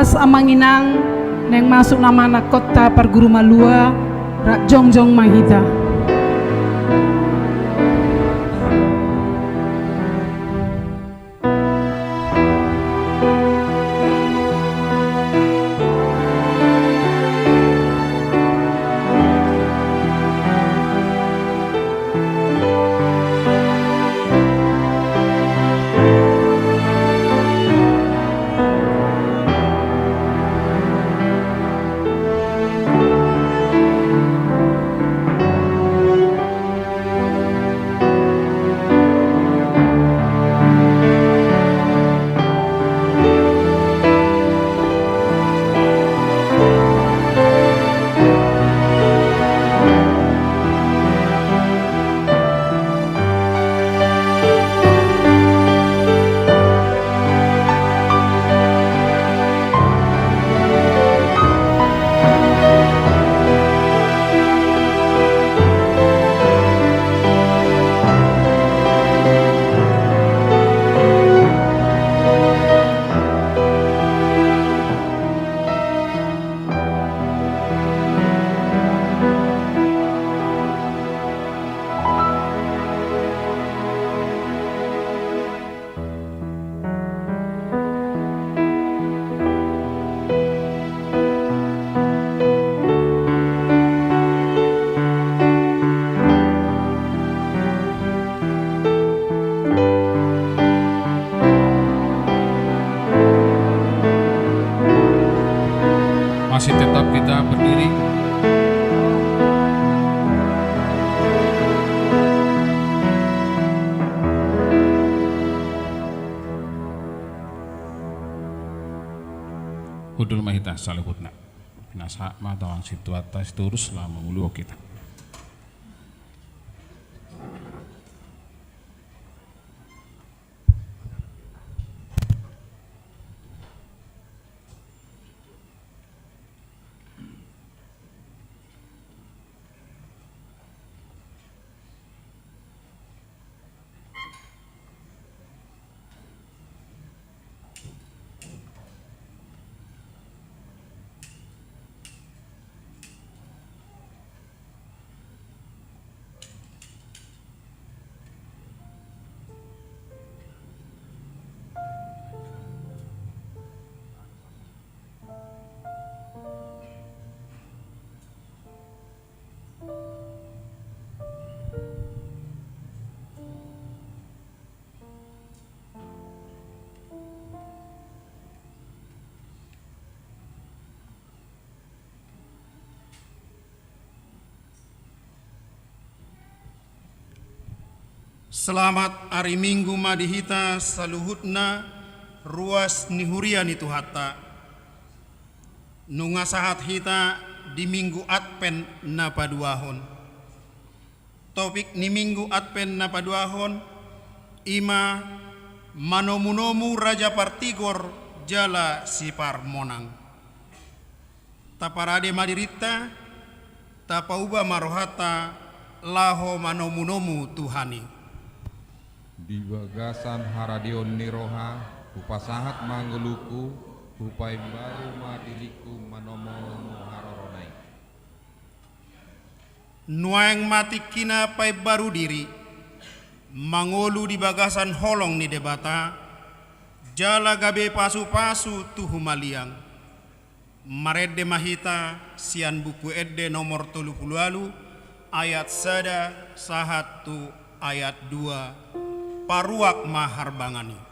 Mas Amanginang neng masuk nama anak kota Parguru Malua rak jongjong mahita. Masih tetap kita berdiri. Hudul mahita salihutna pinasa matawang situata turus selama mulu kita. Selamat hari Minggu madihita saluhutna ruas nihuria nituhata nungasahat hita di Minggu Adpen napaduahon. Topik ni Minggu Adpen napaduahon ima manomunomu Raja Partigor jala sipar monang. Taparade madirita tapauba marohata laho manomunomu Tuhani. Di bagasan haradion niroha upasahat manggeluku upai baru madiliku manomo haroronai. Nuang mati kina pai baru diri mangolu di bagasan holong ni debata jala gabe pasu-pasu tuhu maliang marede mahita sian buku edde nomor 30 ayat sada sahatu ayat 2 paruak maharbangani.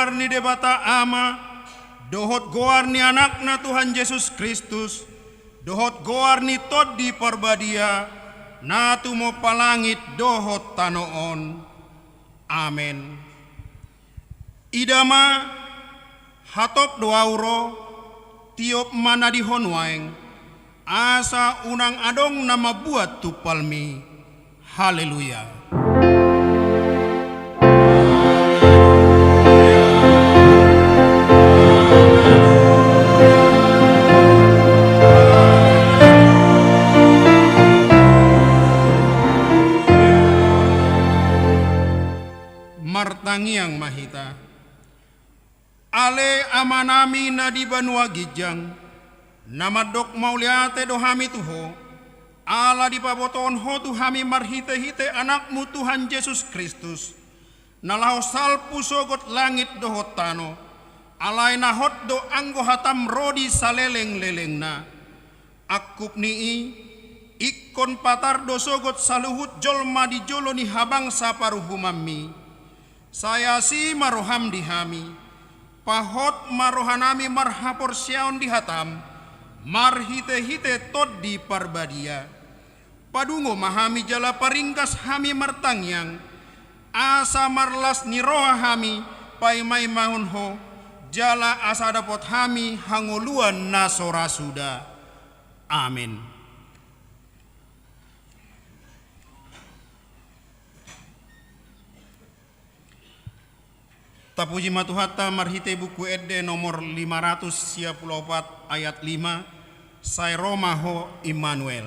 goar ni debata ama, dohot goar ni anakna Tuhan Yesus Kristus, dohot goar ni tod di parbadia, na tumo palangit dohot tanoon. Amen. Idama hatop doauro tiop mana di honwaeng asa unang adong nama buat tupalmi. Haleluya. Martangiang mahita ale amanami na di banua gijang namadok mauliate dohami tuho ala di paboton ho tuhami marhite-hite anakmu Tuhan Yesus Kristus nalaho salpu sogot langit dohot tano alay nahot do anggo hatam rodi saleleng-leleng na akup nii ikon patar do sogot saluhut jolma di jolo ni habang saparuhumami saya si maroham dihami pahot marohanami marhapor siaon dihatam marhite-hite tod di parbadia padungo mahami jala paringkas hami martangyang asa marlas niroha hami paimai mahon ho jala asa dapot hami hangoluan nasora suda. Amin. Tapuji matuhata marhite buku ede nomor 544 ayat 5 Sai Romaho Immanuel.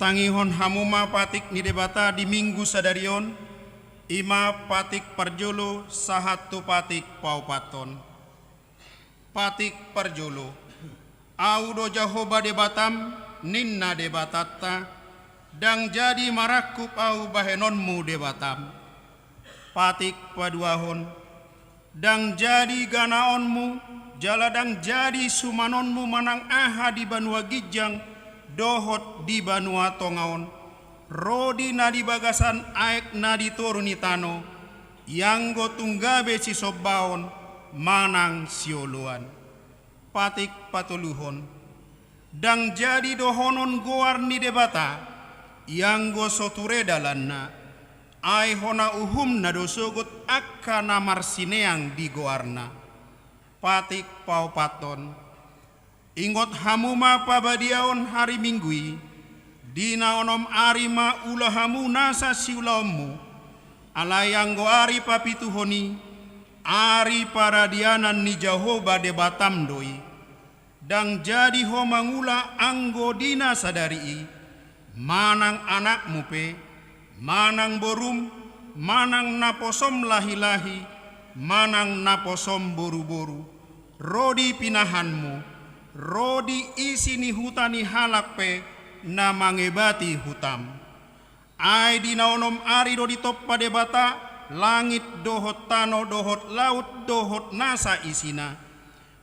Tangihon hamuma patik ni debata di minggu sadarion ima patik parjolo sahatu patik paupaton. Patik parjolo audo Jahoba debatam ninna debatatta dang jadi marakup au bahenonmu debatam. Patik paduahon dang jadi ganaonmu jaladang jadi sumanonmu manang aha di banua gijang dohot di banua tongaon rodi nadi bagasan aek nadi toruni tano yanggo tunggabe si sobaon manang sioluan. Patik patuluhon dang jadi dohonon goar ni debata yanggo soture dalanna ai hona uhum na dosogot akka namar sineang di goarna. Patik paupaton ingot hamuma pabadiaon hari minggui dina onom arima ulahamu nasa siulamu alayang go ari papituhoni ari paradianan ni Jahoba debatam doi dang jadi ho mangula anggo dina sadari manang anakmu pe manang borum manang naposom lahi-lahi manang naposom boru-boru rodi pinahanmu rodi isi ni hutani halak pe na mangebati hutam. Ai dina onom ari do ditoppa debata langit dohot tano dohot laut dohot nasa isina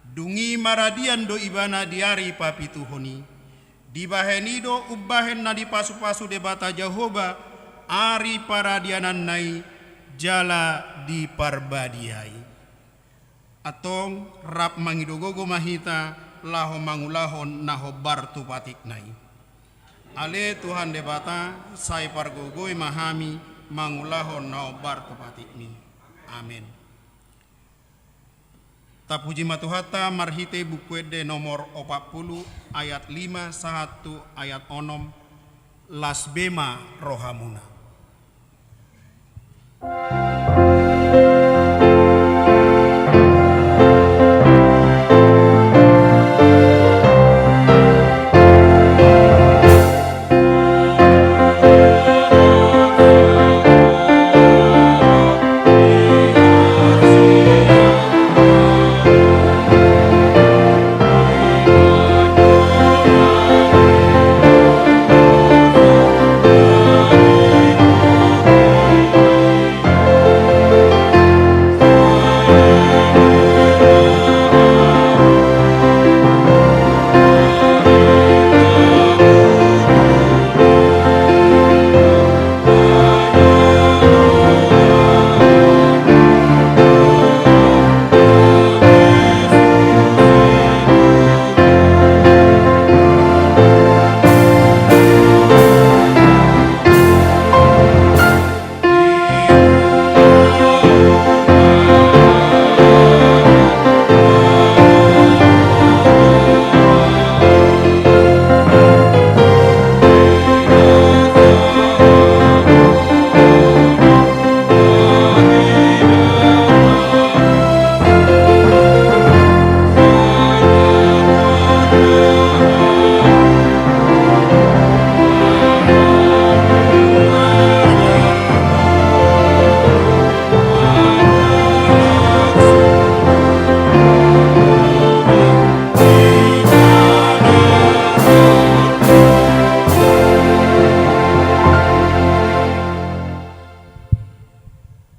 dungi maradian do ibana diari papituhoni dibaheni do ubbahen na di pasu-pasu debata Jahoba ari paradianan nai jala di parbadiai. Atong rap mangidogogo mahita laho mangulahon naho bartu patik nai. Ale Tuhan debata sai pargogoi mahami mangulahon naho bartu patik ni. Amin. Tapuji matuhata marhite bukuede nomor 40 ayat 5 1 ayat 6 lasbema rohamuna.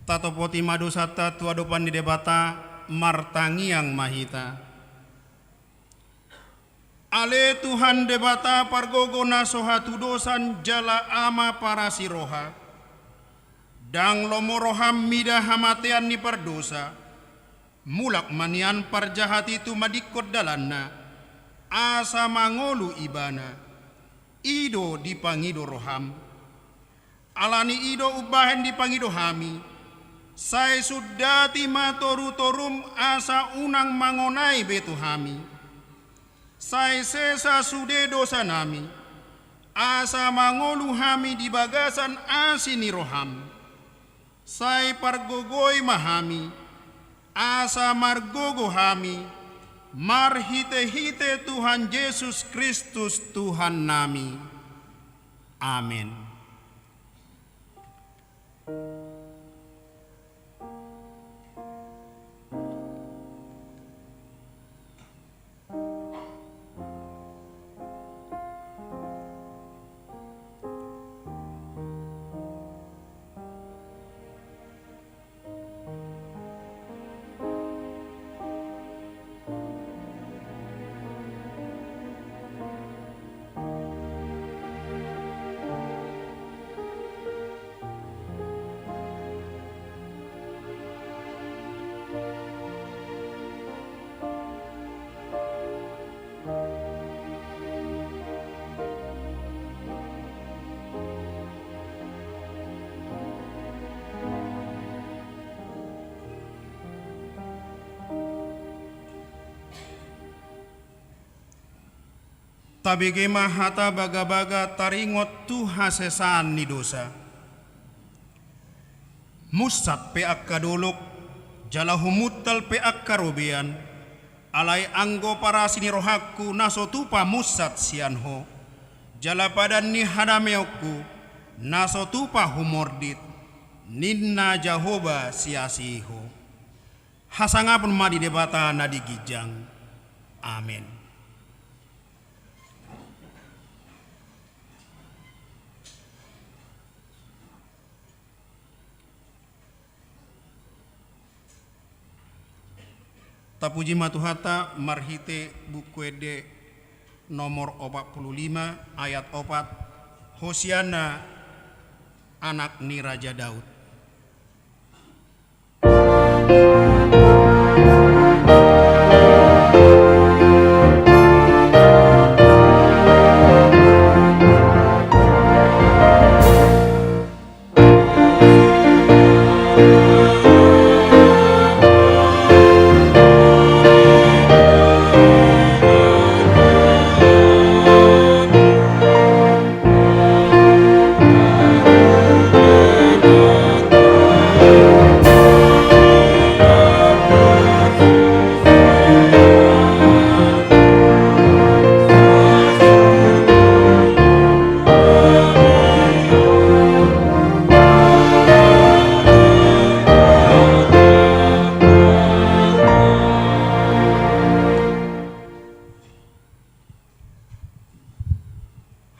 Tatopoti madosata tuadopan di debata martangiang mahita. Ale Tuhan debata pargogo nasohatu dosan jala ama para siroha. Dang lomoroham mida hamatean ni pardosa. Mulak manian parjahat itu madikot dalanna. Asa mangolu ibana. Ido dipangido roham. Alani ido ubahen dipangido hami. Sai sudati matoru-torum asa unang mangonai betu hami. Sai sesa sude dosa nami. Asa mangolu hami di bagasan asini roham. Sai pargogoi mahami. Asa margogo hami. Marhite-hite Tuhan Yesus Kristus Tuhan nami. Amin. Tabigema hata baga-baga taringot tu hasesan ni dosa. Musat pe akkadolok jala humuttal pe akkarobean alai anggo para sini rohakku naso tupa musat sianho jala padan ni hadameokku naso tupa humordit ninna Jahoba siasiho hasangapun madi debata nadi gijang. Amin. Tapuji matuhata marhite bukuede nomor 45 ayat 4 Hosiana anak ni Raja Daud.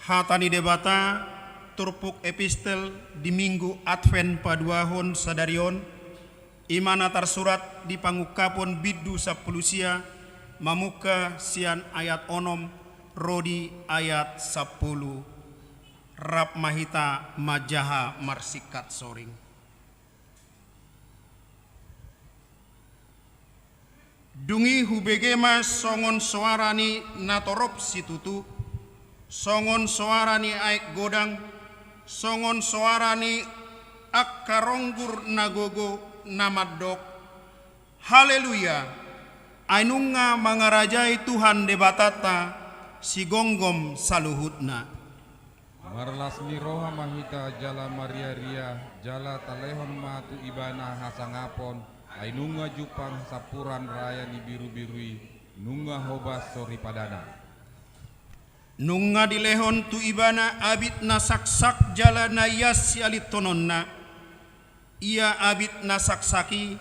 Hatani debata turpuk epistel di minggu Advent paduahon sadarion imana tersurat di pangukapon biddu sapulusia mamuka sian ayat onom rodi ayat 10 rap mahita majaha marsikat soring. Dungi hubegema songon soarani natorop situtu songon soarani aik godang, songon soarani akkaronggur nagogo namadok. Haleluya, ainunga mangarajai Tuhan debatata si gonggom saluhutna. Marlas ni roha mahita jala Maria ria jala talehon matu ibana hasangapon ainunga jupang sapuran raya ni biru-birui nunga hobas sori padana. Nunga dilehon tu ibana abit na saksak jala na yas alit tononna. Ia abit na saksaki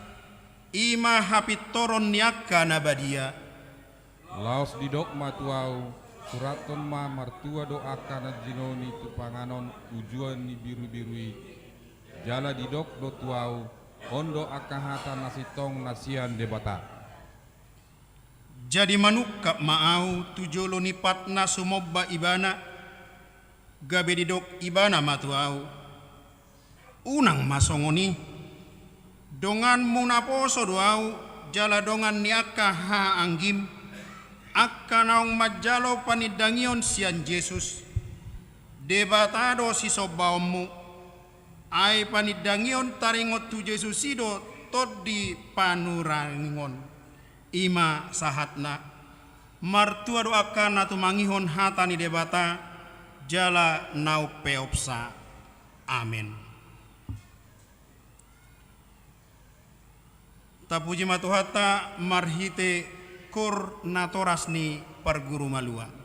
ima hapit toron niaka nabadia. Laos didok matuau suraton ma martua doakan na jinoni tu panganon tujuan ni biru-birui. Jala didok do tuau ondo akahata nasitong nasian debata. Jadi manukap maau tujolo nipat na sumobba ibana gabe didok ibana matuau unang masongoni dongan munaposo doau jala dongan niaka ha anggim akka naong majalo panidangion sian Jesus debatado si sobaomu ay panidangion taringot tu Jesus sido tod di panurangon ima sahatna martua doakan natu mangihon hatani debata jala nau peopsa. Amin. Tapuji matuhata marhite kur natorasni parguru malua.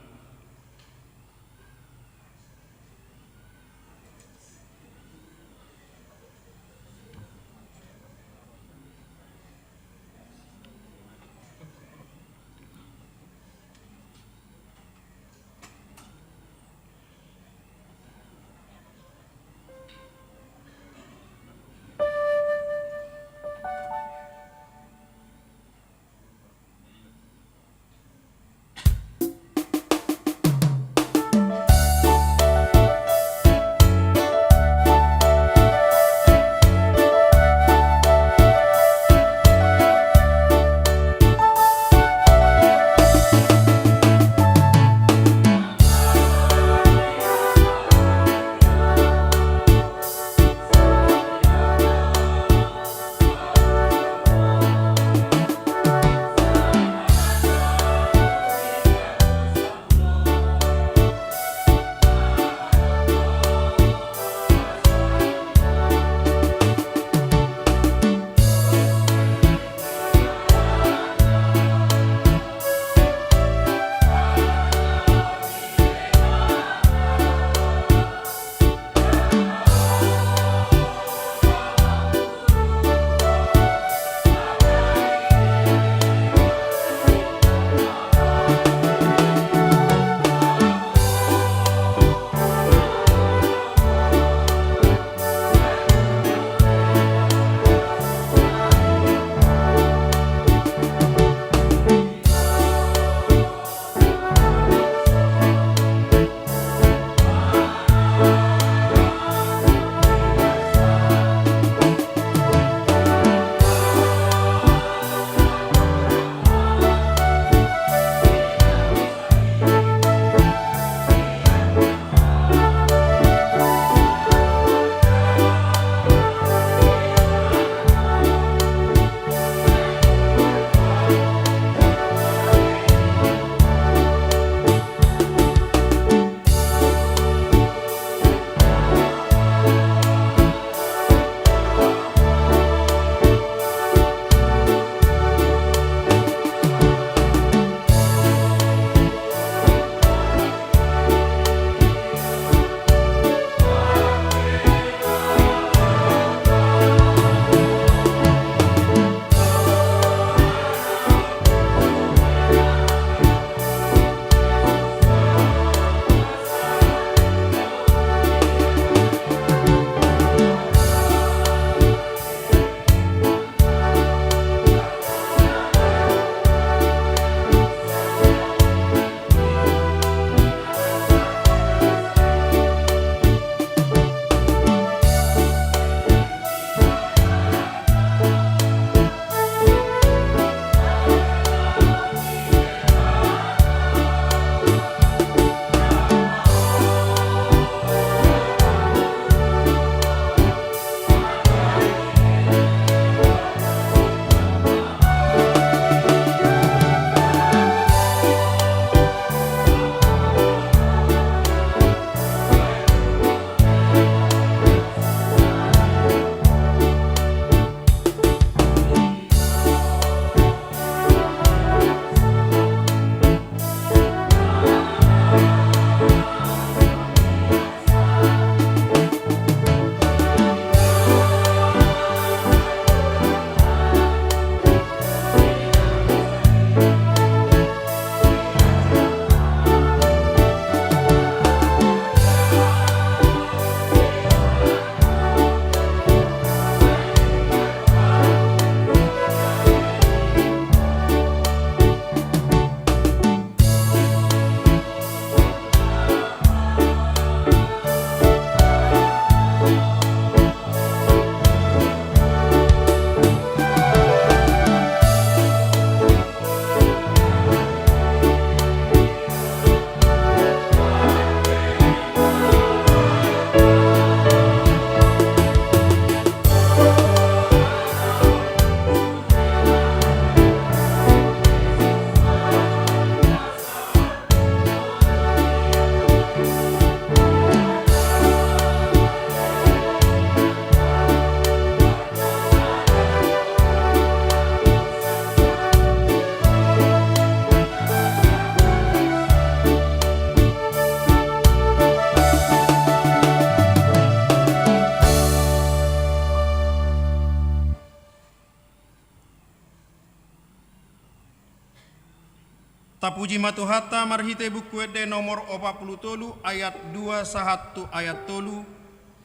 Tapuji matuhata marhite buku ede nomor 43 ayat 21 ayat 3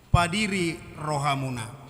padiri rohamuna.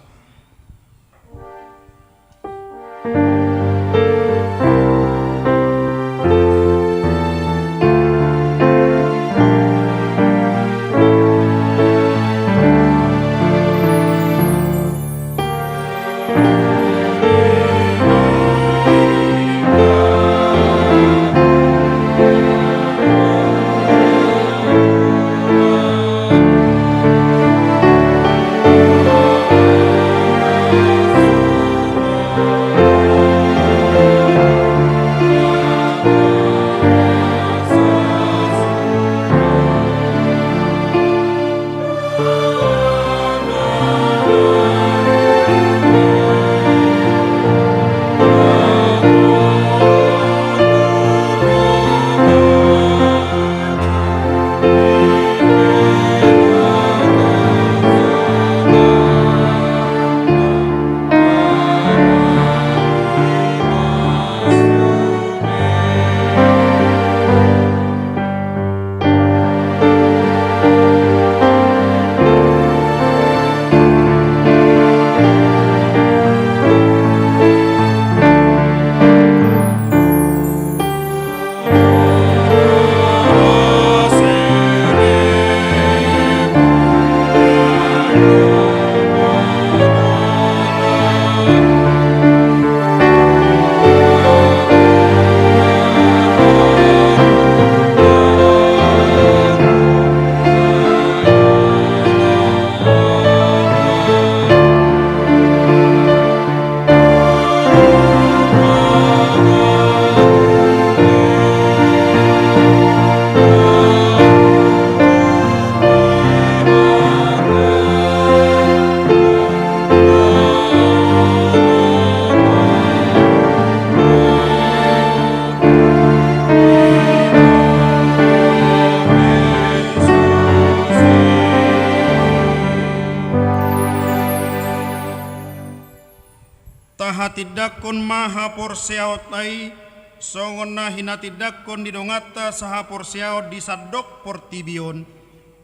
Tidakon maha porseaot ai songon na hina tidakon didongata saha porseaot di sadok portibion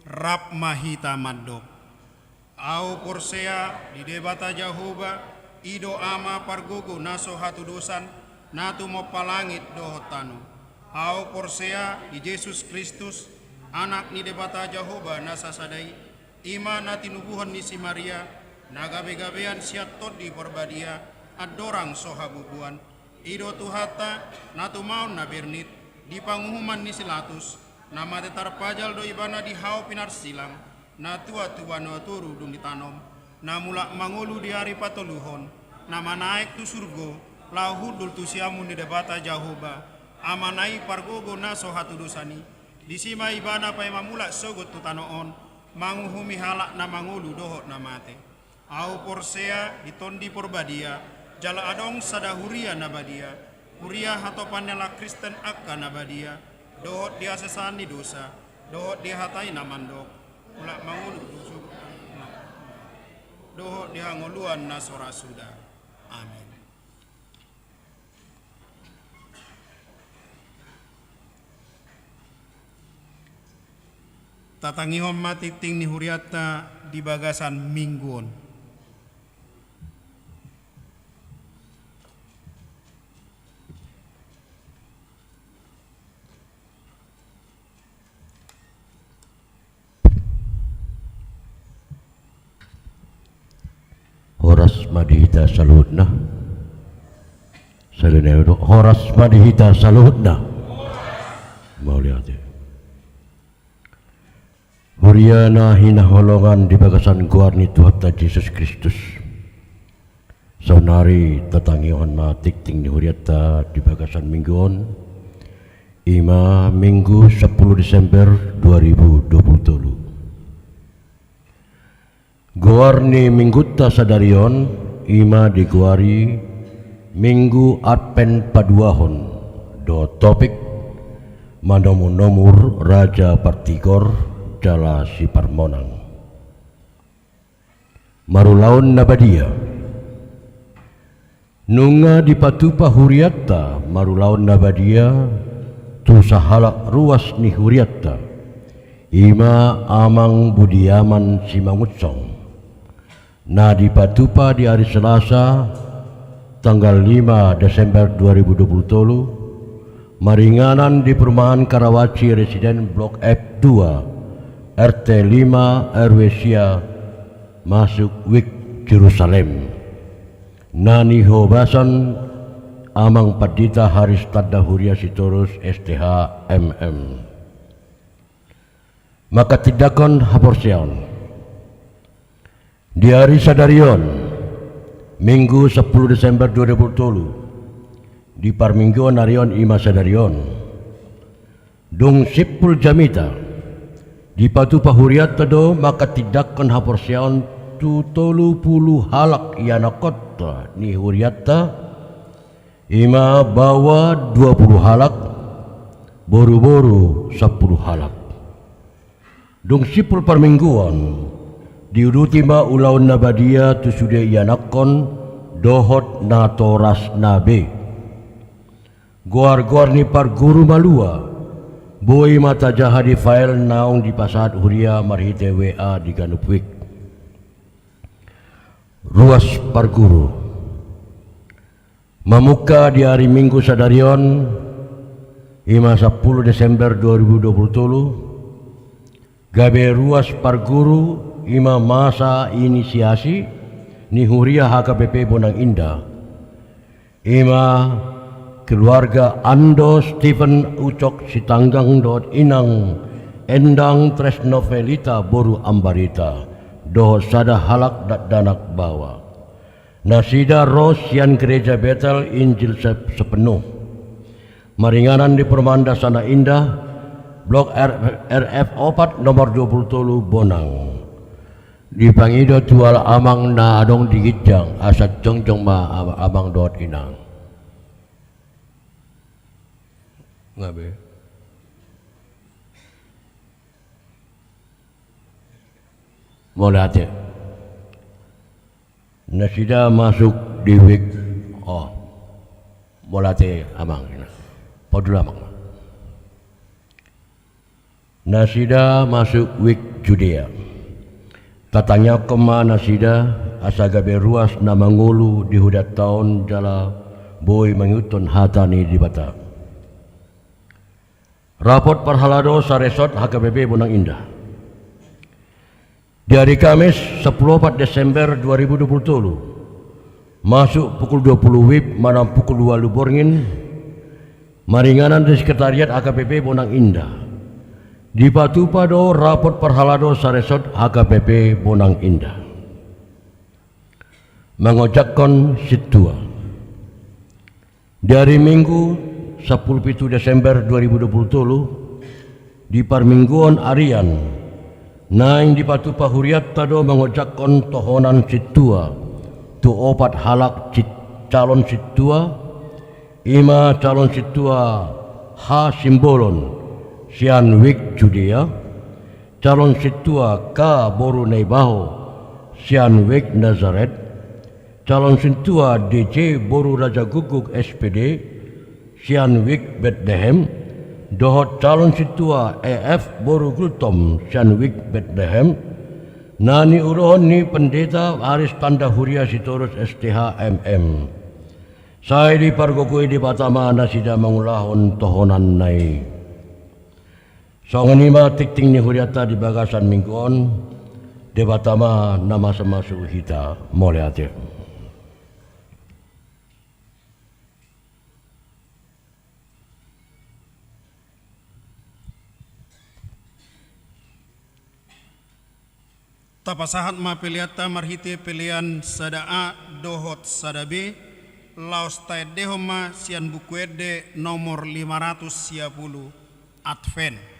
rap mahita madok au porsea di debata jahuba ido ama pargogo naso hatu dosan natu mo palangit dohotanu au porsea di Yesus Kristus anak ni debata jahuba nasa sadai ima natinubuhan ni si Maria nagabe-gabean siatot di porbadia adorang sohabubuan ido tuhata natu maun na bernit di panguhuman ni silatus nama tetar pajal do ibana di hau pinar silang na tua-tua no turu dung ditanom na mulak mangulu di hari patoluhon nama naik tu surgo lahudul tu siamun di debata jahoba amanai pargogo na sohatu dosani di sima ibana pa mamulak sogot tu tanoon manguhumi halak na mangulu dohot na mate au porsea di tondi porbadia jala adong sada huria nabadia huria hatopanela Kristen akka nabadia dohot dia sesani dosa dohot dia hatai namandok ulak mangulu dohot dia ngoluan nasora suda amin. Tatangihom mati ting ni huriata di bagasan mingguon. Horas madihita saluhutna salineo horas madihita saluhutna mauliate huriana hina holongan di bagasan guarni Tuhan Yesus Kristus saunari tatangihon ma tikting ni huriata di bagasan mingguon ima minggu 10 Desember 2023 Guarni minggutta sadarion ima diguari minggu Advent paduahon do topik manomu-nomur Raja Partigor jala si Parmonang marulaun nabadia nunga dipatupa huriatta marulaun nabadia tu sahalak ruas ni huriatta ima amang budiaman simangutsong na dipatupa di hari Selasa tanggal 5 Desember 2020 maringanan di perumahan Karawaci Residen Blok F2 RT 5 RW Sia masuk Wik Jerusalem nani hobasan amang padita Haris Tadda Huria Sitorus STH MM maka tidakon haporsion di hari sadarion Minggu 10 Desember 2020 di parmingguan narion ima sadarion dung sipul jamita di patu pahuriat tado maka tidakon haporsion tu 30 halak yanakota ni huriatta ima bawa 20 halak boru-boru 10 halak dung sipul parmingguan diuduti ma ulaun nabadia tu sude yanakon dohot na toras nabe goar-goar ni par guru malua boy mata jahadi file naong di pasat huria marhite WA di ganupwik ruas par guru Mamuka di hari Minggu sadarion ima 10 Desember 2020 gabe ruas par guru ima masa inisiasi ni huria HKBP Bonang Indah ima keluarga Ando Stephen Ucok Sitanggang dot Inang Endang Tresnovelita Boru Ambarita doh sada halak dat danak bawa Nasida Ros Yan Gereja Betel Injil sepenuh maringanan di perumahan Dasana Indah Blok RF 4 nomor 27 Bonang di pangido tual amang na adong digijang asat jongjong ma amang dot inang ngabe molate nasida masuk di wik molate amang podul amang nasida masuk wik Judea tatanya kema nasida asagabe ruas na mangulu di hudat tahun jala boy mangutun hatani di bata raport parhalado saresot HKBP Bonang Indah di hari Kamis 10 Desember 2020 masuk pukul 20 WIB malam pukul 2 Luborngin maringanan di sekretariat HKBP Bonang Indah di Patupado raport perhalado saresot HKBP Bonang Indah mengojakkan situa dari Minggu 10 Desember 2020 di parmingguan Arian naing di patu pahuriat tado mengojakkan tohonan situa tu opat halak calon situa ima calon situa ha simbolon sian wik Judea calon situa ka boru neibaho sian wik Nazaret calon situa DJ boru Raja Guguk SPD sian wik Bethlehem dohot calon situa EF boru Gultom sian wik Bethlehem nani urohon ni pendeta Haris Tanda Huria Sitorus STH MM saya di pargokui di Patama nasida mangulahon tohonan nai songonima tikting ni huriata di bagasan mingguon di Patama nama semasu hita moleate Tapasahat ma piliata marhite pilihan sada A dohot sada B laos taed dehoma sian bukuede nomor 510 Advent.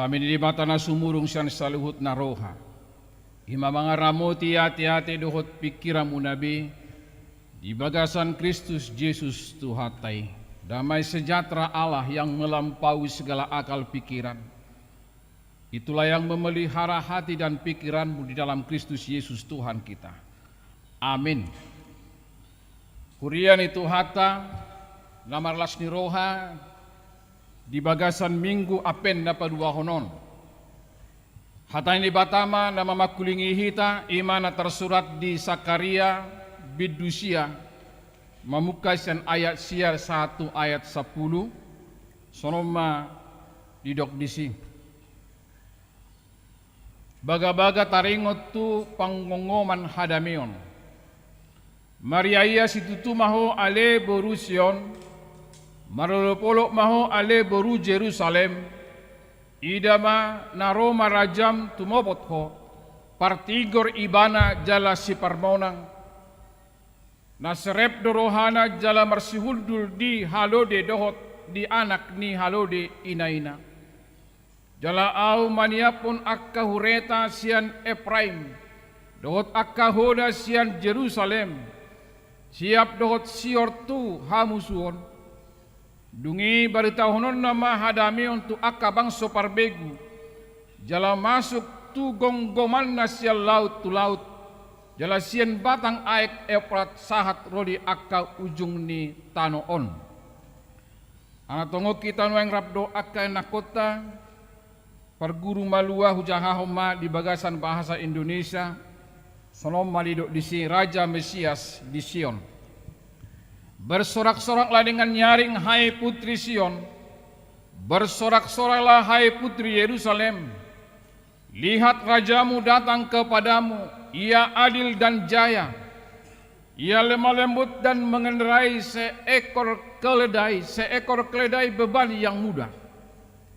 Amin di mata na sumurong siyan sa luhut na roha. Ima mga ramo hati-hati dohot pikiramu nabi. Di bagasan Kristus Yesus Tuhatay. Damai sejahtera Allah yang melampaui segala akal pikiran. Itulah yang memelihara hati dan pikiranmu di dalam Kristus Yesus Tuhan kita. Amin. Kurian itu hata, namar lasni roha, di bagasan minggu apen na padua honon. Hata ini batama nama makulingi hita, imana tersurat di Sakaria, Bidusia, memukaisan ayat siar 1 ayat 10, sonoma didok disi. Baga-baga taringot tu panggongoman hadamion. Maria ia situtu maho ale boru Sion, marolopolok maho ale boru Jerusalem, idama naroma rajam tumobot ho, partigor ibana jala si parmonang, naserep dorohana jala marsihundul di halode dohot di anak ni halode inaina. Jala au maniapun akka hureta sian Efraim, dohot akka hoda sian Jerusalem, siap dohot sior tu hamusuon. Dungi barita honon nama hadami untuk akka bangso parbegu, jala masuk tu gonggoman nasial laut tu laut, jala sian batang aek Efrat sahat rodi akka ujung ni tanoon. Anatongo kita nueng rabdo akka nakota, Parguru malua hujahahoma di bagasan bahasa Indonesia, sonom malidok di si Raja Mesias di Sion. Bersorak-soraklah dengan nyaring hai putri Sion, bersorak-soraklah hai putri Yerusalem. Lihat rajamu datang kepadamu, ia adil dan jaya. Ia lemah lembut dan mengendarai seekor keledai beban yang mudah.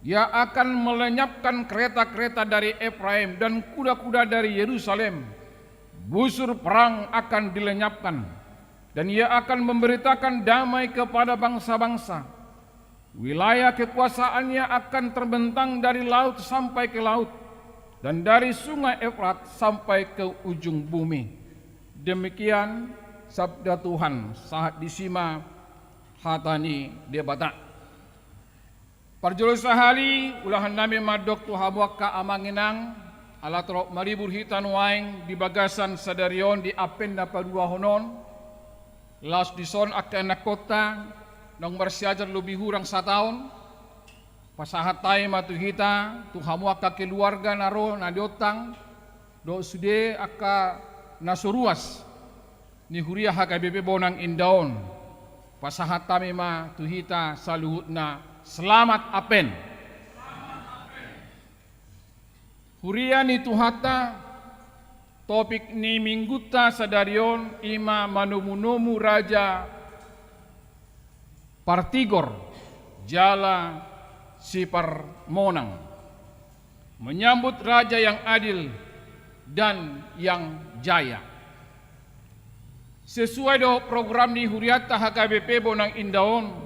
Ia akan melenyapkan kereta-kereta dari Efraim dan kuda-kuda dari Yerusalem. Busur perang akan dilenyapkan, dan ia akan memberitakan damai kepada bangsa-bangsa. Wilayah kekuasaannya akan terbentang dari laut sampai ke laut, dan dari sungai Efrat sampai ke ujung bumi. Demikian sabda Tuhan saat disima hatani debata. Parjolo sahali ulahan nami madok tu habuak ka amanginang alatro maribur hitan waing di bagasan sadarion di apen na padua honon las dison akta na kota nang marsiajar lebih hurang sataon pasahat tay matu hita tu hamuak ka keluarga naro na diotang do sude akka nasuruas ni huria HKBP Bonang Indaon pasahat tami ma tu hita saluhut na selamat apen. Hurian itu hata topik ni mingguta sadarion ima manumunomu raja Partigor jala sipar monang menyambut raja yang adil dan yang jaya. Sesuai do program ni Huriata HKBP Bonang Indaon,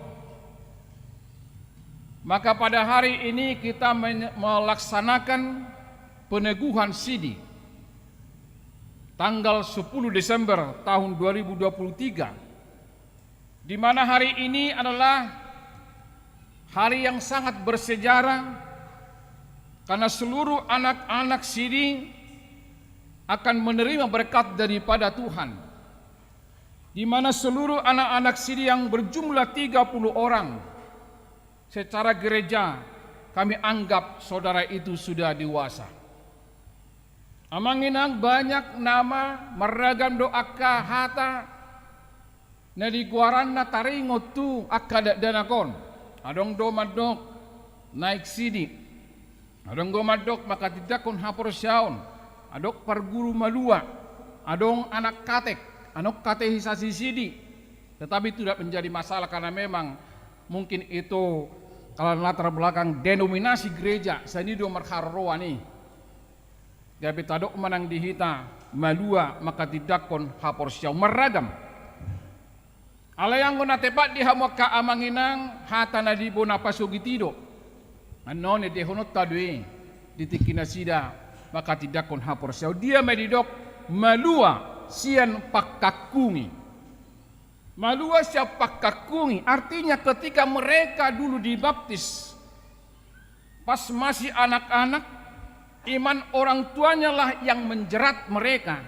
maka pada hari ini kita melaksanakan peneguhan sidi tanggal 10 Desember tahun 2023, di mana hari ini adalah hari yang sangat bersejarah karena seluruh anak-anak sidi akan menerima berkat daripada Tuhan, di mana seluruh anak-anak sidi yang berjumlah 30 orang secara gereja kami anggap saudara itu sudah dewasa. Amanginang banyak nama meragam doaka hata na diguaran na taringot tu akka danakon. Adong do madok naik sidi. Adong do madok maka tidakon hapor syaon. Adok parguru malua. Adong anak katek, anok katehisasi sidi. Tetapi tidak menjadi masalah karena memang mungkin itu kalau latar belakang denominasi gereja sanido marharroa nih. Gabi tadok manang dihita malua maka tidakon hapor syau meragam. Alayang guna tepat di hamaka amanginang hata nadibo napasugitido. Anone dehonot tadwe. ditikina sida maka tidak kon hapor siau dia medidok malua sian pakakungi. Malua siap pakakungi artinya ketika mereka dulu dibaptis pas masih anak-anak, iman orang tuanya lah yang menjerat mereka.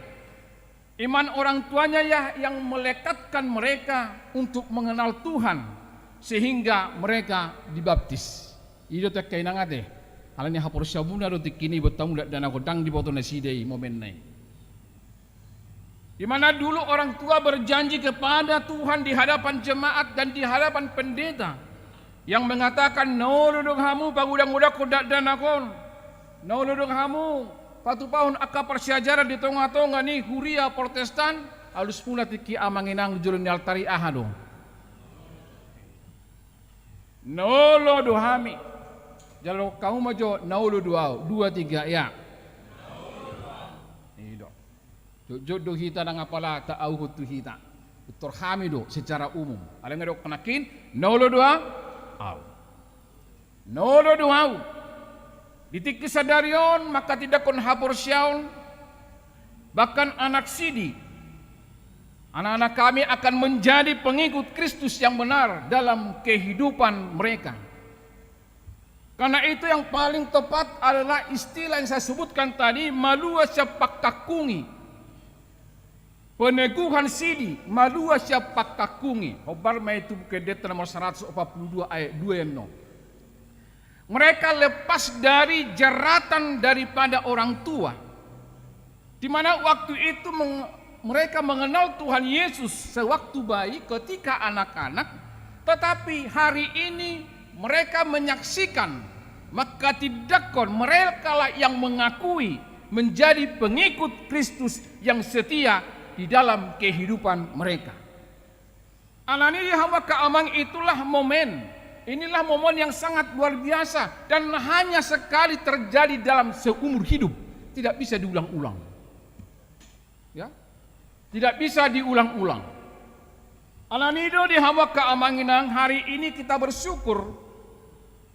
Iman orang tuanya ya yang melekatkan mereka untuk mengenal Tuhan sehingga mereka dibaptis. Itu tak kena ngade. Halanya hapor syabuna do tikini bertamu dan aku dang di bawah nasidei momen nai. Di mana dulu orang tua berjanji kepada Tuhan di hadapan jemaat dan di hadapan pendeta yang mengatakan nauludung hamu pagudang-udak kudak dan akon. Nauludung hamu patu pahun akka persyajarah di tonga-tonga ni huria Protestan alus pula tiki amanginang jurun ni altari ahado. Naulu duhami. Jalo kamu majo naulu duau 2 3 ya. Ido. Jodoh hita nang apala ta au hutu hita. Utor hamido secara umum. Ada ngado kenakin naulu dua au. Naulu duau. Ditik kesadarion maka tidak kon hapor syaun. Bahkan anak sidi. Anak-anak kami akan menjadi pengikut Kristus yang benar dalam kehidupan mereka. Karena itu yang paling tepat adalah istilah yang saya sebutkan tadi, malua siapak kakungi. Peneguhan sidi, malua siapak kakungi. Hobar mai itu kedeta nomor 142 ayat 2 yang no. Mereka lepas dari jeratan daripada orang tua. Di mana waktu itu mereka mengenal Tuhan Yesus sewaktu bayi ketika anak-anak, tetapi hari ini mereka menyaksikan, maka tidak kon mereka lah yang mengakui menjadi pengikut Kristus yang setia di dalam kehidupan mereka. Anani hamba keamang itulah momen. Inilah momen yang sangat luar biasa dan hanya sekali terjadi dalam seumur hidup, tidak bisa diulang-ulang. Ya, tidak bisa diulang-ulang. Alanido di hamba keamanginang hari ini kita bersyukur.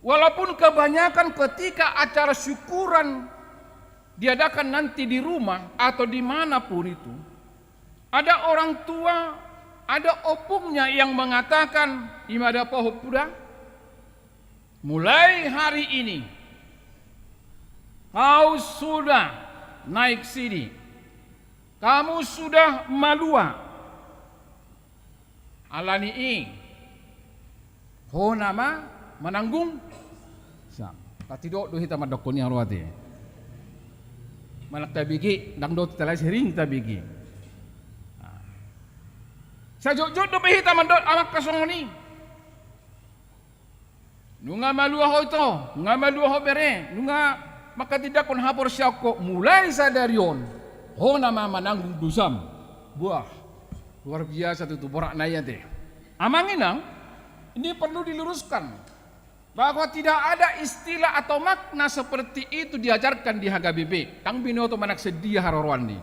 Walaupun kebanyakan ketika acara syukuran diadakan nanti di rumah atau dimanapun itu, ada orang tua, ada opungnya yang mengatakan, imada pahupuda, mulai hari ini kau sudah naik sini, kamu sudah malua, alani ho nama menanggung. Patido do hita madokon yang ruwate. Malak tabigi dang do talai sering tabigi. Sa jojot do hita mandot amak kasongoni. Nunga malua ho ito, nunga malua ho bere, nunga maka tidak kon hapor syako mulai sa darion. Ho nama menanggung dusam. Buah. Luar biasa itu borak naya teh. Amanginang ini perlu diluruskan. Bahwa tidak ada istilah atau makna seperti itu diajarkan di HKBP. Tang binoto manak sedia harorwandi.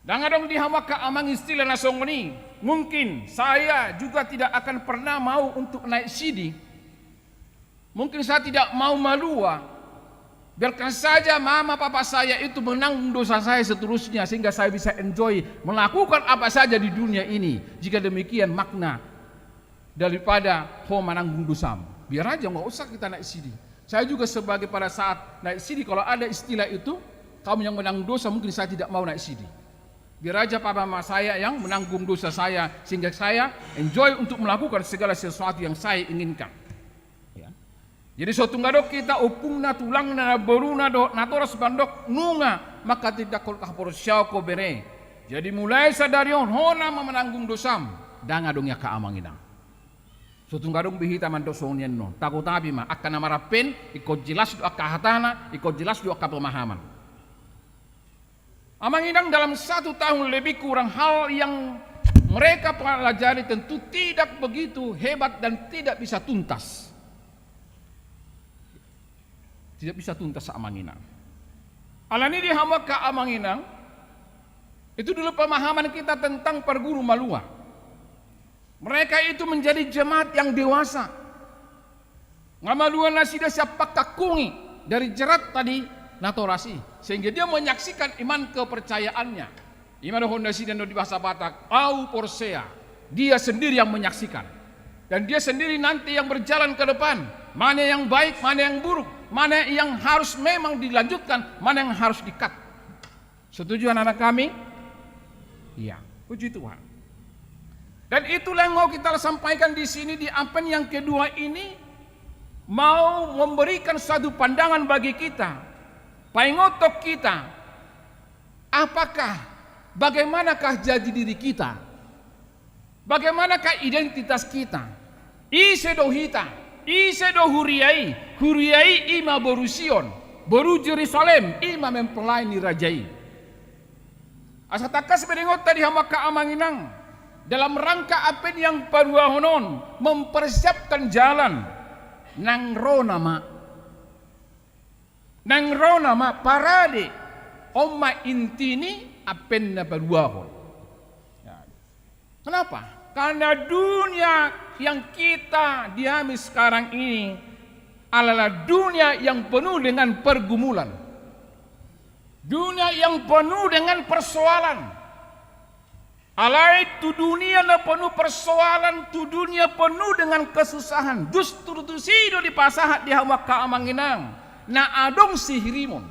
Dan adong di hamaka amang istilah nasongoni. Mungkin saya juga tidak akan pernah mau untuk naik sidi. Mungkin saya tidak mau malua. Biarkan saja mama papa saya itu menanggung dosa saya seterusnya sehingga saya bisa enjoy melakukan apa saja di dunia ini. Jika demikian makna daripada ho menanggung dosa. Biar aja nggak usah kita naik sidi. Saya juga sebagai pada saat naik sidi kalau ada istilah itu, kamu yang menanggung dosa mungkin saya tidak mau naik sidi. Biar aja papa mama saya yang menanggung dosa saya sehingga saya enjoy untuk melakukan segala sesuatu yang saya inginkan. Ya. Jadi suatu ngadok kita upungna tulang na beruna do natoras bandok nunga maka tidak kol kahpor syauko bere. Jadi mulai sadarion hona menanggung dosam dan ngadongnya keamanginang. Suatu ngadong bihita mandosongnya no. Takut tapi mah akan namarapen ikut jelas doa kahatana, ikut jelas doa pemahaman. Amanginang dalam 1 tahun lebih kurang hal yang mereka pelajari tentu tidak begitu hebat dan tidak bisa tuntas. Tidak bisa tuntas Amanginang. Alani di hamba ka Amanginang itu dulu pemahaman kita tentang perguru malua. Mereka itu menjadi jemaat yang dewasa. Ngamaluan nasida siapa kakungi dari jerat tadi natorasi, sehingga dia menyaksikan iman kepercayaannya. Iman Honda dan di bahasa Batak, au porsea, dia sendiri yang menyaksikan, dan dia sendiri nanti yang berjalan ke depan. Mana yang baik, mana yang buruk, mana yang harus memang dilanjutkan, mana yang harus di-cut. Setuju anak-anak kami? Iya, puji Tuhan. Dan itulah yang mau kita sampaikan di sini di Advent yang kedua ini, mau memberikan satu pandangan bagi kita, paingotok kita, apakah, bagaimanakah jadi diri kita, bagaimanakah identitas kita, ise dohita, ise do huriai ima borusion, boru Jerusalem ima mempelai rajai. Asatakas beringot tadi hama kaamanginang dalam rangka apa yang padua honon mempersiapkan jalan nang rona parade oma intini apenna baruahon. Kenapa? Karena dunia yang kita diami sekarang ini adalah dunia yang penuh dengan pergumulan, dunia yang penuh dengan persoalan. Alai tu dunia na penuh persoalan, tu dunia penuh dengan kesusahan. Justru tu sido di pasahat di hawa kaamanginang na adong sihirimon.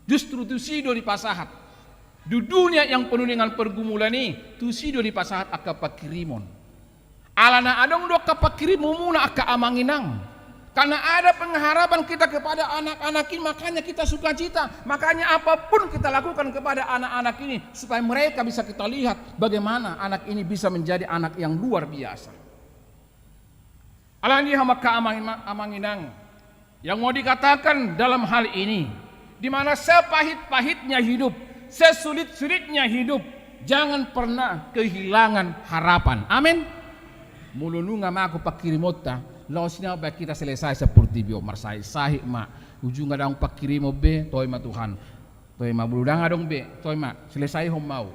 Justru tu sido di pasahat. Di dunia yang penuh dengan pergumulan ini, tu sido di pasahat aka pakirimon. Alana adong do kapakirimon muna aka amanginang. Karena ada pengharapan kita kepada anak-anak ini, makanya kita sukacita. Makanya apapun kita lakukan kepada anak-anak ini, supaya mereka bisa kita lihat bagaimana anak ini bisa menjadi anak yang luar biasa. Alani hamaka amanginang, yang mau dikatakan dalam hal ini, di mana sepahit-pahitnya hidup, sesulit-sulitnya hidup, jangan pernah kehilangan harapan. Amin. Mulununga ma aku pakirimota. Laosnya baik kita selesai seperti bio marsai sahih ma ujung adang pakirimo be toy ma Tuhan toy ma buludang adong be toy ma selesai hom mau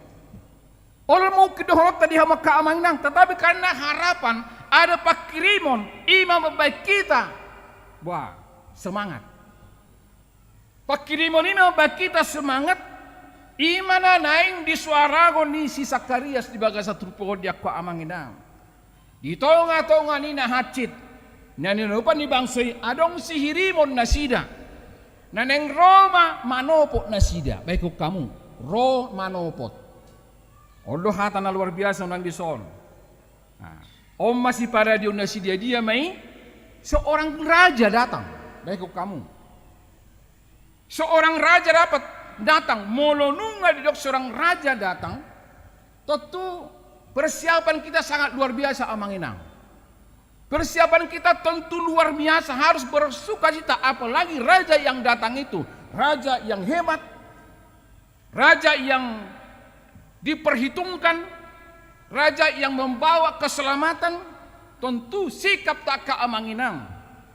oleh mau kedohot tadi hama kaamanginang, tetapi karena harapan ada pakirimon imam baik kita, wah semangat pakirimon imam baik kita semangat imana naing di suara ni si Sakarias di bagasa trupo dia ko amanginang di tonga-tonga ni na hacit. Nani rupa ni bangsay adong sihirimon nasida. Naneng Roma manopot nasida. Baik kamu ro manopot. Odo hatan luar biasa nang bison. Om masih pada dia nasida dia mai seorang raja datang. Baik kamu. Seorang raja dapat datang. Molonunga di dok seorang raja datang. Tentu persiapan kita sangat luar biasa amanginang. Persiapan kita tentu luar biasa, harus bersukacita, apalagi raja yang datang itu, raja yang hebat, raja yang diperhitungkan, raja yang membawa keselamatan. Tentu sikap tak kaamanginang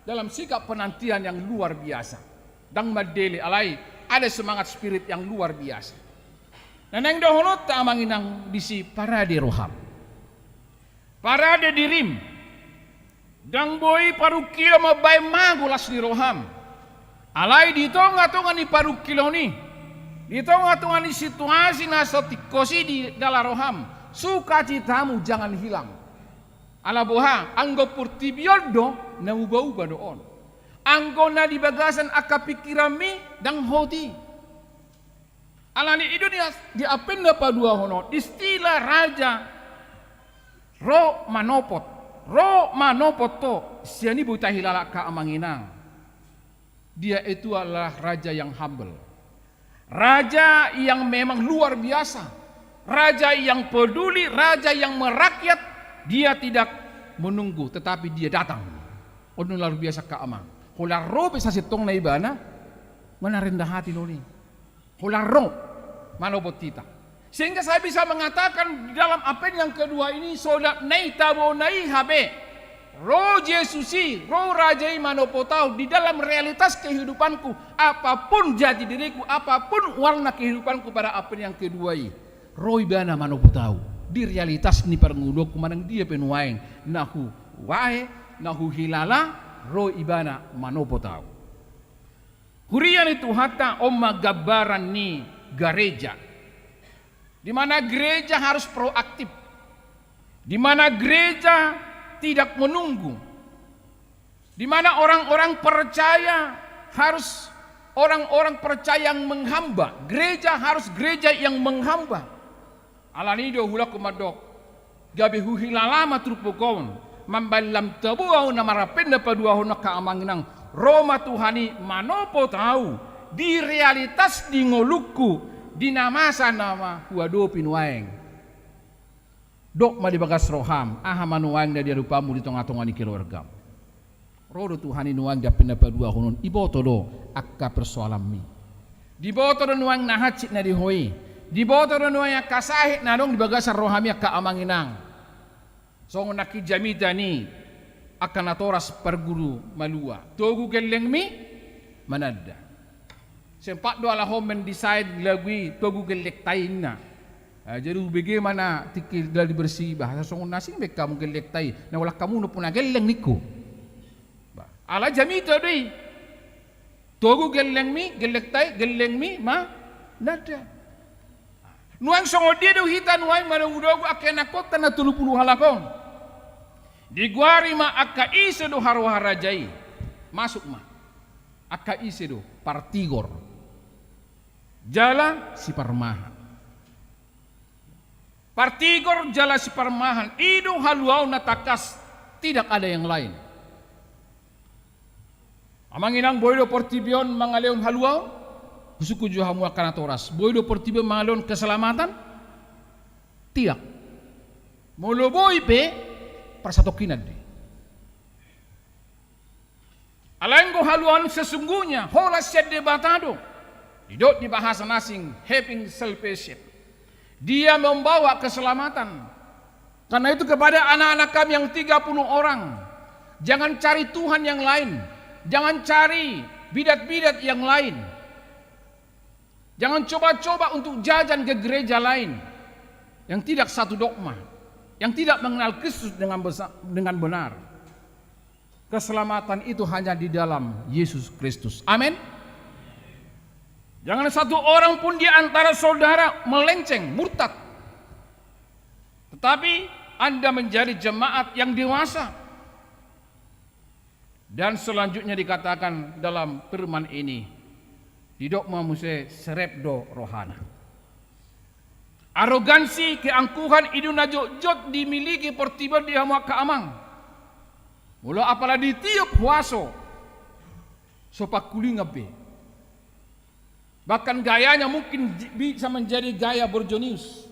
dalam sikap penantian yang luar biasa. Dang madeli alai ada semangat spirit yang luar biasa. Naneng dohonot tak amanginang disi parade roham, parade di Rim. Dang boy parukilo mabay magulas ni roham. Alay dito nga ni parukilo ni. Dito nga ni situasi na sa tikosi di dala roham. Sukacitamu jangan hilang. Alaboha, anggo purtibioldo na uba-uba doon. Anggo na di bagasan akapikirami dang hoti. Alani itu di apen na padua hono. Istilah raja ro manopot. Ro manopoto siani buta hilala kaamanginang. Dia itu adalah raja yang humble, raja yang memang luar biasa, raja yang peduli, raja yang merakyat. Dia tidak menunggu, tetapi dia datang. Ono luar biasa kaamang. Hula ro bisa sitong na ibana, mana rendah hati noni. Hula ro manopot kita. Sehingga saya bisa mengatakan dalam apa yang kedua ini sodak nai tabo nai habe ro Yesusi ro rajai manopotau di dalam realitas kehidupanku, apapun jati diriku, apapun warna kehidupanku pada apa yang kedua ini ro ibana manopotau di realitas ni perngudok manang dia penuaing nahu wae nahu hilala ro ibana manopo tau. Hurian itu hatta omma gabaran ni gereja. Di mana gereja harus proaktif. Di mana gereja tidak menunggu. Di mana orang-orang percaya harus orang-orang percaya yang menghamba. Gereja harus gereja yang menghamba. Alanido hula kumadok. Gabi huhilalama trupukon. Mambalam tabuau na marapenda paduaho na kaamanginang. Roma Tuhani manopo tahu. Di realitas di ngoluku. Di namasa nama huado pinuaeng. Dok malibagas roham. Aha manuaeng na diarupamu di tengah-tengah ni keluarga. Rodo Tuhani nuang dia pendapat dua hunun iboto do akka persoalan mi. Di boto do nuang nahacit na dihoi. Di boto do nuang yang kasahit na dong di bagasan rohami akka amanginang. So naki jamita ni akan natoras perguru malua. Togu geleng mi manada. Sempat do ala homen decide lagi togu gelek tain na. Jadi bagaimana tikil dari bersih bahasa so nasing beka mu gelek tai. Na wala kamu no puna geleng niku. Ala jamita deh, togu geleng mi, gelek tai, geleng mi, ma nada. Nuang songo dia do hita nuang mana udogu akena kota na 30 halakon. Di guari ma akka ise do harwaharajai, masuk ma, akka ise do partigor, jala si parmahan. Partigor jala si parmahan, idu haluau natakas, tidak ada yang lain. Amanginang boydo portibion mangaleon haluau kusuku juhamu akan atoras boydo portibion mangaleon keselamatan tidak moloboi pe persatokinan de alanggo haluan sesungguhnya holas debatado didot di bahasa nasing having salvation dia membawa keselamatan karena itu kepada anak-anak kami yang 30 orang jangan cari Tuhan yang lain. Jangan cari bidat-bidat yang lain. Jangan coba-coba untuk jajan ke gereja lain yang tidak satu dogma, yang tidak mengenal Kristus dengan benar. Keselamatan itu hanya di dalam Yesus Kristus. Amin. Jangan satu orang pun di antara saudara melenceng, murtad. Tetapi Anda menjadi jemaat yang dewasa. Dan selanjutnya dikatakan dalam firman ini, di dogma muse serepdo rohana. Arogansi, keangkuhan itu najot dimiliki pertiban di hamu kaamang. Mula apalah ditiup huaso, sopak kuling ngabe. Bahkan gayanya mungkin bisa menjadi gaya Borjonius.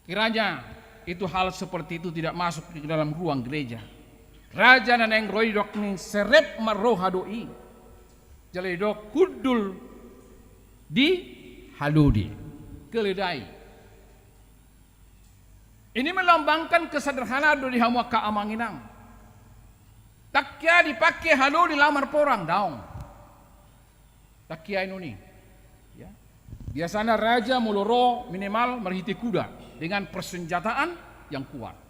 Kiranya itu hal seperti itu tidak masuk di dalam ruang gereja. Raja naneng roy dok ning serep maroha doi. Jalai dok kudul di haludi keledai. Ini melambangkan kesederhanaan di hamu kaamanginang. Takya dipakai haludi lamar porang daung. Takya ini. Ya. Biasanya raja muloro minimal merhiti kuda dengan persenjataan yang kuat.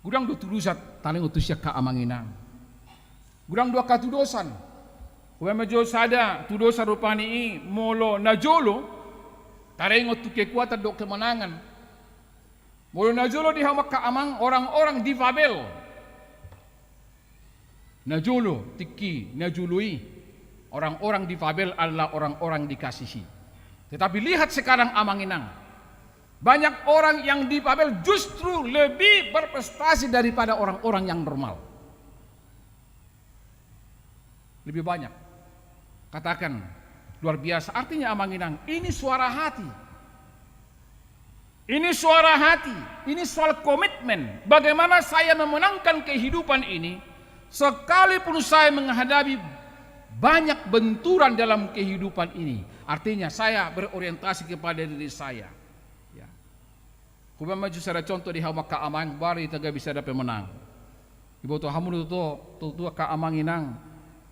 Gudang do tulusat taling utusya kaamanginang. Gudang dua katudosan. Kuwe mejo sada tudosa rupani molo najolo taring utu kekuatan do kemenangan. Molo najolo di hamak kaamang orang-orang difabel. Najolo tiki najului. Orang-orang difabel adalah orang-orang dikasihi. Tetapi lihat sekarang amanginang. Banyak orang yang difabel justru lebih berprestasi daripada orang-orang yang normal. Lebih banyak. Katakan luar biasa. Artinya amanginang, ini suara hati. Ini suara hati. Ini soal komitmen. Bagaimana saya memenangkan kehidupan ini sekalipun saya menghadapi banyak benturan dalam kehidupan ini. Artinya saya berorientasi kepada diri saya. Kuba maju secara contoh di hawa kaamang bari taga bisa dapat menang. Ibu tu hamu tu kaamang inang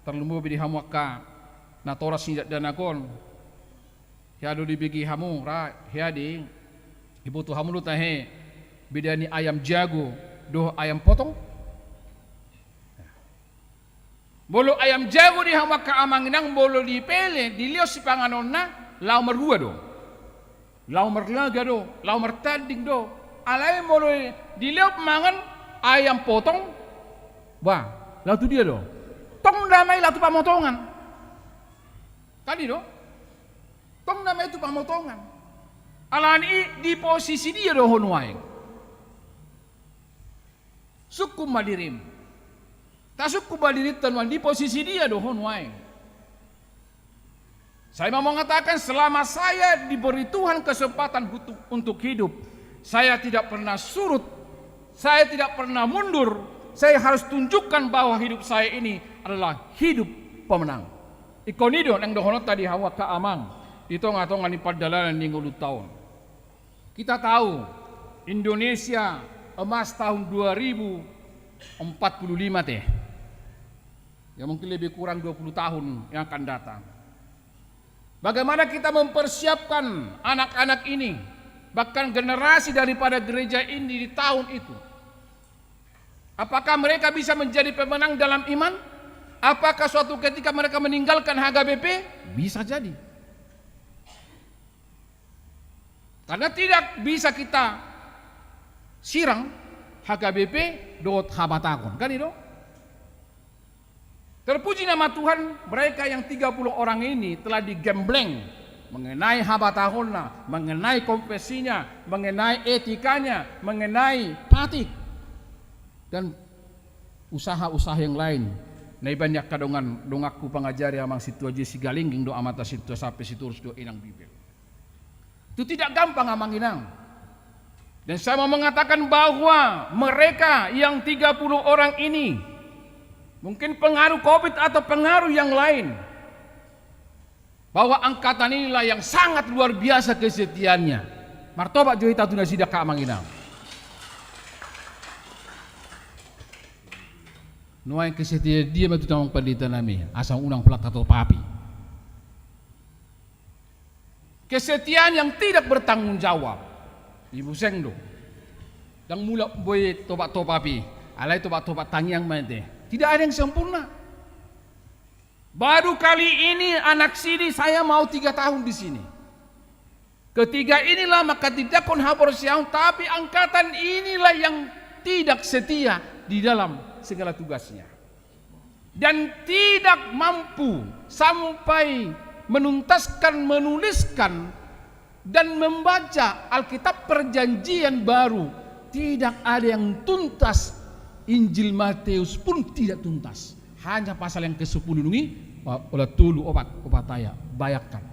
terlumbu di hawa ka na toras sinjat danakon. Hiadu dibigi hamu ra hiadi. Ibu tu hamu tahe bidani ayam jago doh ayam potong. Bolo ayam jago di hama ka amanginang bolo di pele di lios si panganon na lau merua do. Lau merlaga do, lau mertanding do. Alai bolo di lios mangan ayam potong. Wah, lau tu dia do. Tong damai lau tu pamotongan. Tadi do. Tong damai tu pamotongan. Alani di posisi dia do honuaing. Suku madirim. Tasuk kubadirit tanwan di posisi dia dohon wae. Saya mau mengatakan selama saya diberi Tuhan kesempatan untuk hidup, saya tidak pernah surut, saya tidak pernah mundur. Saya harus tunjukkan bahwa hidup saya ini adalah hidup pemenang. Ikonido yang dohonot tadi hawa ka amang. Itu ngatongan di padalanan di 10 tahun. Kita tahu Indonesia emas tahun 2045 teh. Ya mungkin lebih kurang 20 tahun yang akan datang. Bagaimana kita mempersiapkan anak-anak ini, bahkan generasi daripada gereja ini di tahun itu? Apakah mereka bisa menjadi pemenang dalam iman? Apakah suatu ketika mereka meninggalkan HKBP? Bisa jadi. Karena tidak bisa kita sirang HKBP dot habatakon, kan itu? Terpuji nama Tuhan, mereka yang 30 orang ini telah digembleng mengenai habatahulna, mengenai konfesinya, mengenai etikanya, mengenai patik dan usaha-usaha yang lain. Nai banyak kadongan dongaku pangajari amang situ aja si galingging do amata situ sampai situ terus do inang bibir. Itu tidak gampang amang inang. Dan saya mau mengatakan bahwa mereka yang 30 orang ini mungkin pengaruh COVID atau pengaruh yang lain, bahwa angkatan inilah yang sangat luar biasa kesetiaannya. Martoba Johita tuna sidak ka manginang. Nuai kesetiaan dia matu tamang pendeta nami, asal unang pelak atau papi. Kesetiaan yang tidak bertanggung jawab. Ibu sengdo. Dan mula boy tobat-tobapi, alai tobat-tobat tangyang mate. Tidak ada yang sempurna. Baru kali ini anak sini saya mau 3 tahun di sini. Ketiga inilah maka tidak kon haborsiaun, tapi angkatan inilah yang tidak setia di dalam segala tugasnya. Dan tidak mampu sampai menuntaskan, menuliskan dan membaca Alkitab Perjanjian Baru. Tidak ada yang tuntas. Injil Matius pun tidak tuntas. Hanya pasal yang ke-10 ini oleh tulu obat taya bayakkan.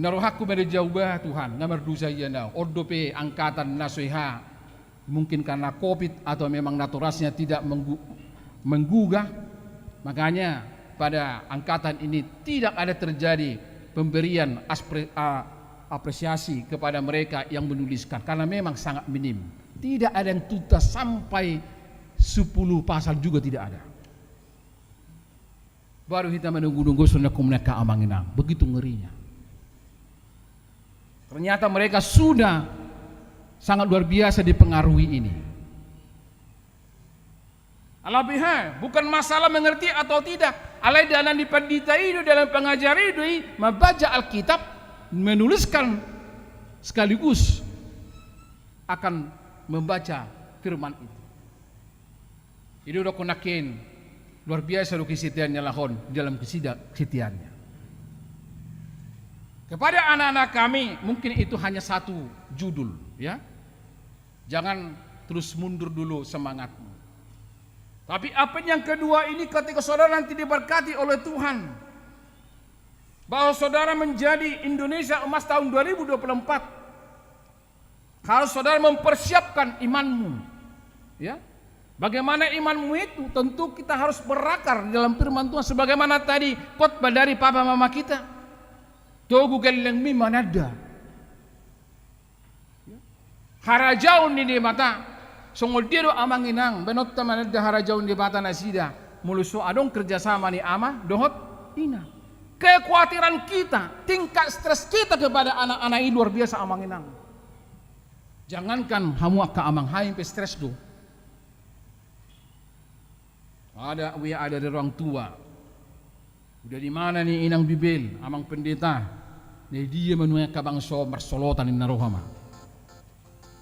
Narohaku merejauba Tuhan ngamar dosa yana ordope angkatan nasoiha mungkin karena COVID atau memang naturasnya tidak menggugah, makanya pada angkatan ini tidak ada terjadi pemberian apresiasi kepada mereka yang menuliskan karena memang sangat minim. Tidak ada yang tuntas sampai 10 pasal juga tidak ada. Baru kita menunggu-nunggu sunnah kumneka amanginang. Begitu ngerinya. Ternyata mereka sudah sangat luar biasa dipengaruhi ini. Alabihah, bukan masalah mengerti atau tidak. Alai dalam dipandita itu, dalam pengajar itu, membaca Alkitab, menuliskan sekaligus akan membaca firman itu. Ini udah konakin luar biasa lu kesetiaannya lahon dalam kesetiaannya. Kepada anak-anak kami mungkin itu hanya satu judul, ya. Jangan terus mundur dulu semangatmu. Tapi apa yang kedua ini ketika saudara nanti diberkati oleh Tuhan, bahwa saudara menjadi Indonesia emas tahun 2024, kalau saudara mempersiapkan imanmu, ya. Bagaimana imanmu itu? Tentu kita harus berakar dalam firman Tuhan sebagaimana tadi khotbah dari papa mama kita. Togu geleng mi manada. Harajaun di mata. Songoldiru amanginang benot manada harajaun di mata nasida. Muluso adong kerjasama ni ama dohot ina. Kekhawatiran kita, tingkat stres kita kepada anak-anak ini luar biasa amanginang. Jangankan hamuak ka amang haim pe stres do. Ada dari orang tua. Udah di mana nih inang bibel, amang pendeta. Nih dia menuai kabangso marsolotan in narohama.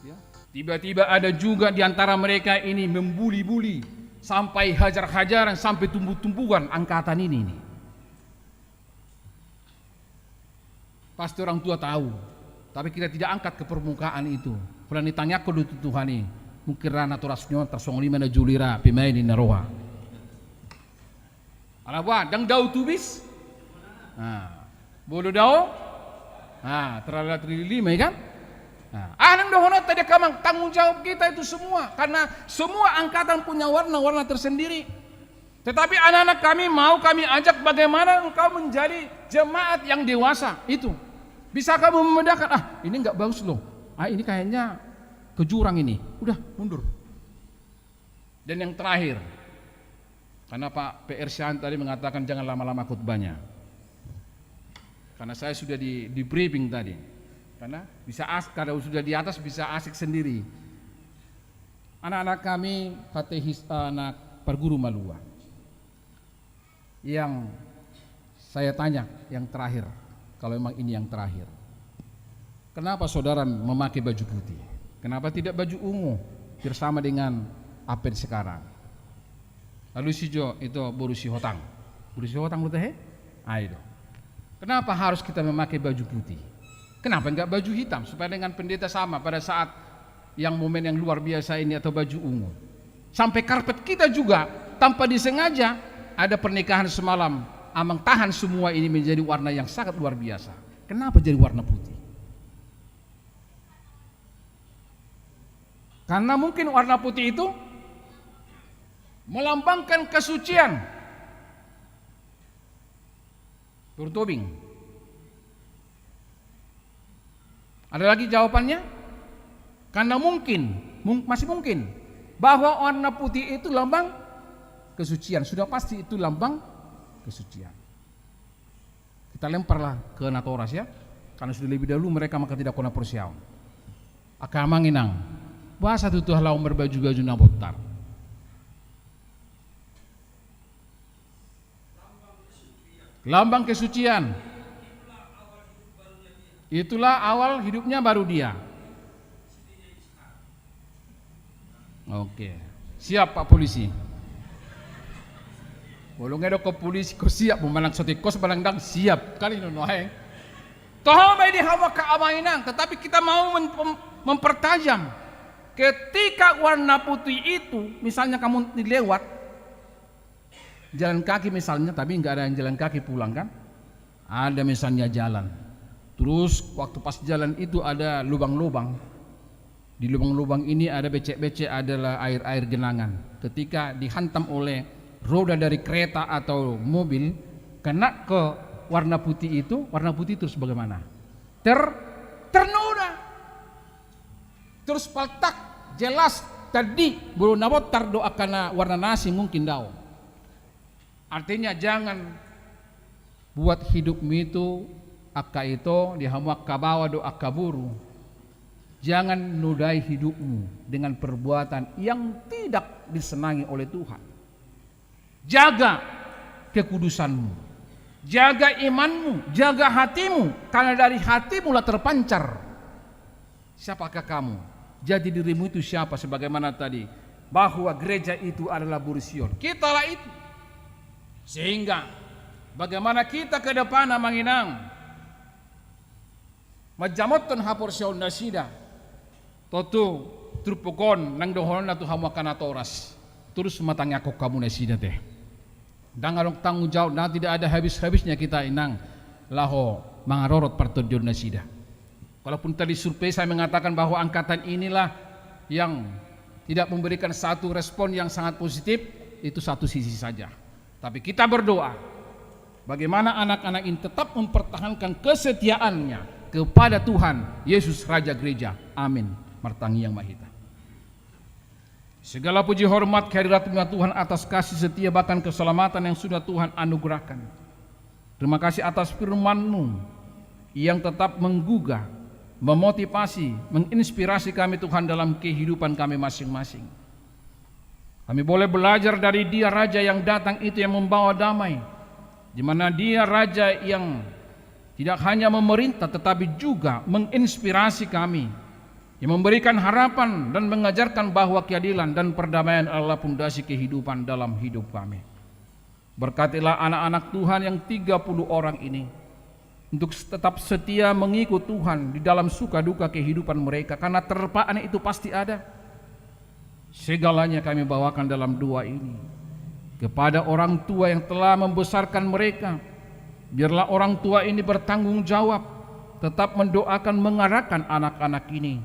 Ya. Tiba-tiba ada juga di antara mereka ini membuli-buli sampai hajar-hajaran sampai tumbuh-tumbuhan angkatan ini nih. Pasti orang tua tahu, tapi kita tidak angkat ke permukaan itu. Kalau ditanya ke Tuhan ini, mungkin rana torasnya tersong lima na julira pemain di naroha. Alawa, dang daw tubis, bodoh daw, terlalu lima kan? Anang dohonot tadi kamang tanggung jawab kita itu semua, karena semua angkatan punya warna-warna tersendiri. Tetapi anak-anak kami mau kami ajak bagaimana engkau menjadi jemaat yang dewasa itu. Bisa kamu membedakan, ini enggak bagus loh, ini kayaknya ke jurang ini, udah mundur. Dan yang terakhir, karena Pak PR Syahan tadi mengatakan jangan lama-lama khutbahnya, karena saya sudah di briefing tadi, karena bisa kalau sudah di atas bisa asik sendiri. Anak-anak kami katehis anak perguru Malua, yang saya tanya yang terakhir, kalau memang ini yang terakhir, kenapa saudara memakai baju putih? Kenapa tidak baju ungu bersama dengan apa sekarang? Lalu si Jo itu borusi hotang lu teh? Ayo. Kenapa harus kita memakai baju putih? Kenapa enggak baju hitam supaya dengan pendeta sama pada saat yang momen yang luar biasa ini atau baju ungu? Sampai karpet kita juga tanpa disengaja ada pernikahan semalam, amang tahan semua ini menjadi warna yang sangat luar biasa. Kenapa jadi warna putih? Karena mungkin warna putih itu melambangkan kesucian. Turtobing. Ada lagi jawabannya? Karena masih mungkin bahwa warna putih itu lambang kesucian. Sudah pasti itu lambang kesucian. Kita lemparlah ke Natoras ya, karena sudah lebih dahulu mereka maka tidak kena persiawan. Akamang inang, bahasa itu halau berbaju-baju nabotar. Lambang kesucian. Itulah awal hidupnya baru dia. Oke, siap Pak Polisi. Bolong edo ke polisi ko siap bumalang sotikos balang siap kali nonoheng. Toh may di hawa kaamainang, tetapi kita mau mempertajam. Ketika warna putih itu, misalnya kamu dilewat jalan kaki misalnya, tapi nggak ada yang jalan kaki pulang kan? Ada misalnya jalan. Terus waktu pas jalan itu ada lubang-lubang. Di lubang-lubang ini ada becek-becek, adalah air-air genangan. Ketika dihantam oleh roda dari kereta atau mobil, kena ke warna putih itu, warna putih terus bagaimana? Ternoda. Terus paltak jelas tadi belum nabot doa karena warna nasi mungkin daun. Artinya jangan buat hidupmu itu itu dihamuak kabawa doa kaburu. Jangan nodai hidupmu dengan perbuatan yang tidak disenangi oleh Tuhan. Jaga kekudusanmu, jaga imanmu, jaga hatimu, karena dari hatimu lah terpancar. Siapakah kamu? Jadi dirimu itu siapa? Sebagaimana tadi bahwa gereja itu adalah Burusion. Kitalah itu. Sehingga bagaimana kita ke depan manginang majamotton hapor syaun nasida totu trupukon nang dohon na tu hamuakana toras terus matangnya kok kamu nasida teh dangalong tanggung jawab nah tidak ada habis-habisnya kita inang laho mangarorot partudyon nasida. Walaupun tadi survei saya mengatakan bahwa angkatan inilah yang tidak memberikan satu respon yang sangat positif, itu satu sisi saja. Tapi kita berdoa bagaimana anak-anak ini tetap mempertahankan kesetiaannya kepada Tuhan Yesus Raja Gereja. Amin. Martangi yang mahita. Segala puji hormat kehadiratnya Tuhan atas kasih setia bahkan keselamatan yang sudah Tuhan anugerahkan. Terima kasih atas firman-Mu yang tetap menggugah, memotivasi, menginspirasi kami Tuhan dalam kehidupan kami masing-masing. Kami boleh belajar dari Dia Raja yang datang itu yang membawa damai, di mana Dia Raja yang tidak hanya memerintah tetapi juga menginspirasi kami, yang memberikan harapan dan mengajarkan bahwa keadilan dan perdamaian adalah pondasi kehidupan dalam hidup kami. Berkatilah anak-anak Tuhan yang 30 orang ini untuk tetap setia mengikut Tuhan di dalam suka duka kehidupan mereka, karena terpaan itu pasti ada. Segalanya kami bawakan dalam doa ini kepada orang tua yang telah membesarkan mereka. Biarlah orang tua ini bertanggung jawab, tetap mendoakan mengarahkan anak-anak ini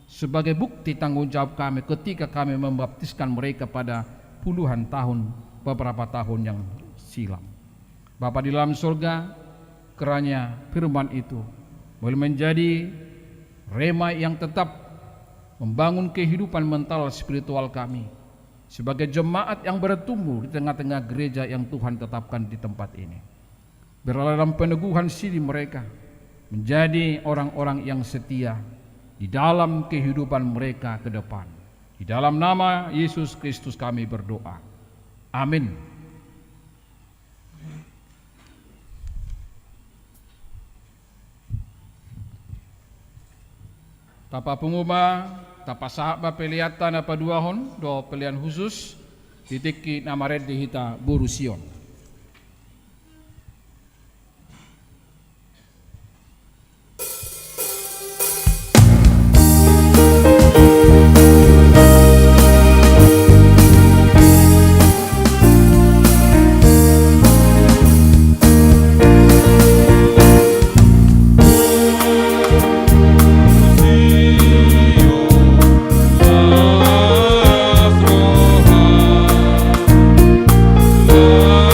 sebagai bukti tanggung jawab kami ketika kami membaptiskan mereka pada puluhan tahun, beberapa tahun yang silam. Bapa di dalam surga, kiranya firman itu boleh menjadi rema yang tetap membangun kehidupan mental spiritual kami sebagai jemaat yang bertumbuh di tengah-tengah gereja yang Tuhan tetapkan di tempat ini. Biarlah dalam peneguhan siri mereka menjadi orang-orang yang setia di dalam kehidupan mereka ke depan. Di dalam nama Yesus Kristus kami berdoa. Amin. Tapa pengubah, tapa sahabat pelihatan apa duahon, do pilihan khusus, titiki nama red dihita Buru Sion. Asroha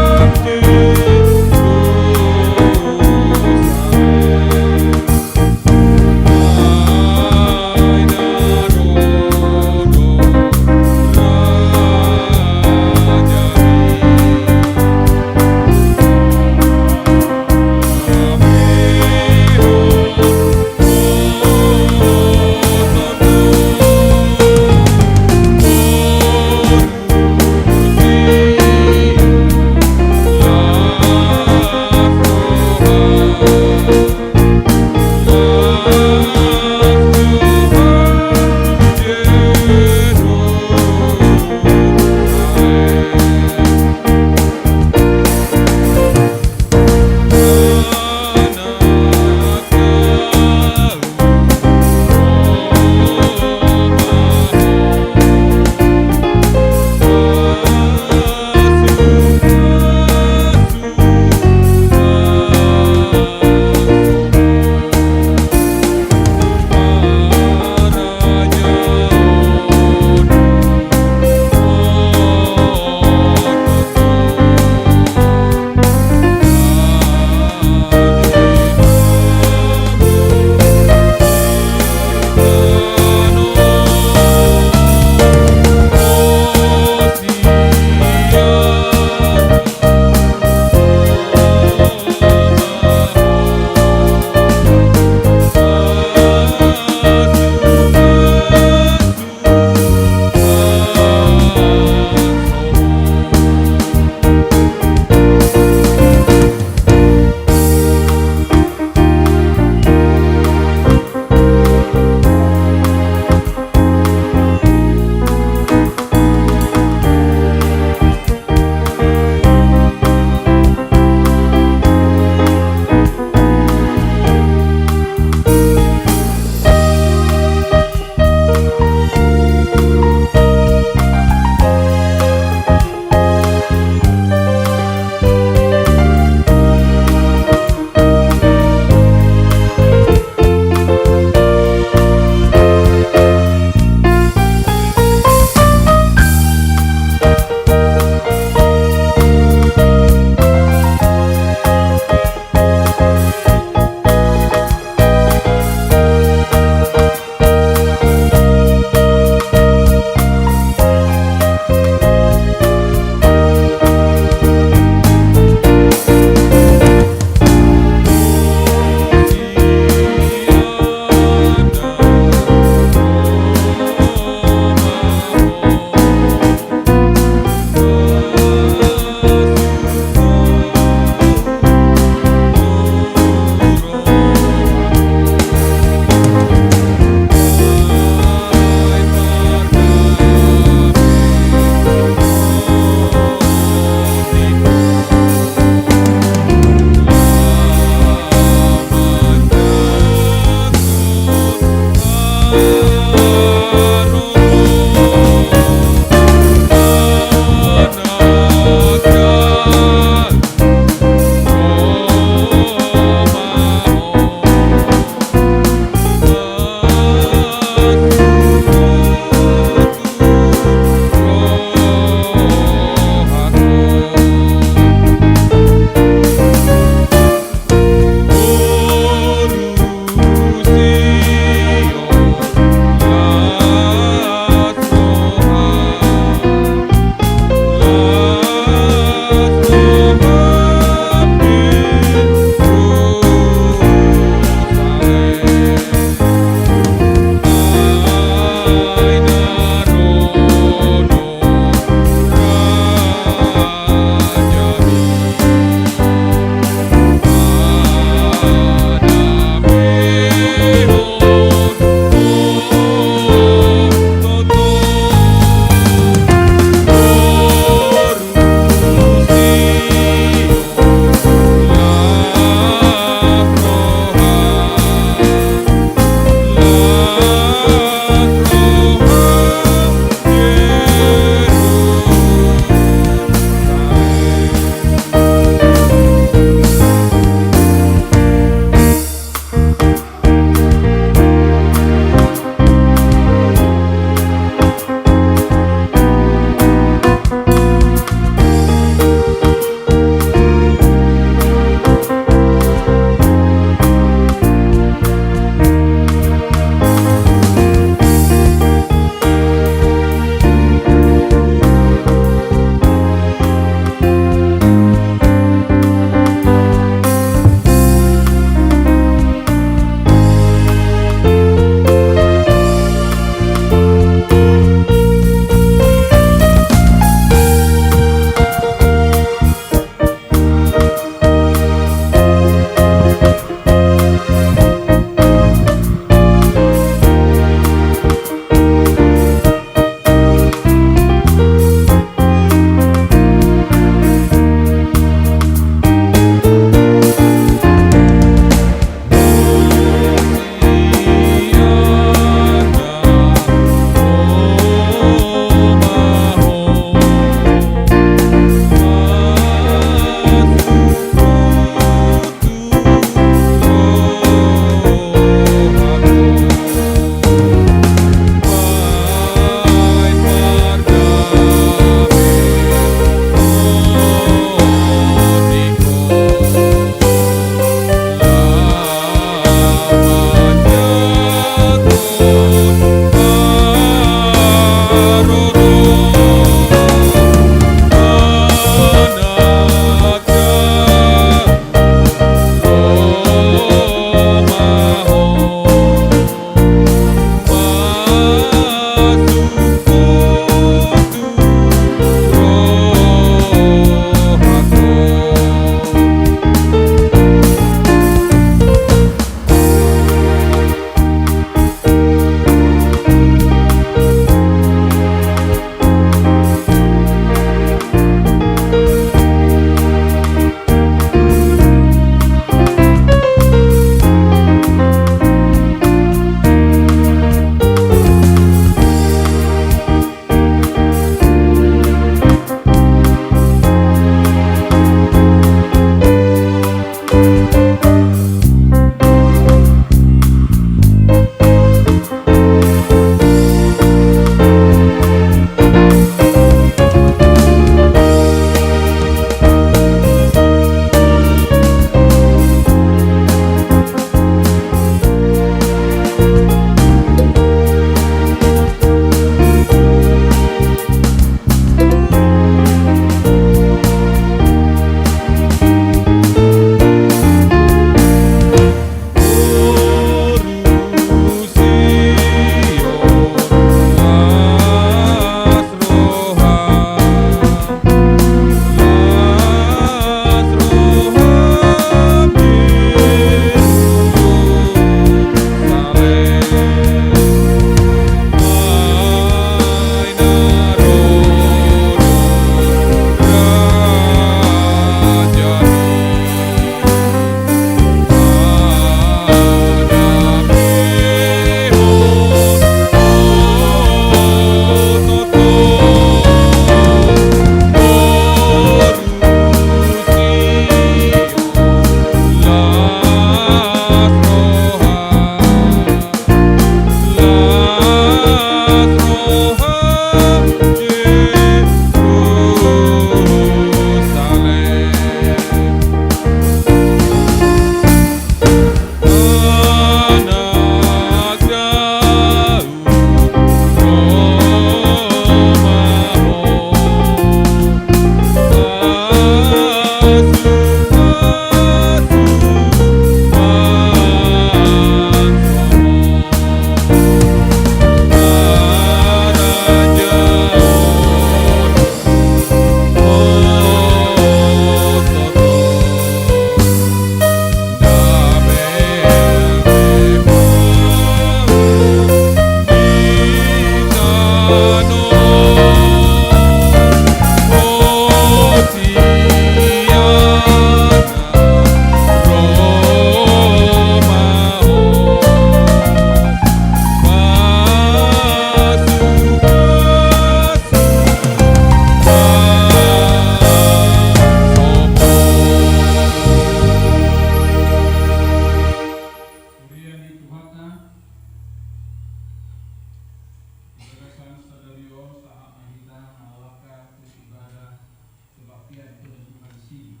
yang Tuhan di sini.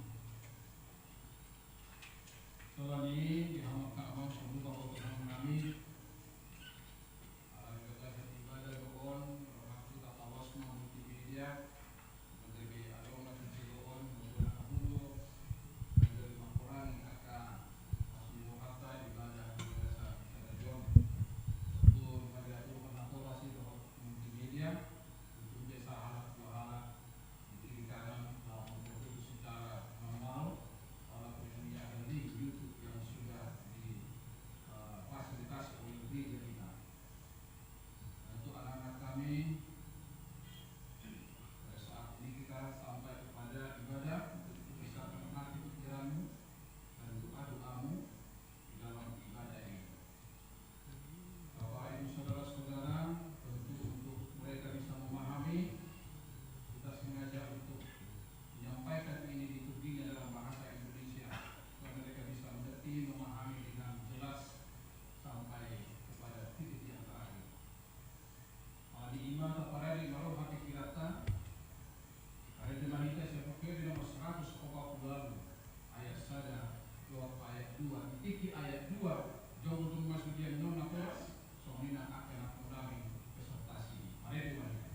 Soal ini dihamak awak membuka Tuhan kami. Kita ibadah doon, waktu tak tawas multimedia, menjadi aroma doon, menggunakan mulut, menjadi laporan akan semua kata ibadah biasa John. Untuk menjadi pengaturasi doon multimedia, untuk biasa alat wahala diberikan dalam bentuk secara normal. Alat ini ada di YouTube yang sudah difasilitasi oleh gereja kita. Untuk anak-anak kami, pada saat ini kita sampai kepada ibadah untuk bisa menikmati pikiranmu dan doa-doamu di dalam ibadah ini. Bapak Ibu saudara-saudara, tentu untuk mereka bisa memahami, kita sengaja untuk menyampaikan ini ditudingnya dalam bahasa Indonesia supaya mereka bisa mengerti, memahami dengan jelas sampai kepada titik yang terakhir. Di iman terparah maruh hati kirata hari di Mahita Sepakir nomor 140 ayat 1 ayat 2 tiki ayat 2 jauh untuk masukian nona poras soalnya akan aku nami pesertasi hari di Mahita.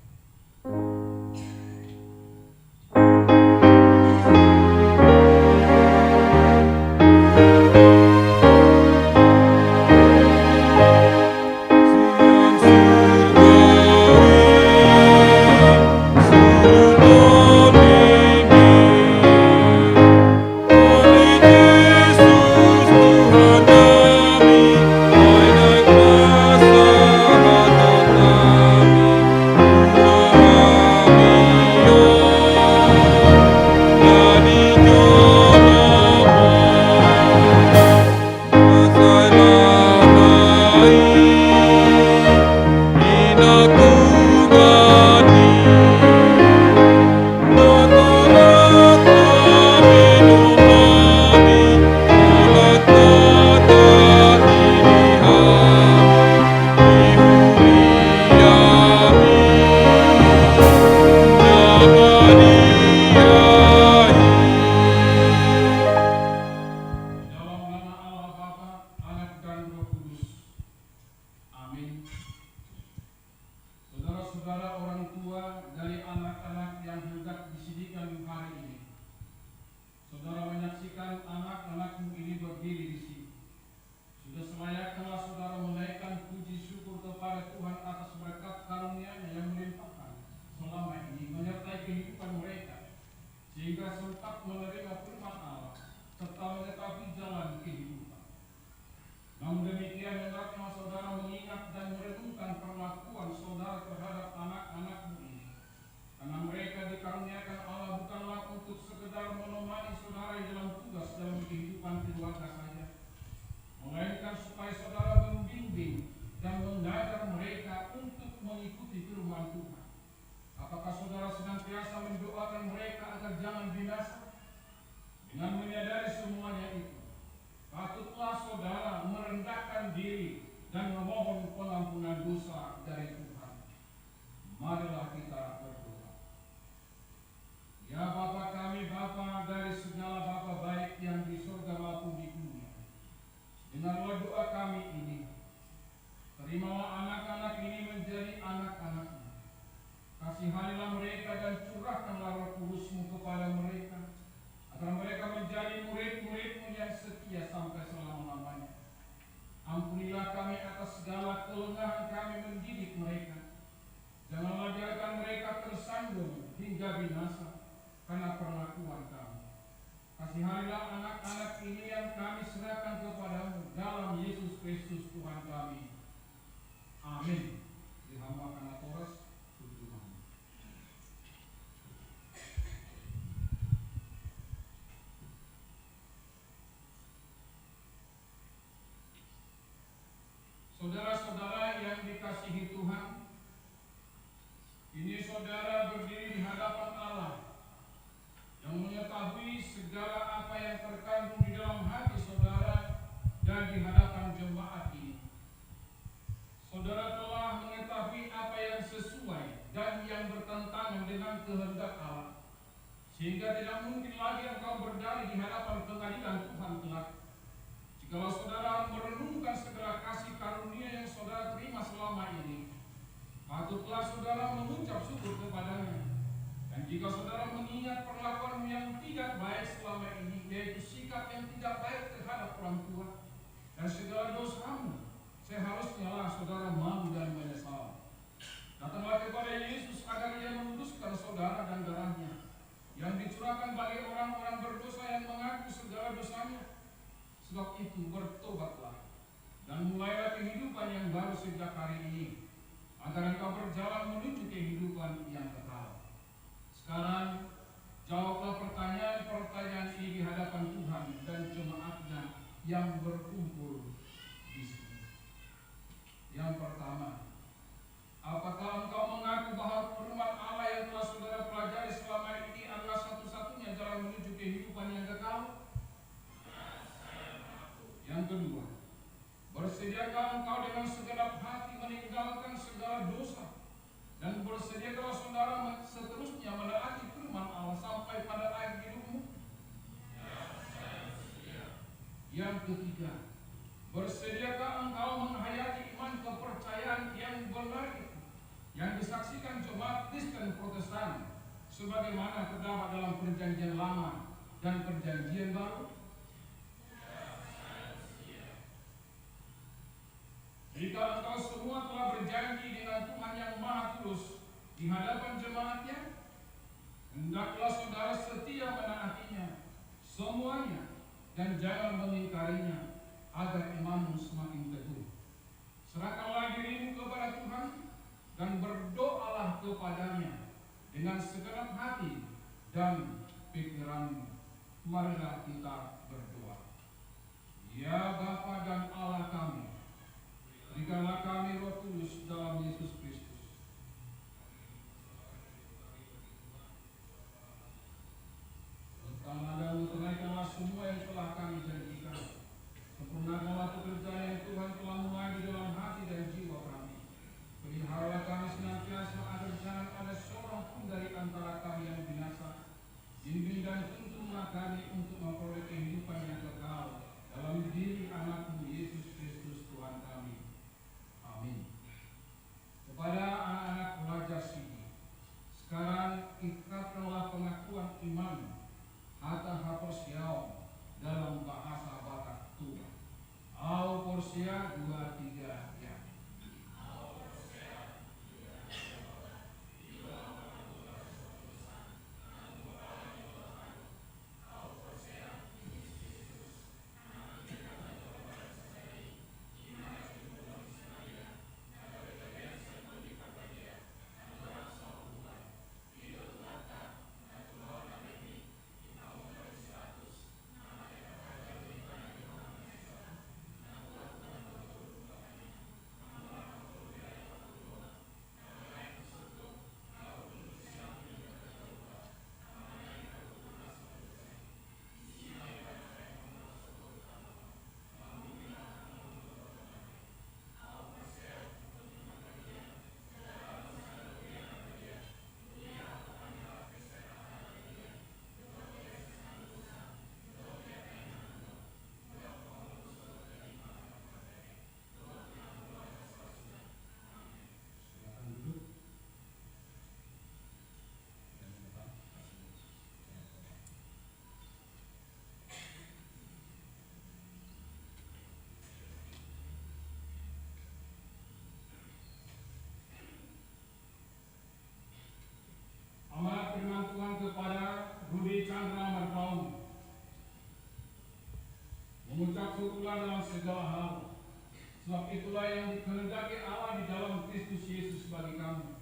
Kasihanilah mereka dan curahkanlah Roh Kudus-Mu kepada mereka, agar mereka menjadi murid-murid-Mu yang setia sampai selama-lamanya. Ampunilah kami atas segala kelengahan kami mendidik mereka. Janganlah biarkan mereka tersandung hingga binasa karena perlakuan kami. Kasihanilah anak-anak ini yang kami serahkan kepadamu dalam Yesus Kristus Tuhan kami. Amin. Dihambakan Toras. Saudara-saudara yang dikasihi Tuhan, ini saudara berdiri di hadapan Allah yang mengetahui segala apa yang terkandung di dalam hati saudara dan di hadapan jemaat ini. Saudara telah mengetahui apa yang sesuai dan yang bertentangan dengan kehendak Allah, sehingga tidak mungkin lagi engkau berdalih di hadapan pengadilan Tuhan kelak. Jikalau saudara merenungkan segala kasih karunia yang saudara terima selama ini, patutlah saudara mengucap syukur kepadanya. Dan jika saudara mengingat perlakuan yang tidak baik selama ini, yaitu sikap yang tidak baik terhadap orang tua dan segala dosamu, seharusnya lah saudara malu dan menyesal. Datanglah kepada Yesus agar Ia meluruskan saudara dan darahnya yang dicurahkan bagi orang-orang berdosa yang mengaku segala dosanya. Sebab itu bertobatlah dan mulailah kehidupan yang baru sejak hari ini, agar engkau berjalan menuju kehidupan yang kekal. Sekarang jawablah pertanyaan-pertanyaan ini di hadapan Tuhan dan jemaatnya yang berkumpul di sini. Yang pertama, apakah engkau mengaku bahwa firman Allah yang telah saudara pelajari selama ini adalah satu-satunya jalan menuju kehidupan yang kekal? Yang kedua, bersediakah engkau dengan segenap hati meninggalkan segala dosa, dan bersediakah saudara seterusnya menaati firman Allah sampai pada akhir hidupmu? Yang ketiga, bersediakah engkau menghayati iman kepercayaan yang benar itu, yang disaksikan jemaat Kristen Protestan sebagaimana terdapat dalam Perjanjian Lama dan Perjanjian Baru? Jika engkau semua telah berjanji dengan Tuhan yang Maha Kudus di hadapan jemaatnya, hendaklah saudara setia menaatinya semuanya dan jangan mengingkarinya, agar imanmu semakin teguh. Serahkanlah dirimu kepada Tuhan dan berdoalah kepadanya dengan segenap hati dan pikiranmu. Marilah kita berdoa. Ya Bapa dan Allah kami, berikanlah kami Roh Kudus dalam Yesus Kristus. Berkatlah dan tunaikanlah semua yang telah kami janjikan. Sempurnakanlah pekerjaan yang Tuhan telah mulai di dalam hati dan jiwa kami. Peliharalah kami senantiasa agar jangan ada seorang pun dari antara kami yang binasa. Bimbing dan tuntunlah kami untuk memperoleh kehidupan yang kekal dalam diri anakmu Yesus Kristus Tuhan kami. Amin. Kepada anak-anak pelajar sini, sekarang ikatkanlah pengakuan iman atau haporsiao dalam bahasa Batak Tua. Au porsia 2-3 ya. Amanat firman Tuhan kepada Rudi Chandra Marpaung. Mengucap syukurlah dalam segala hal, sebab itulah yang dikehendaki Allah di dalam Kristus Yesus bagi kamu.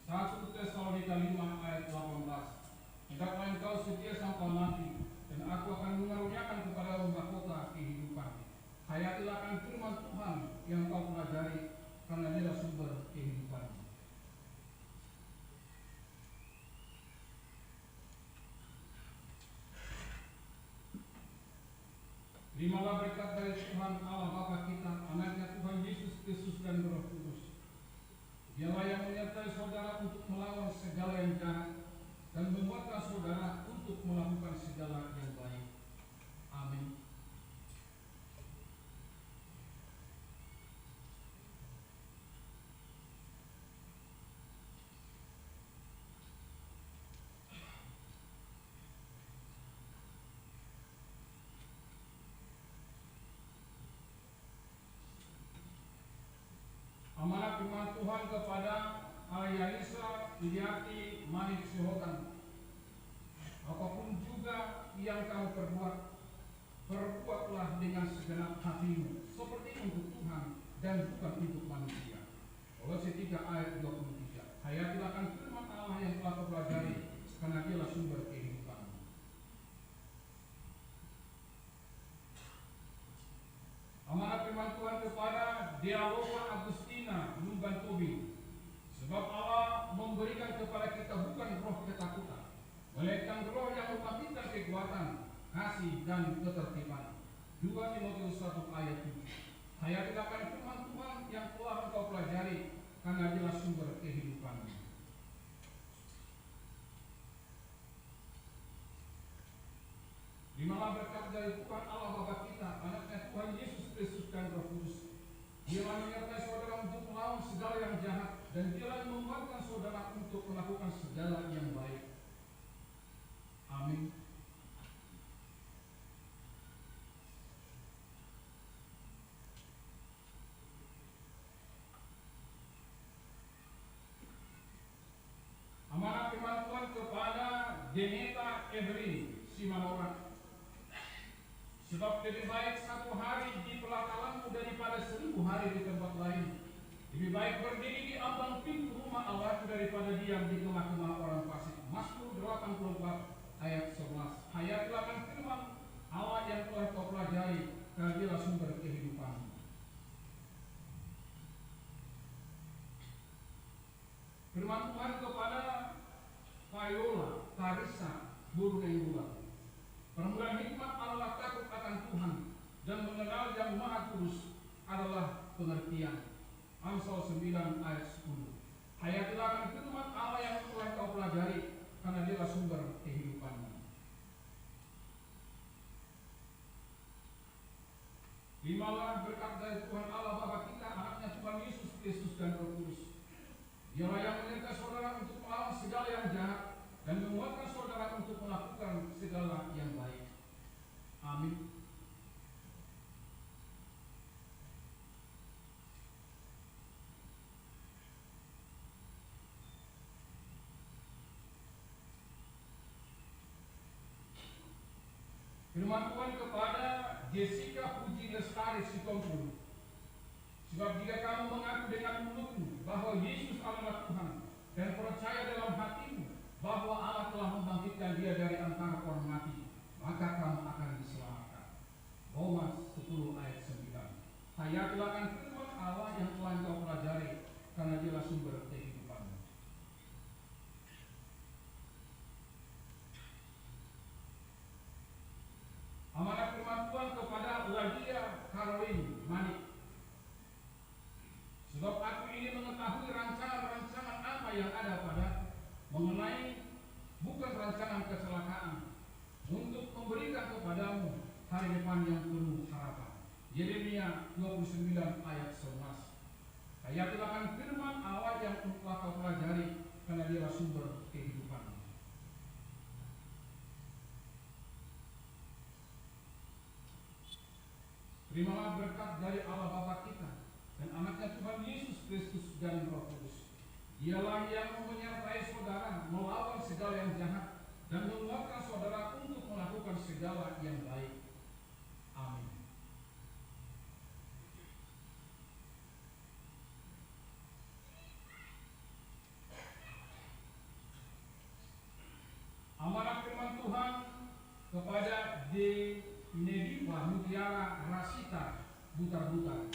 1 Tesalonika 5 ayat 18. Hendaklah engkau setia sampai mati, dan aku akan mengaruniakan kepadamu mahkota kehidupan. Hayatilah akan firman Tuhan yang kau pelajari, karena dia sumber kehidupan. Terimalah berkat dari Tuhan Allah Bapa kita, anaknya Tuhan Yesus Kristus dan Roh Kudus. Dialah yang menyertai saudara untuk melawan segala yang jahat dan menguatkan saudara untuk untuk melakukan segala yang baik. Amin. Amanat firman Tuhan kepada Ayalisa Iliati Manik Sihotan. Apapun juga yang kamu perbuatlah dengan segenap hatimu, seperti untuk Tuhan dan bukan untuk manusia. Kolose 3 ayat 23. Hayatilah akan firman Allah yang telah kau pelajari, karena dialah sumber kehidupan. Amanat firman Tuhan kepada Dialoga Agustina Lumban Tobing. Sebab Allah memberikan kepada kita bukan roh ketakutan, melainkan roh yang membangkitkan kekuatan, kasih dan ketertiban. 2 Timotius 1 ayat 7. Hayatilah akan firman Tuhan yang telah engkau pelajari, karena dialah sumber kehidupan. Terimalah berkat dari Tuhan Allah Bapa kita, anaknya Tuhan Yesus Kristus dan Roh Kudus. Dialah menyertai saudara untuk melawan segala yang jahat, dan dialah yang menguatkan saudara untuk melakukan segala yang baik. Amin. Amanat firman Tuhan kepada Deneta Evelyn Simanora. Sebab lebih baik 1 hari di pelatalanmu daripada 1000 hari di tempat lain. Lebih baik berdiri di ambang pintu rumah Allah daripada diam di kemah-kemah orang fasik. Mazmur 84 ayat 11. Hayatilah akan firman Allah yang telah kau pelajari, karena dialah sumber kehidupan. Firman Tuhan kepada Viola Tarisa Burunegula. Permulaan hikmat adalah takut akan Tuhan, dan mengenal yang Maha Kudus adalah pengertian. Amsal 9 ayat 10. Hayatilah akan firman Allah yang telah kau pelajari, karena dialah sumber kehidupanmu. Terimalah berkat dari Tuhan Allah Bapa kita, anaknya Tuhan Yesus Kristus dan Roh Kudus. Dialah yang menyertai saudara untuk melawan segala yang jahat, dan menguatkan saudara untuk melakukan segala yang baik. Amin. Firman Tuhan kepada Jessica Puji Lestari Sitompul. Sebab jika kamu mengaku dengan mulutmu bahwa Yesus adalah Tuhan, dan percaya dalam hatimu bahwa Allah telah membangkitkan dia dari antara orang mati, maka kamu akan diselamatkan. Roma 10 ayat 9. Hayatilah akan firman Allah yang telah engkau pelajari, karena dialah sumber kehidupanmu. Amanat firman Tuhan kepada Ladia Caroline Manik. Sebab aku ini mengetahui rancangan-rancangan apa yang ada pada mengenai bukan rancangan kecelakaan, untuk memberikan kepadamu hari depan yang penuh harapan. Yeremia 29 ayat 11. Hayatilah akan firman Allah yang telah kau pelajari, karena dialah sumber kehidupan. Terimalah berkat dari Allah Bapa kita dan anaknya Tuhan Yesus Kristus dan Roh Kudus. Dialah yang menyertai saudara melawan segala yang jahat, dan menguatkan saudara untuk melakukan segala yang baik. Amin. Amanat firman Tuhan kepada Nediva Mutiara Rasita Butar-Butar.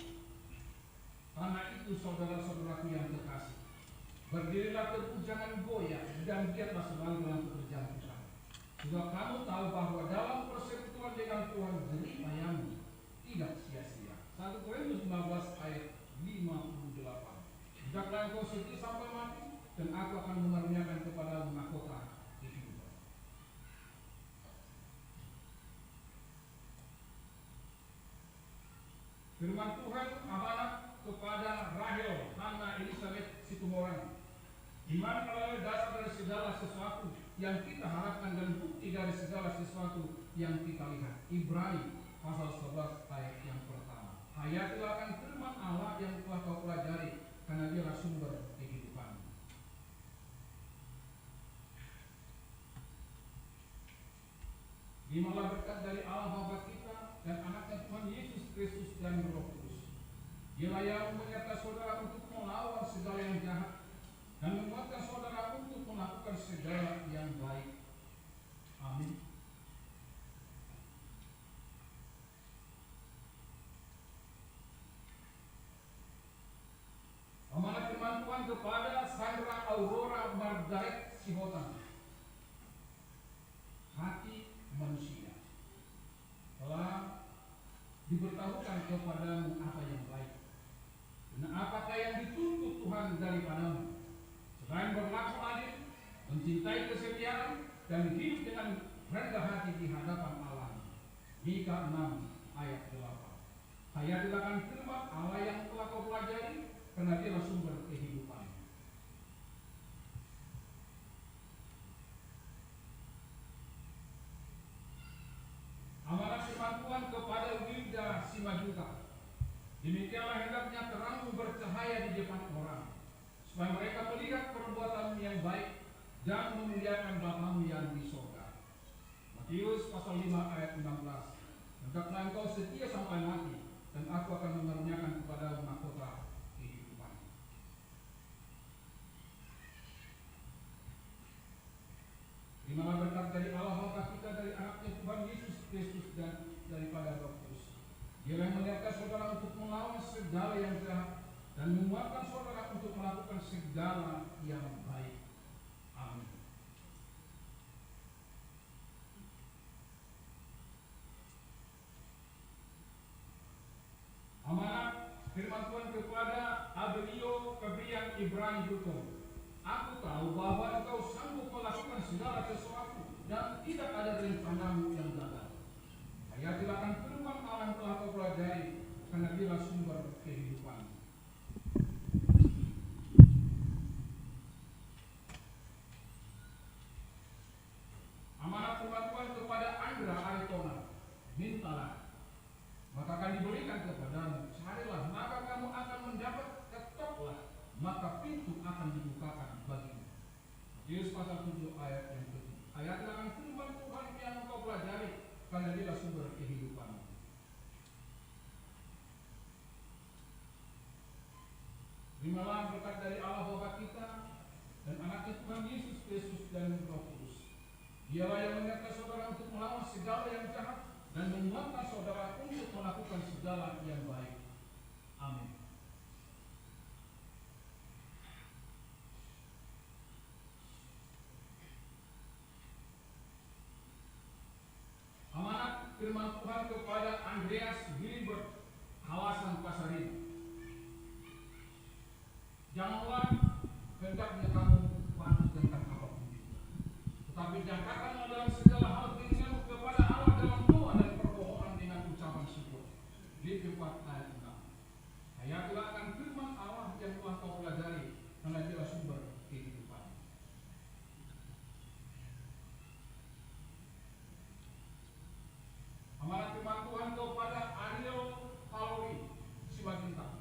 Karena itu saudara-saudaraku yang terkasih, berdirilah teguh, jangan goyah, dan giatlah selalu dalam pekerjaan Tuhan. Sebab kamu tahu bahwa dalam persekutuan dengan Tuhan jerih payahmu tidak sia-sia. 1 Korintus 15 ayat 58. Hendaklah engkau setia sampai mati, dan aku akan mengaruniakan kepadamu mahkota kehidupan. Iman adalah dasar dari segala sesuatu yang kita harapkan dan bukti dari segala sesuatu yang kita lihat. Ibrani pasal 11 ayat yang pertama. Hayatilah akan firman Allah yang telah kau pelajari, karena dialah sumber kehidupan. Terimalah berkat dari Allah Bapa kita dan anaknya Tuhan Yesus Kristus dan Roh Kudus. Dialah yang menyertai saudara untuk melawan segala yang jahat dan menguatkan saudara untuk melakukan segala yang baik. Amin. Amanat firman Tuhan kepada Sandra Aurora Margaret Sihotan. Hati manusia telah diberitahukan kepadamu apa yang baik. Dan apakah yang dituntut Tuhan daripadamu? Selain berlaku adil, mencintai kesetiaan, dan hidup dengan rendah hati di hadapan Allah. Mika 6 ayat 8. Hayatilah firman Allah yang telah kau pelajari, karena dialah sumber kehidupan. Amanat firman Tuhan kepada Wilda Simajuta. Demikianlah hendaknya terangmu bercahaya di depan orang, supaya mereka melihat perbuatanmu yang baik dan memuliakan Bapamu yang di surga. Matius pasal 5 ayat 16. Hendaklah engkau setia sampai mati, dan aku akan mengaruniakan kepadamu mahkota kehidupan. Terimalah berkat dari Allah Bapa kita, dari anaknya Tuhan Yesus Kristus, dan daripada Roh Kudus. Dia yang menyertai saudara untuk melawan segala yang jahat dan menguatkan saudara untuk melakukan segala yang baik. Amin. Amanat firman Tuhan kepada Abelio Febrian Ibrahim Duton. Aku tahu bahwa engkau sanggup melakukan segala sesuatu dan tidak ada rencanamu yang gagal. Hayatilah akan firman Allah yang telah kau pelajari, karena dialah sumber kehidupan. Amanat firman Tuhan kepada Andra Aritona. Mintalah, maka akan diberikan kepadamu. Carilah, maka kamu akan mendapat. Ketoklah, maka pintu akan dibukakan bagimu. Matius pasal 7 ayat yang ke-7. Hayatilah akan firman Tuhan yang kau pelajari, karena dialah sumber kehidupan. Terimalah berkat dari Allah Bapa kita dan anaknya Tuhan Yesus Kristus dan Roh Kudus. Dialah yang menyertai saudara untuk melawan segala yang jahat dan menguatkan saudara untuk melakukan segala yang baik. Amin. Amanat firman Tuhan kepada Andreas Wilbert, kawasan Pasarin. Janganlah hendaknya kamu patuh tentang apapun juga, tetapi nyatakanlah dalam segala hal keinginanmu kepada Allah dalam doa dan permohonan dengan ucapan syukur. Filipi 4 ayat 6. Hayatilah akan firman Allah yang telah kau pelajari, karena dialah sumber kehidupan. Amanat firman Tuhan kepada Ariel Palori Siwagintang.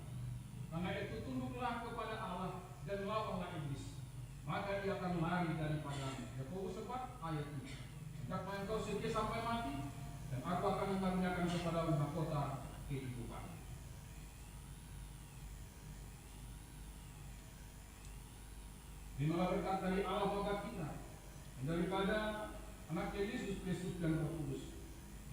Karena itu tunduklah kepada Allah dan lawanlah iblis, maka dia akan lari daripadamu. Yakobus 4 ayat 3. Hendaklah engkau setia sampai mati, dan aku akan mengaruniakan kepadamu mahkota kehidupan. Terimalah berkat dari Allah Bapa kita dan daripada anaknya Yesus Kristus dan Roh Kudus.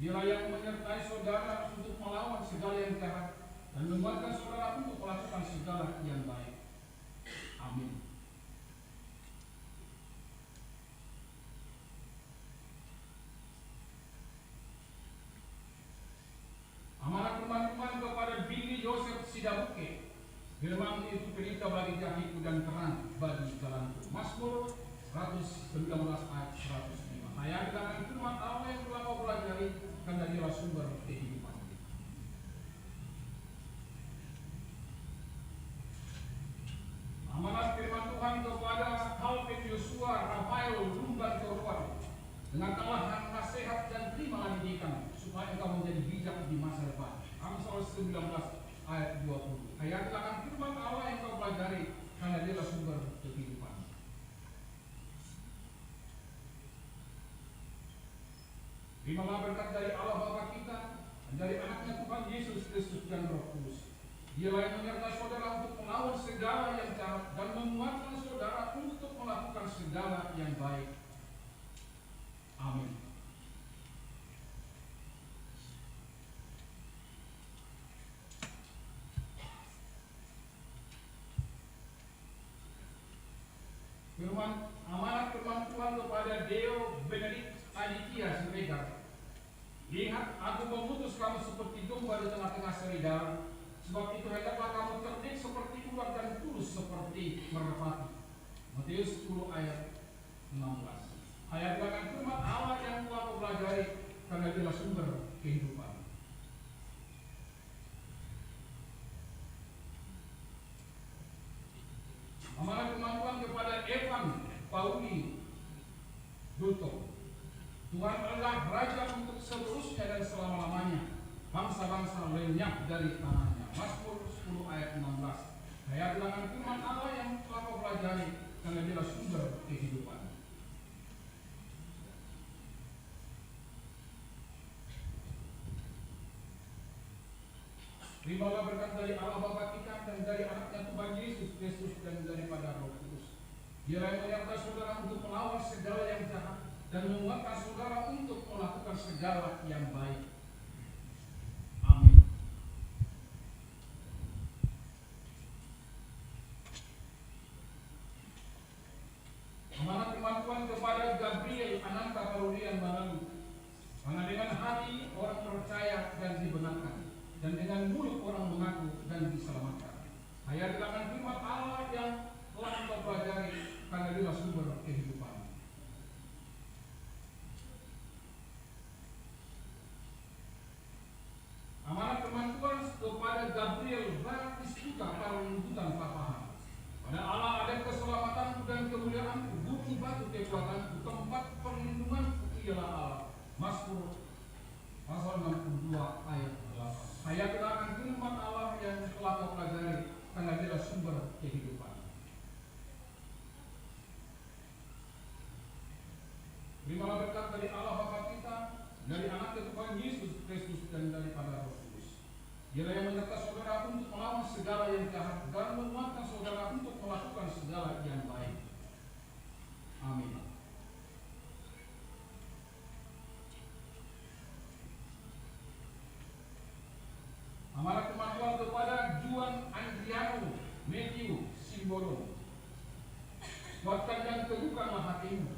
Dialah yang menyertai saudara untuk melawan segala yang jahat dan menguatkan saudara untuk melakukan segala yang baik. Amin. Amanat firman Tuhan kepada Billy Joseph Sidabuke. Firman itu pelita bagi jahiku dan terang bagi jalanku. Mazmur 119 ayat 105. Hayatilah firman Allah yang telah kau pelajari, karena dialah sumber kehidupan. Amanat firman Tuhan kepada menjadi bijak di masa depan. Amsal 19 ayat 20. Hayatilah firman Allah yang kau pelajari, karena dialah sumber kehidupan. Terimalah berkat dari Allah Bapa kita, dan dari anaknya Tuhan Yesus Kristus dan Roh Kudus. Dialah yang menyertai saudara untuk melawan segala yang jahat dan menguatkan saudara untuk melakukan segala yang baik. Amin. Amanat firman Tuhan kepada Deo Benedict Aditya Siregar. Lihat, aku memutus kamu seperti domba di tengah-tengah serigala. Sebab itu hendaklah kamu cerdik seperti ular dan tulus seperti merpati. Matius 10 ayat 16. Hayatilah firman Allah yang telah kau pelajari, karena dialah sumber kehidupan. Amanat firman Tuhan kepada Evan Pauli Duto. Tuhan adalah Raja untuk seterusnya dan selama-lamanya. Bangsa-bangsa lenyap dari tangannya. Mazmur 10 ayat 16. Hayatilah firman Allah yang telah kau pelajari, karena dialah sumber kehidupan. Terimalah berkat dari Allah Bapa kita dan dari anaknya Tuhan Yesus Kristus dan daripada Roh Kudus. Dialah yang menyertai saudara untuk melawan segala yang jahat dan menguatkan saudara untuk melakukan segala yang baik. Amin. Amanat firman Tuhan kepada Gabriel Ananta Parulian Manalu. Karena dengan hati orang percaya dan dibenarkan, dan dengan mulut orang mengaku dan diselamatkan. Hayatilah firman Allah yang telah kita pelajari, karena dialah sumber kehidupan. Amanat firman Tuhan kepada Gabriel Batistuta Parundutan Papahan. Pada Allah ada keselamatanku dan kemuliaanku, bumi batu kekuatanku, tempat perlindunganku ialah Allah. Mazmur pasal 62 ayat 8. Hayatilah firman Allah yang telah kau pelajari, karena dialah sumber kehidupan. Terimalah berkat dari Allah Bapa kita, dari anaknya Tuhan Yesus Kristus dan daripada Roh Kudus. Dialah yang menyertai saudara untuk melawan segala yang jahat dan menguatkan saudara untuk melakukan segala yang baik. Amin. Amanat firman Tuhan kepada Juan Andriano Matthew Simbolon. Kuatkan dan teguhkanlah hatimu.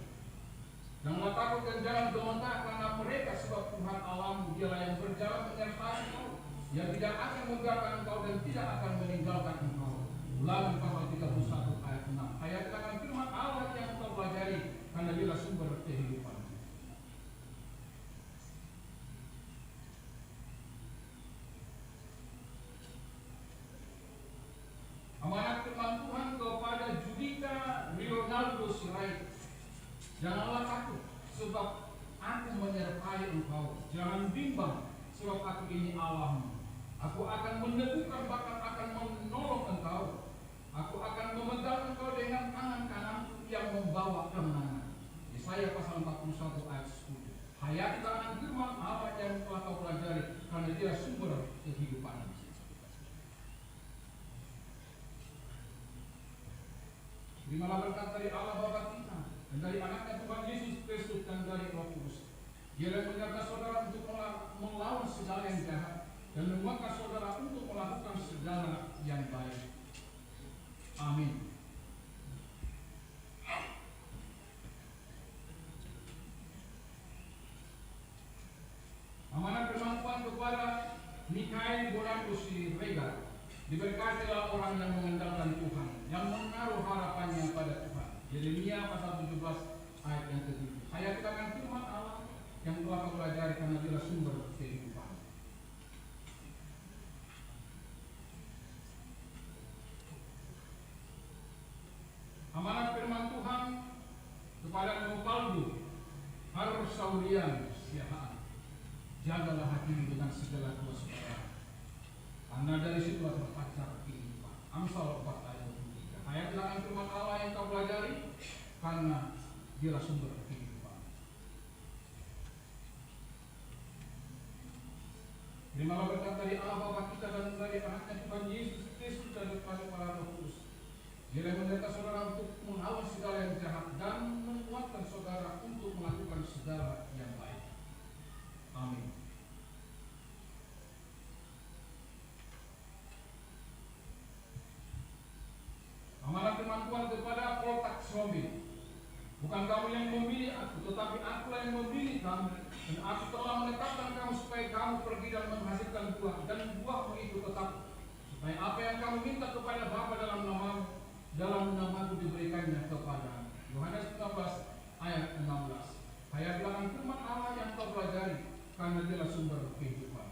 Janganlah takut dan jangan gemetar karena mereka, sebab Tuhan Allahmu dialah yang berjalan menyertai engkau. Ia tidak akan meninggalkan engkau dan tidak akan meninggalkan engkau. Ulangan pasal 31 ayat 6. Hayatilah firman Allah yang kau pelajari, karena dialah sumber kehidupan. Amanat firman Tuhan kepada Judika Leonardo Sirait. Janganlah takut, sebab aku menyertai engkau. Jangan bimbang, sebab aku ini Allahmu. Aku akan meneguhkan, bahkan akan menolong engkau. Aku akan memegang engkau dengan tangan kananku yang membawa kemenangan. Yesaya pasal 41 ayat 10. Hayatilah firman Allah yang telah kau pelajari, karena dia sumber kehidupan. Terimalah berkat dari Allah Bapa kita, dan dari anaknya Tuhan Yesus Kristus dan dari Roh Kudus. Dia yang menyertai saudara untuk melawan segala yang jahat dan menguatkan saudara untuk melakukan segala yang baik. Amin. Amanat firman Tuhan kepada Mikael Bonanto Siregar. Diberkatilah orang yang mengandalkan Tuhan, yang menaruh harapannya pada Tuhan. Yeremia pasal 17 ayat yang ke-7. Hayatilah firman Allah yang telah kau pelajari, karena dialah sumber kehidupan. Amanat firman Tuhan kepada Nopaldo Harsaulian Siahaan. jagalah hatimu dengan segala kuasa saudara. Karena dari situlah terpancar kehidupan. Amsal 4 ayat 23. Hayatlah akan firman Allah yang kau pelajari, karena dialah sumber kehidupan. Terimalah berkat dari Allah Bapa kita dan dari anaknya Tuhan Yesus Kristus dan daripada para Roh Kudus. Dia menyertai saudara untuk melawan segala yang jahat dan menguatkan saudara untuk melakukan segala yang baik. Amin. Amanat firman Tuhan kepada Koltak Sombi. Bukan kamu yang memilih aku, tetapi akulah yang memilih kamu. Dan aku telah menetapkan kamu supaya kamu pergi dan menghasilkan buah, dan buahmu itu tetap. Supaya apa yang kamu minta kepada Bapa dalam namamu, dalam namaku diberikannya kepada. Yohanes 15 ayat 16. Hayat belakang firman Allah yang kau pelajari, karena dialah sumber kehidupan.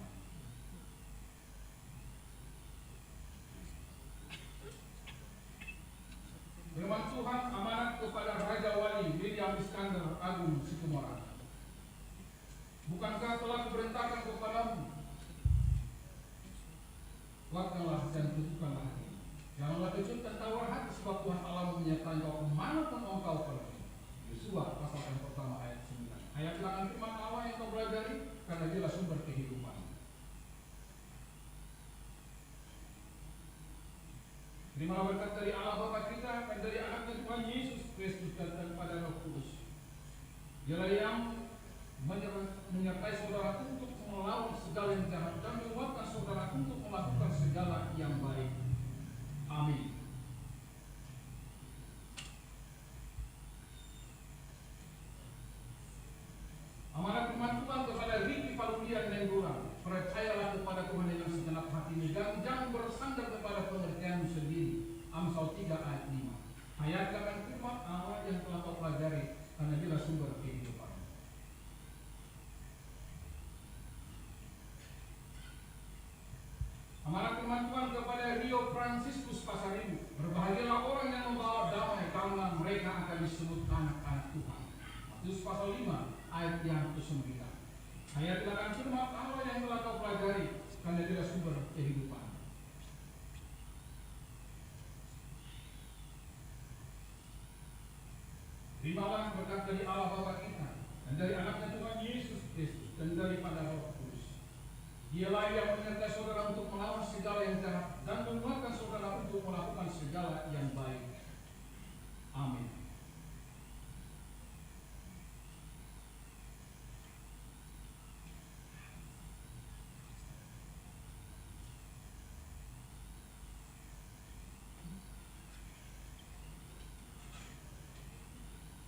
Firman Tuhan amanat kepada Raja Wali William Iskandar Agung Situmorang. Bukankah telah kuperintahkan kepadamu? Kuatkanlah dan teguhkanlah hati. Janganlah kecut dan tawar hati, sebab Tuhan Allah menyertai engkau kemanapun engkau pergi. Yosua pasal yang pertama ayat 9. Ayat belakang firman Allah yang kau pelajari, karena dialah sumber kehidupan. Terimalah berkat dari Allah Bapa kita dan dari anaknya Tuhan Yesus Kristus dan daripada Roh Kudus. Dialah yang menyertai saudara untuk melawan segala yang jahat dan menguatkan saudara untuk melakukan segala yang baik. Amin. Amanat firman Tuhan kepada Ricky Paludian Nenggurang. Percayalah kepada Tuhan dengan segenap hatimu dan jangan bersandar kepada pengertianmu sendiri. Amsal 3 ayat 5. Hayatkan firman Allah yang telah kau pelajari, karena dialah sumber kehidupan. Amanat firman Tuhan kepada Rio Franciscus Pasaribu. Berbahagialah orang yang membawa damai, karena mereka akan disebut anak-anak Tuhan. Matius pasal 5 ayat yang ke-9. Hayatlah firman Allah yang telah kau pelajari, karena dialah sumber kehidupan. Terimalah berkat dari Allah Bapa kita dan dari anaknya Tuhan Yesus Kristus dan daripada Roh Kudus. Dialah yang menyertai saudara untuk melawan segala yang jahat dan menguatkan saudara untuk melakukan segala yang baik. Amin.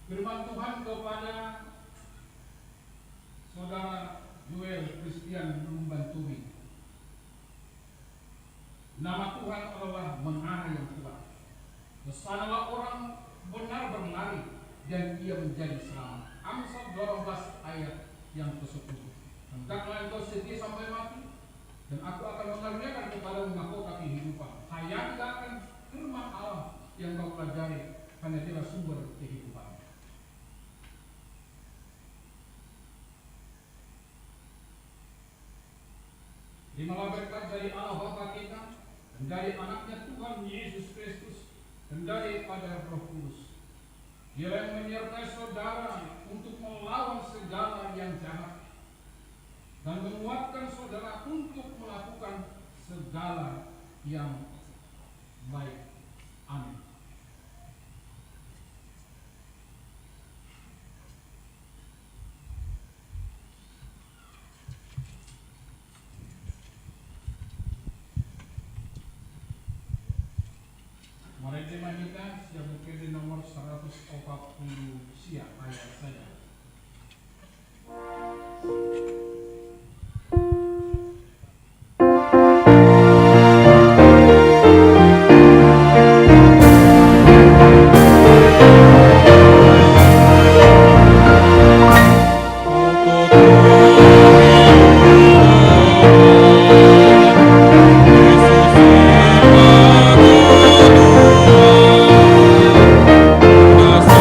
Firman Tuhan kepada saudara Joel Christian Rumbanturi. Nama Tuhan adalah menara yang kuat. Kesanalah orang benar berlari dan ia menjadi selamat. Amsal 12 ayat yang ke-10. Hendaklah engkau setia sampai mati, dan aku akan mengaruniakan kepadamu mahkota kehidupan. Hayatkan firman Allah yang kau pelajari, karena dialah sumber kehidupan. Terimalah berkat dari Allah Bapa kita dan dari anaknya Tuhan Yesus Kristus dan daripada Roh Kudus. Dialah yang menyertai saudara untuk melawan segala yang jahat dan menguatkan saudara untuk melakukan segala yang baik. Amin. Mari tema kita siap berdiri nomor 140 siap ayat saya. Nasib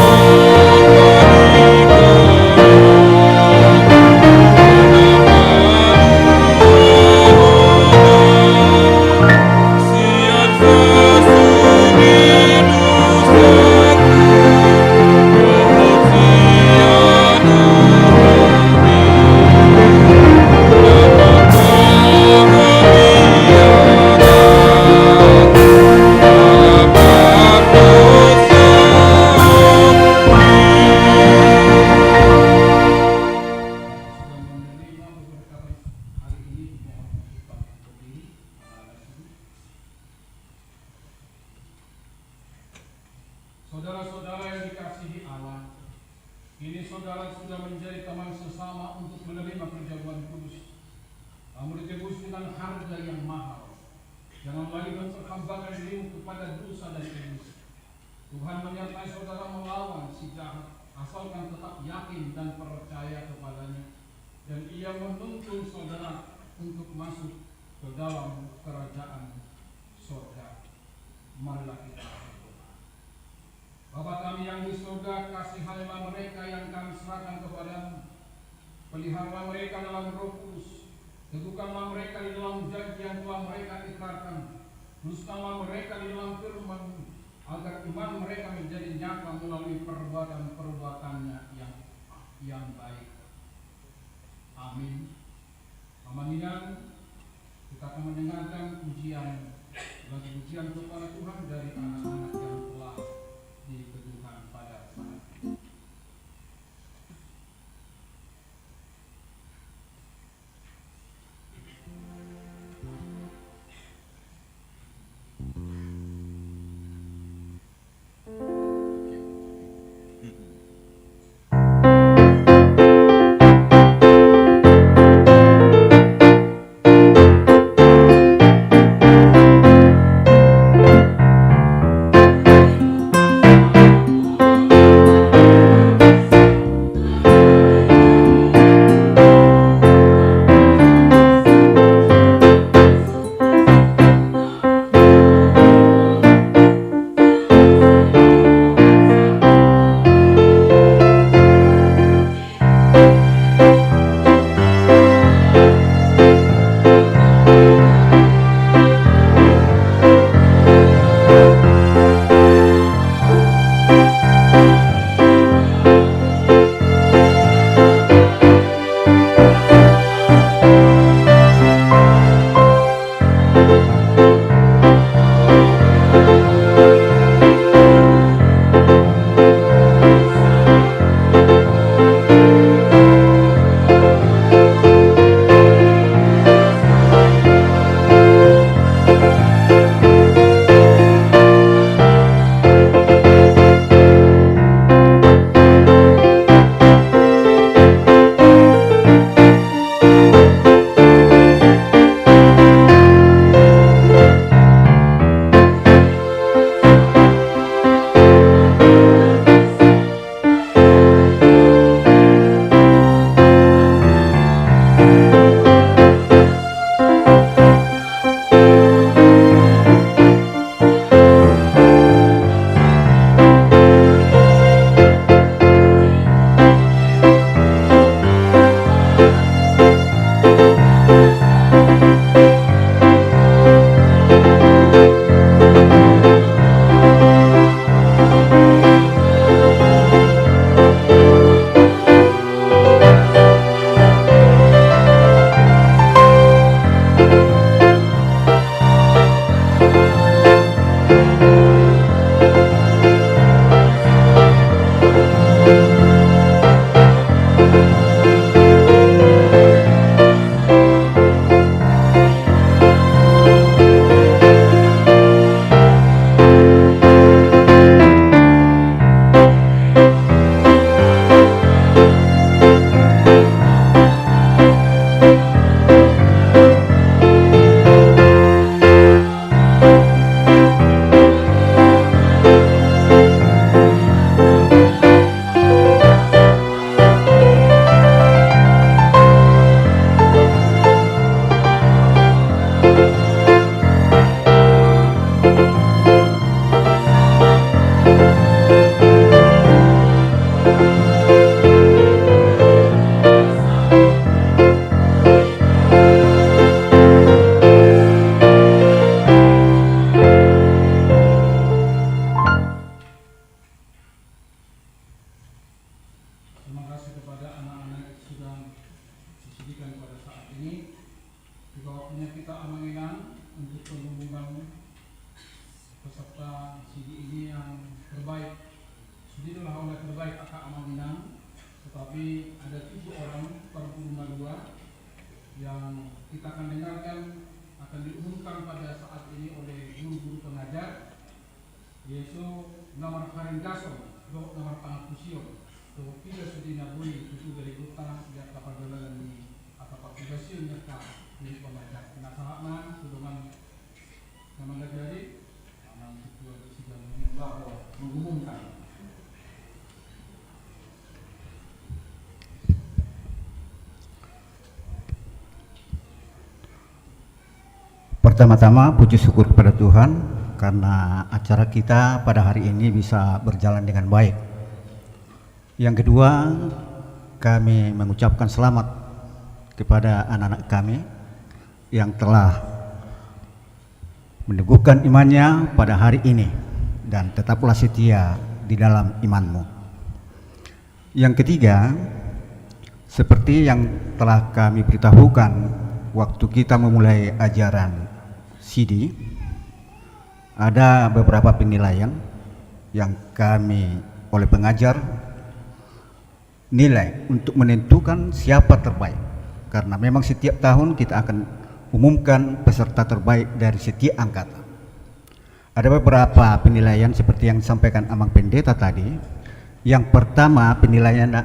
saudara sudah menjadi teman sesama untuk menerima perjamuan kudus. Kamu ditebus dengan harga yang mahal. Jangan lagi memperhambakan dirimu kepada dosa dan iblis. Tuhan menyertai saudara melawan si jahat, asalkan tetap yakin dan percaya kepadanya. Dan ia menuntun saudara untuk masuk ke dalam kerajaan surga. Marilah kita berdoa. Bapa kami yang di surga, kasihilah mereka yang kami serahkan kepadamu. Peliharalah mereka dalam Roh Kudus. Teguhkanlah mereka di dalam janji yang telah mereka ikrarkan. Teruskanlah mereka di dalam firman, agar iman mereka menjadi nyata melalui perbuatan-perbuatannya yang baik. Amin. Amaninan, kita akan mendengarkan pujian kepada Tuhan dari anak-anak yang telah diteguhkan pada saat ini. So kita sudah nabui itu dari kota ya kapagalan ni atau aplikasi yang mereka milik pemerintah. Penasaran sedangkan memang terjadi memang itu sudah mengumumkan. Pertama-tama puji syukur kepada Tuhan karena acara kita pada hari ini bisa berjalan dengan baik. Yang kedua, kami mengucapkan selamat kepada anak-anak kami yang telah meneguhkan imannya pada hari ini dan tetaplah setia di dalam imanmu. Yang ketiga, seperti yang telah kami beritahukan waktu kita memulai ajaran CD, ada beberapa penilaian yang kami oleh pengajar nilai untuk menentukan siapa terbaik, karena memang setiap tahun kita akan umumkan peserta terbaik dari setiap angkatan. Ada beberapa penilaian seperti yang disampaikan Amang Pendeta tadi. Yang pertama penilaian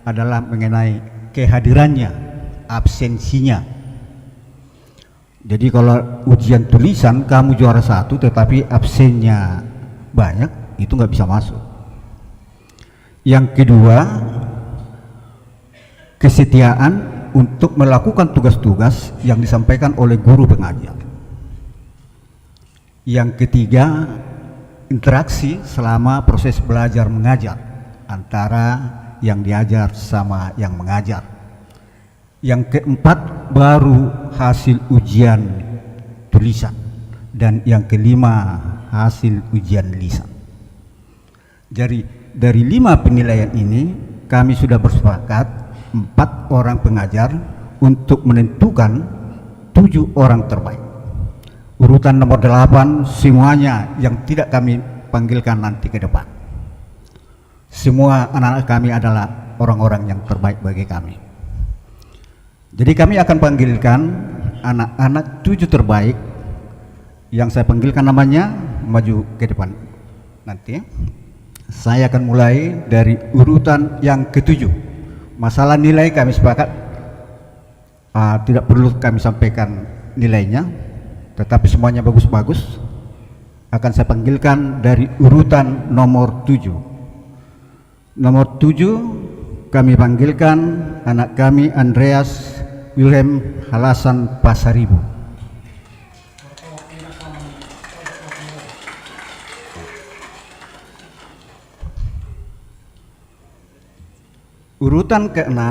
adalah mengenai kehadirannya, absensinya. Jadi kalau ujian tulisan kamu juara 1 tetapi absennya banyak, itu nggak bisa masuk. Yang kedua, kesetiaan untuk melakukan tugas-tugas yang disampaikan oleh guru pengajar. Yang ketiga, interaksi selama proses belajar mengajar antara yang diajar sama yang mengajar. Yang keempat, baru hasil ujian tulisan, dan yang kelima hasil ujian lisan. Jadi dari 5 penilaian ini kami sudah bersepakat 4 orang pengajar untuk menentukan 7 orang terbaik. Urutan nomor 8 semuanya yang tidak kami panggilkan nanti ke depan. Semua anak-anak kami adalah orang-orang yang terbaik bagi kami. Jadi kami akan panggilkan anak-anak 7 terbaik yang saya panggilkan namanya maju ke depan nanti. Saya akan mulai dari urutan yang ke-7. Masalah nilai kami sepakat tidak perlu kami sampaikan nilainya, tetapi semuanya bagus-bagus. Akan saya panggilkan dari urutan nomor 7. Nomor 7 kami panggilkan anak kami Andreas Wilhelm Halasan Pasaribu. Urutan ke-6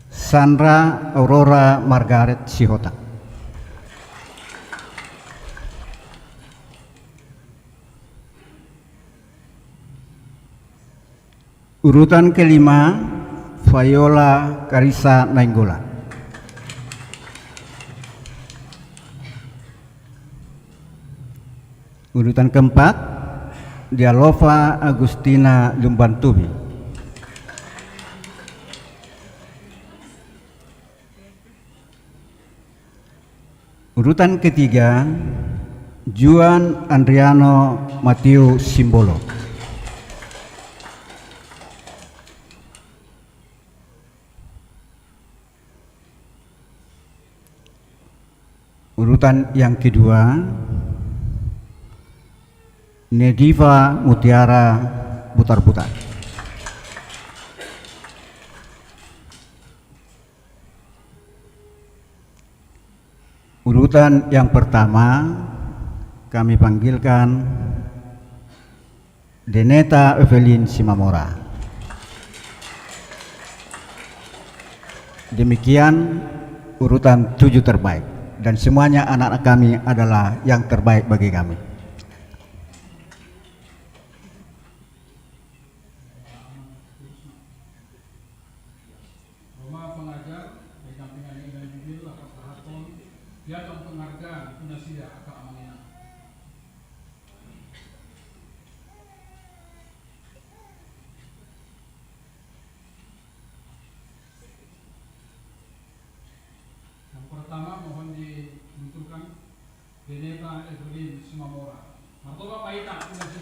Sandra Aurora Margaret Sihota. Urutan ke-5 Viola Karisa Nainggolan. Urutan ke-4 Dialova Agustina Lumbantubi. Urutan ke-3 Juan Andriano Matteo Simbolo. Urutan yang kedua Nediva Mutiara Butar-Butar. Urutan yang pertama kami panggilkan Deneta Evelyn Simamora. Demikian urutan 7 terbaik, dan semuanya anak-anak kami adalah yang terbaik bagi kami. Rumah pengajar didampingan dengan judul akan perhatian dia akan penghargaan Tunisia akan amanina. Yang pertama mohon dimunculkan Deneta Evelyn Simamora. Martoba Paita Tunisia.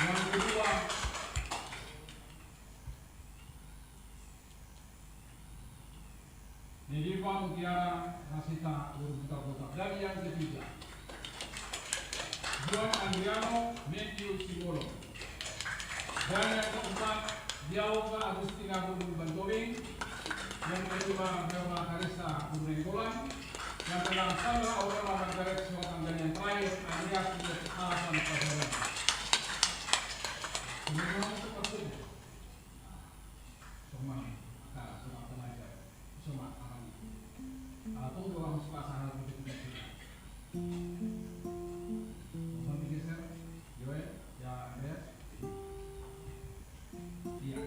Yang kedua Nediva Mutiara Rasita Buta. Dan yang ketiga, John Andriano Matthew Simolo. Dan yang keempat, Diawa Agustina Budi Bantobing. Yang kelima, Belma Karisa Burenggolan. Yang keenam, Sandra Aurora Margaret Selatan. Dan yang terakhir, Andreas Alasan Pasaran. Semua seperti itu. Semua tenaga, semua akan. Tunggu orang sepasang hal begitu. Sampai geser, Joel, ya Andreas. Iya.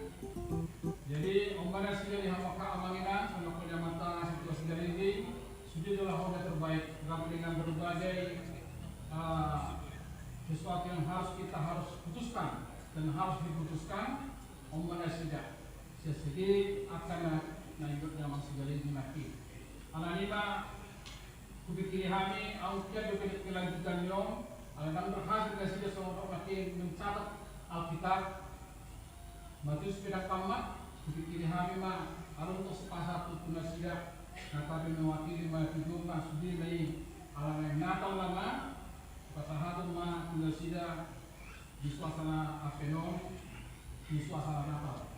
Jadi ombana sudah dihamaka amanginan, penoknya mata situasi dari ini sudah adalah hoda terbaik dengan berbagai sesuatu yang harus putuskan dan harus diputuskan ombana sudah sesedih akan naiknya masih dari dinasti. Ananima kupikir kami aukia juga kelanjutan nyom alam berhasil dari sudah seorang makin mencatat Alkitab Matius pedak tamat kupikir kami mah alun untuk sepasar tu tunasidah kata mewakili hidup masudi lagi alam yang natal lama pasahatu mah tunasidah di suasana Apenon di suasana Natal.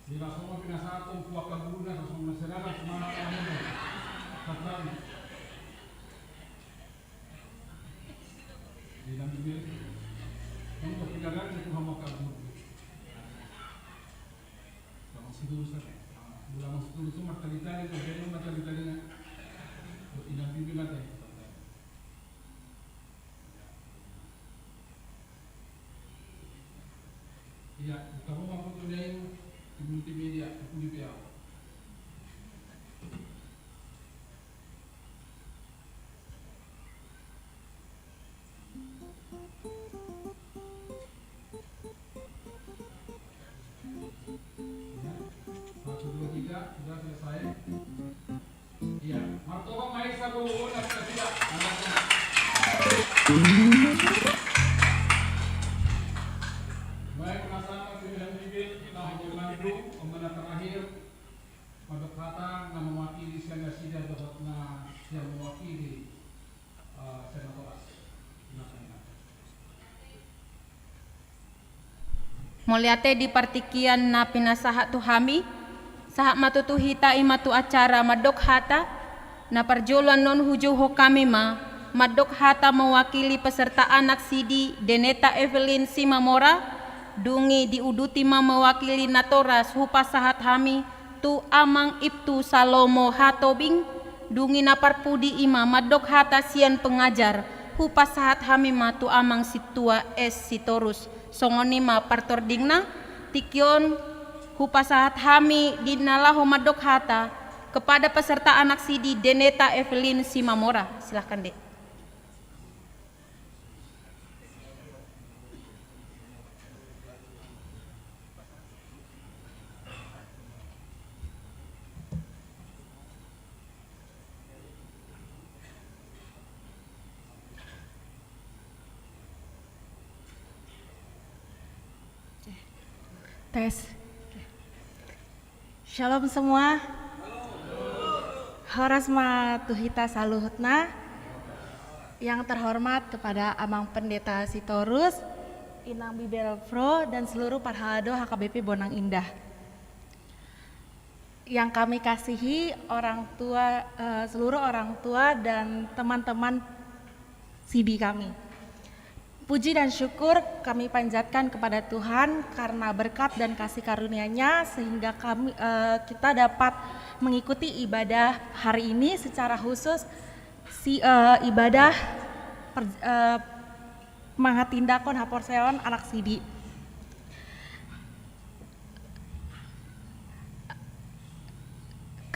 Bila semua pinasatong kuah kaguna sa mga nasiranan sa mga kamunan. Katran. Bilang bibir. Kung kapinaran sa kuha mga kaguna. Sama siguro sa bulan mas siguro sa magtalitali o ganyan magtalitali na. O ilang bibir natin. Iya, kamu mampu tunayin di multimedia, di PA. Ya, 1, 2, 3, sudah selesai. Iya, martoba maisa buo na tidak. Baik, penasaran pilihan bibir kita hubungan dulu pembina terakhir pada kata yang mewakili Sena Sida Dohotna yang mewakili Senatoras. Moliate di partikian na pinasahat tu hami sahat matutuhita imatu acara madok hata na parjolan non hujuho kami madok hata mewakili peserta anak Sidi Deneta Evelyn Simamora dungi diuduti mewakili Natoras hupasahat hami tu amang ibtu Salomo Hatobing dungi naparpudi ima madok hata sian pengajar hupasahat hami tu amang situa sitorus songoni partordingna tikyon hupasahat hami dinalaho madok hata kepada peserta anak Sidi Deneta Evelyn Simamora. Silahkan Dek. Tes. Shalom semua. Horasma Tuhita Saluhutna, yang terhormat kepada Amang Pendeta Sitorus, Inang Bibel Pro, dan seluruh Parhalado HKBP Bonang Indah. Yang kami kasihi orang tua, seluruh orang tua dan teman-teman CD kami. Puji dan syukur kami panjatkan kepada Tuhan karena berkat dan kasih karunia-Nya sehingga kita dapat mengikuti ibadah hari ini secara khusus ibadah Mangatindakon Haporseon anak CD.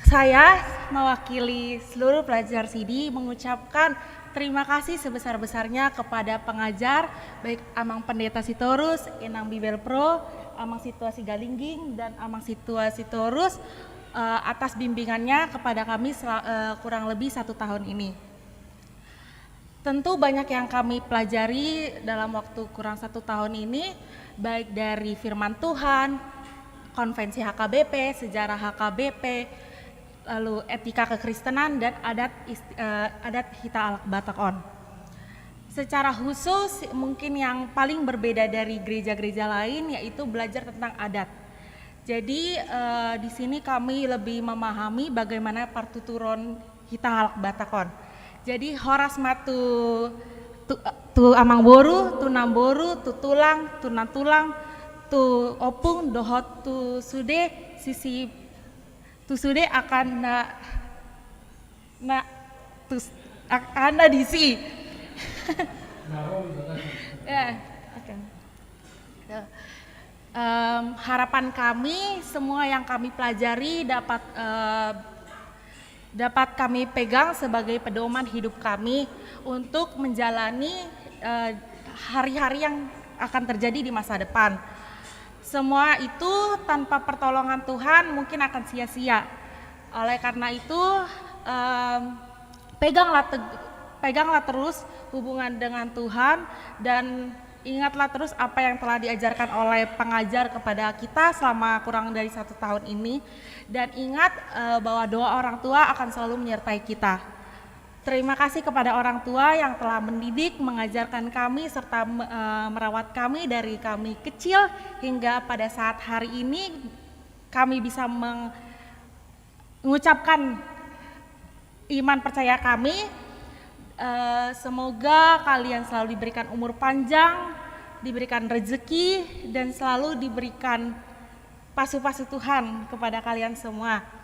Saya mewakili seluruh pelajar CD mengucapkan terima kasih sebesar-besarnya kepada pengajar, baik Amang Pendeta Sitorus, Inang Bibel Pro, Amang Situasi Galingging, dan Amang Situasi Torus atas bimbingannya kepada kami kurang lebih 1 tahun ini. Tentu banyak yang kami pelajari dalam waktu kurang 1 tahun ini, baik dari firman Tuhan, konvensi HKBP, sejarah HKBP, lalu etika kekristenan dan adat Hita Alak Batakon. Secara khusus mungkin yang paling berbeda dari gereja-gereja lain yaitu belajar tentang adat. Jadi di sini kami lebih memahami bagaimana partuturon Hita Alak Batakon. Jadi horasma tu amang boru, tu namboru, tu tulang, tu natulang, tu opung, dohot tu sude, sisi tusude akan akan disi. Ya, oke. Harapan kami semua yang kami pelajari dapat kami pegang sebagai pedoman hidup kami untuk menjalani hari-hari yang akan terjadi di masa depan. Semua itu tanpa pertolongan Tuhan mungkin akan sia-sia. Oleh karena itu peganglah terus hubungan dengan Tuhan dan ingatlah terus apa yang telah diajarkan oleh pengajar kepada kita selama kurang dari 1 tahun ini. Dan ingat bahwa doa orang tua akan selalu menyertai kita. Terima kasih kepada orang tua yang telah mendidik, mengajarkan kami, serta merawat kami dari kami kecil hingga pada saat hari ini kami bisa mengucapkan iman percaya kami. Semoga kalian selalu diberikan umur panjang, diberikan rezeki, dan selalu diberikan pasu-pasu Tuhan kepada kalian semua.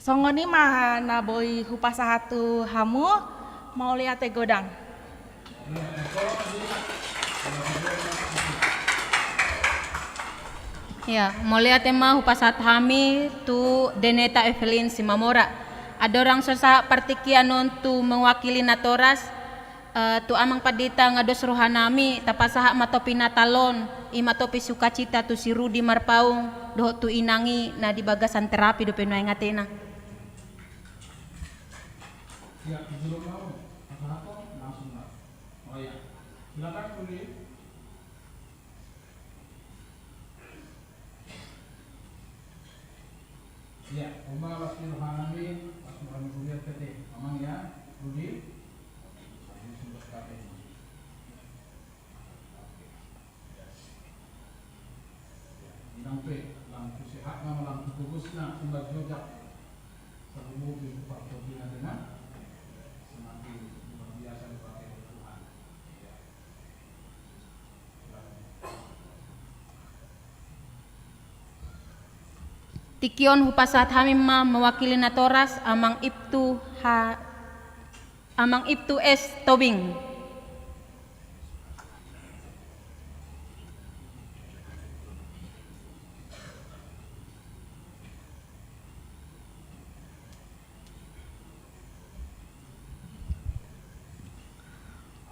Songoni mah naboi hupasahatu hamu mau lihat godang. Ya, mau lihat mah hupasahat hami tu Deneta Evelyn Simamora. Ada orang sosa partikianon tu mewakili natoras tu amang padita ngados rohanami tapasaha matopi natalon imatopi sukacita tu si Rudi Marpaung doh tu inangi na di bagasan terapi do penoy ngatena. Ya, sebelum mau apa langsung lah. Oh ya, silakan tulis. Ya, Umar Wasfi Rohanamin, Wasmurami Kuliah PT, Amang ya, Rudi. Sampai lampu sehat, lampu bagusnya, sumber jojak, terhubung di Pak dengan semakin luar biasa dipakai oleh Tuhan. Tikion hupasat hamimma mewakili natoras amang ibtu es tobing.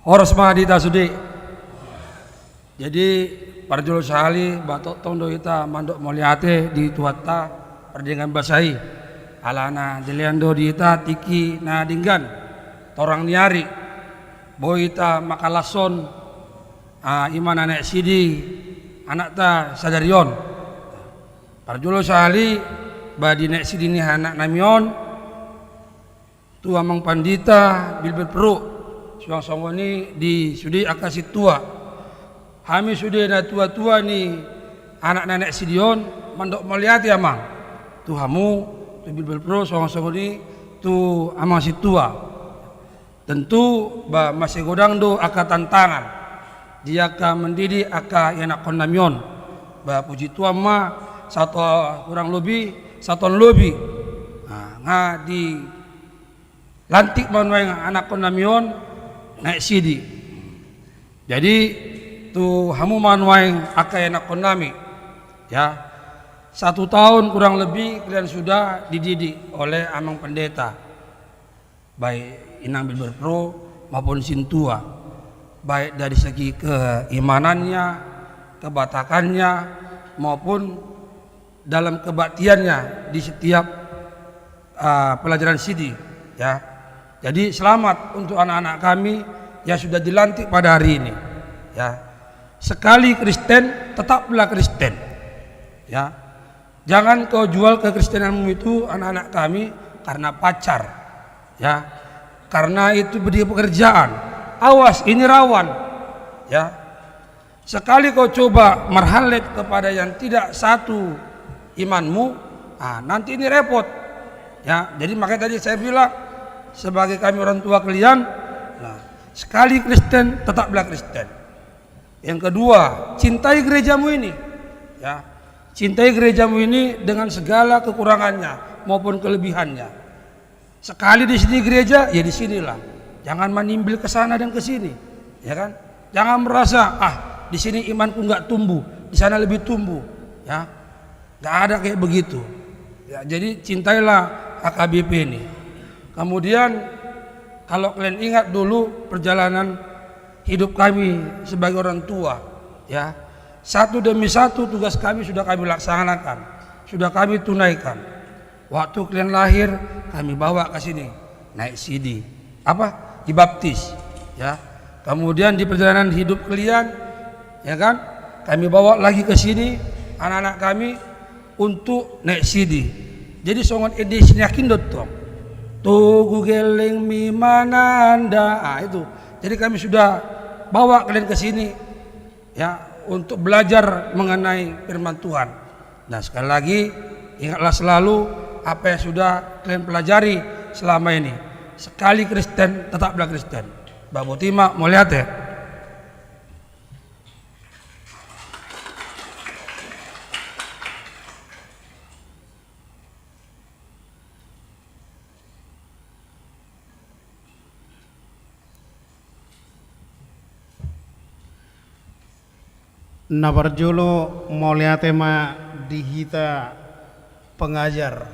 Horasma Dita Sudi. Jadi parjolo sahali batok tondo ita mandok moliate di tuata perdengan basahi alana deliando di ita tiki na dinggan torang niari boy ita makalason iman anak sidi anak ta sadarion parjolo sahali badi nek sidini anak namion tu amang pandita bilbel pro suang ni di sudi akasi tua kami sudah na tua-tua ni anak nenek sidion mandok melihat ya mang tu hamu tu bilbel pro suang ni tu amang si tua tentu ba masih godang do aka tantangan dia akan mendidik aka enak kon namion ba puji tua ma satu kurang lebih satu lebih nga di lantik manuai anak kon namion naik sidi jadi tu hamu manuai aka enak kon nami ya 1 tahun kurang lebih kalian sudah dididik oleh amang pendeta baik inang bilbel pro maupun sintua baik dari segi keimanannya kebatakannya maupun dalam kebaktiannya di setiap pelajaran sidi ya. Jadi selamat untuk anak-anak kami yang sudah dilantik pada hari ini ya. Sekali Kristen tetaplah Kristen ya. Jangan kau jual kekristenanmu itu anak-anak kami karena pacar ya. Karena itu beri pekerjaan. Awas ini rawan ya. Sekali kau coba merhalet kepada yang tidak satu imanmu, nanti ini repot ya. Jadi makanya tadi saya bilang sebagai kami orang tua kalian, sekali Kristen tetaplah Kristen. Yang kedua, cintai gerejamu ini ya. Cintai gerejamu ini dengan segala kekurangannya maupun kelebihannya. Sekali di sini gereja, ya di sinilah. Jangan menimbil ke sana dan ke sini, ya kan? Jangan merasa di sini imanku nggak tumbuh, di sana lebih tumbuh, ya. Nggak ada kayak begitu. Ya, jadi cintailah AKBP ini. Kemudian kalau kalian ingat dulu perjalanan hidup kami sebagai orang tua, ya. Satu demi satu tugas kami sudah kami laksanakan, sudah kami tunaikan. Waktu kalian lahir, kami bawa ke sini, naik CD, dibaptis, ya. Kemudian di perjalanan hidup kalian, ya kan, kami bawa lagi ke sini anak-anak kami untuk naik CD. Jadi songon edisi yakin dotong. Tugu geleng mi mananda, itu. Jadi kami sudah bawa kalian ke sini, ya, untuk belajar mengenai firman Tuhan. Nah, sekali lagi ingatlah selalu apa yang sudah kalian pelajari selama ini. Sekali Kristen tetaplah Kristen. Mbak Botima mau lihat ya? Nabarjolo moliatema dihita pengajar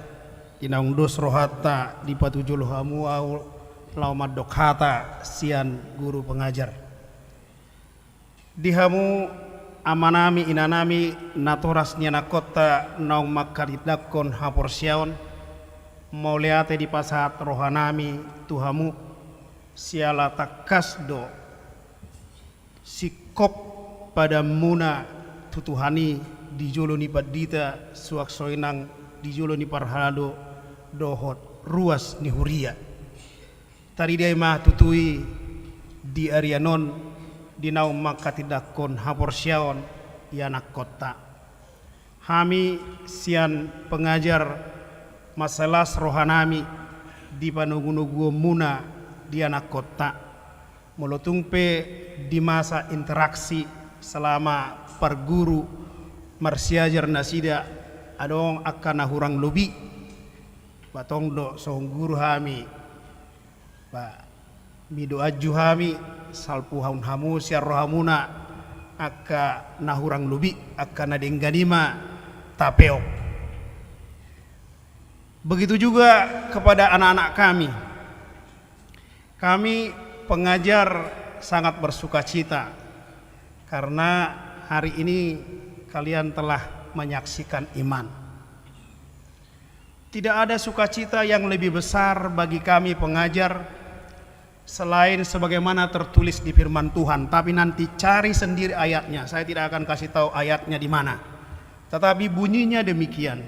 inang dos rohata di patujolo hamu au laumat dokhata sian guru pengajar dihamu amanami inanami natoras nyana kota naung makaridakon haporsiaon moliate di pasat rohanami tuhamu siala takasdo sikop pada muna tutuhani di jolo ni padita suak soinang di jolo ni parhalado dohot ruas ni huria tari dia mah tutui di arianon di naum makatidakon haporsiaon yanak kota hami sian pengajar masalah rohanami di panugu-nugu muna di anak kota molotungpe di masa interaksi selama perguru marsiajar nasida adong akan hurang lobi batong do song guru hami ba mido aju hami salpu haun hamu siar rohamuna akka nahurang lobi akka nadengganima tapeok. Begitu juga kepada anak-anak kami pengajar sangat bersuka cita karena hari ini kalian telah menyaksikan iman. Tidak ada sukacita yang lebih besar bagi kami pengajar selain sebagaimana tertulis di firman Tuhan. Tapi nanti cari sendiri ayatnya. Saya tidak akan kasih tahu ayatnya di mana. Tetapi bunyinya demikian.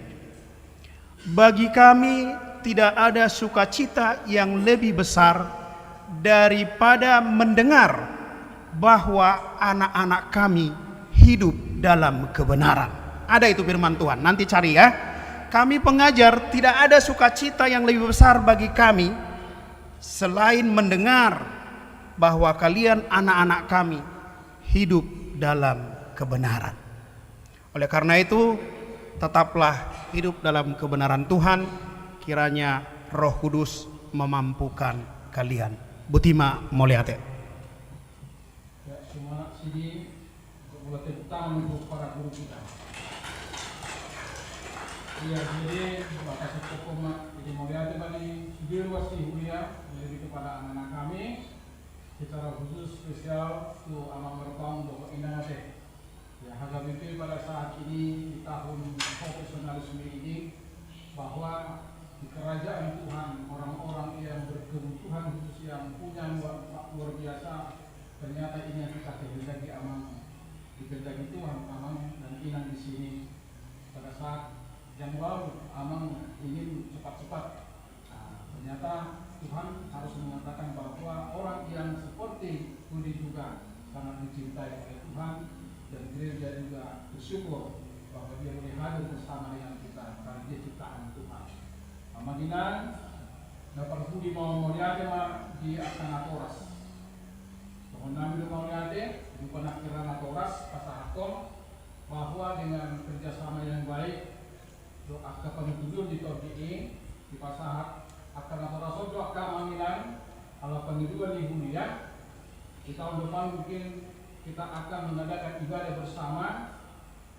Bagi kami tidak ada sukacita yang lebih besar daripada mendengar bahwa anak-anak kami hidup dalam kebenaran. Ada itu firman Tuhan, nanti cari ya. Kami pengajar tidak ada sukacita yang lebih besar bagi kami selain mendengar bahwa kalian anak-anak kami hidup dalam kebenaran. Oleh karena itu, tetaplah hidup dalam kebenaran Tuhan, kiranya Roh Kudus memampukan kalian. Butima Moliate. Ya, semua sini buat tepuk tangan untuk para guru kita. Iya, jadi Bapak Sekoma jadi Moliate bani Sudiro Wasi Hulia lebih kepada anak-anak kami, secara khusus spesial tu Amang Merpang Bapak Indah. Ya, harga mimpi pada saat ini di tahun profesionalisme ini bahwa di kerajaan Tuhan orang-orang yang berkebutuhan khusus yang punya luar biasa, ternyata ini yang kita kehendaki Amang, dikehendaki Tuhan Amang dan Inang di sini. Pada saat yang lalu Amang ingin cepat-cepat, ternyata Tuhan harus mengatakan bahwa orang yang seperti Budi juga sangat dicintai oleh Tuhan. Dan gereja juga bersyukur bahwa dia boleh hadir bersama dengan kita karena dia ciptaan Tuhan. Amaginan dapat budi mau Moliate di Akanatoras. Mohon nami Moliate di penakdiran Atoras Pasahakon bahwa dengan kerjasama yang baik doa kepentujuan di TODI di Pasahak Akanatoras doa Amaginan ala pengiduan di Hulia di tahun depan mungkin kita akan mengadakan ibadah bersama,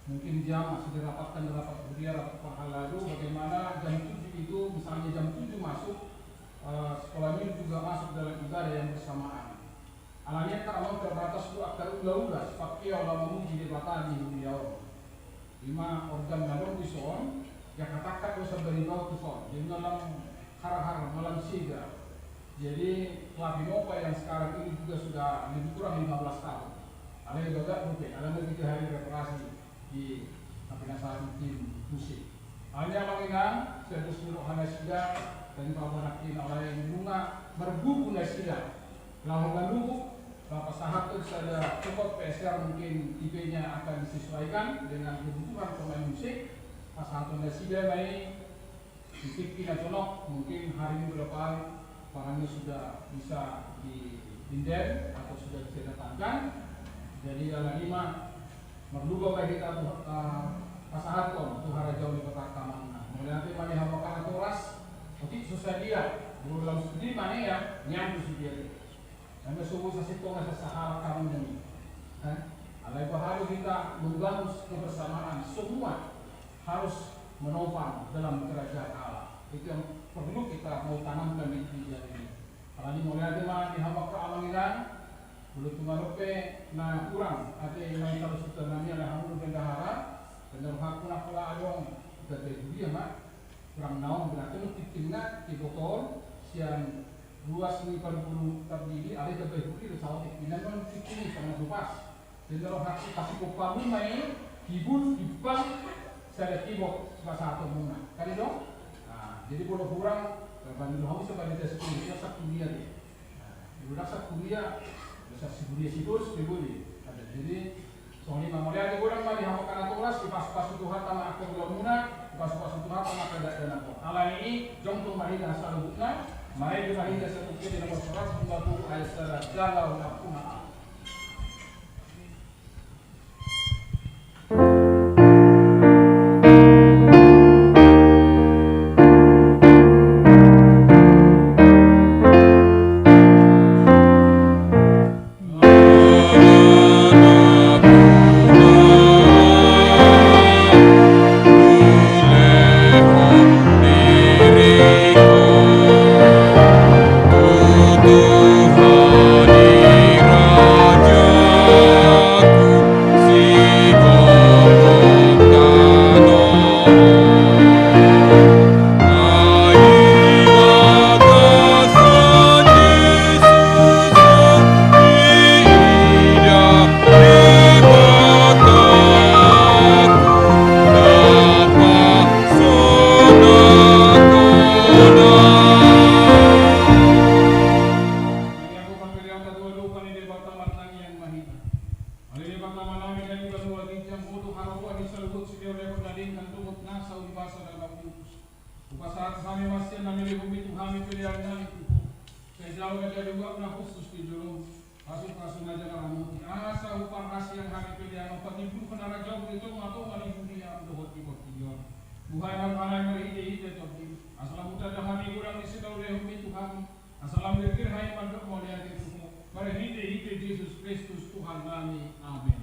mungkin jam masih dirapatkan rapat Huria, rapat pahala lalu bagaimana jam 7 itu, misalnya jam 7 masuk, sekolah ini juga masuk dalam ibadah yang bersamaan. Alanya kalau terbatas itu akan ulah-ulah, sepakai Allah memuji di belakang di Huria. 5 organ dalam di son, yang katakan dosa beribaw di son, di dalam har-har malam siga. Jadi Labinopa yang sekarang ini juga sudah lebih kurang 15 tahun. Ada yang juga rupiah, ada yang 3 hari reparasi di Apinasari tim musik. Hanya mengingat Sertus Nurul Hanasida dan Pabanakin oleh yang bunga berbuku Nasida. Lalu lalu Bapak Sahat itu ada cepat PSR mungkin IP-nya akan disesuaikan dengan kebutuhan pemain musik. Pas Sahat Nasida naik titik Pinaconok mungkin hari minggu depan barangnya sudah bisa diinden atau sudah didatangkan. Jadi dalam 5 merduga bagi kita pasahaton Tuhara jauh di kota Kamangna. Nanti pada hampakan Atoras, nanti susah dia. Bulu dalam studi mana ya nyampu si dia. Dan subuh sasitong sa sahara kamu ini. Alai bahaya kita membangun kebersamaan semua harus menopang dalam kerajaan Allah. Itu yang perlu kita mau tanamkan di diri ini. Kalau ini mulai ada di hampakan Amanginan. Belum tumarope na kurang ada yang kalau sudah nami ada hamu bendahara dan hakuna pula adong dari dia mak kurang naon berarti titimna di botol siang luas ni perburu terdiri ada terbaik bukti sawah ikinan non titim sama lupas dan kalau hak kasih kopamu main hibun ibang saya kibok bahasa atau muna kali dong jadi kalau kurang banding hamu sebagai tes kuliah sak kuliah dia udah sak kuliah bisa sibulia situs dibuli ada jadi soalnya memorial di kurang mah dihampakan Atoras di pas-pas Tuhan tanah aktor muna pas-pas Tuhan tanah kedak dan aktor ala ini jongtung mahina salubutna mari mahina satu kali nomor 140 ayat 1 jalau napuna. Tuhan basa dan Roh Kudus. Upasat kami masih namili bumi Tuhan pilihan itu. Saya jauh aja juga na khusus di dulu. Kasus aja kamu. Asa upah kasih yang kami pilihan. Opat ibu kenara jauh itu atau kali dunia untuk hoti-hoti. Buhay ang kanay marihide-hide tobi. Asalam uta dah kami kurang isi daw lehum itu kami. Asalam berkir hai mandok mo lihat itu. Marihide-hide Yesus Kristus Tuhan kami. Amin.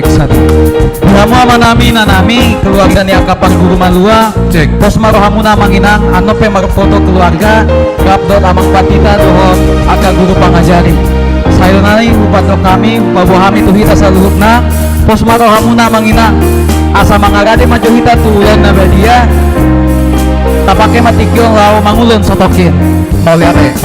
Cek satu. Kamu amanami nanami keluarga ni akapan guru malua. Cek. Pos marohamuna manginang anope marfoto keluarga. Kapdot amang patita dohon aka guru pangajari. Sayonari upato kami upabohami tuhita saluhukna. Pos marohamuna manginang asa mangarade majuhita tulen na badia. Tapake matikyong lao mangulun sotokin. Mauliate.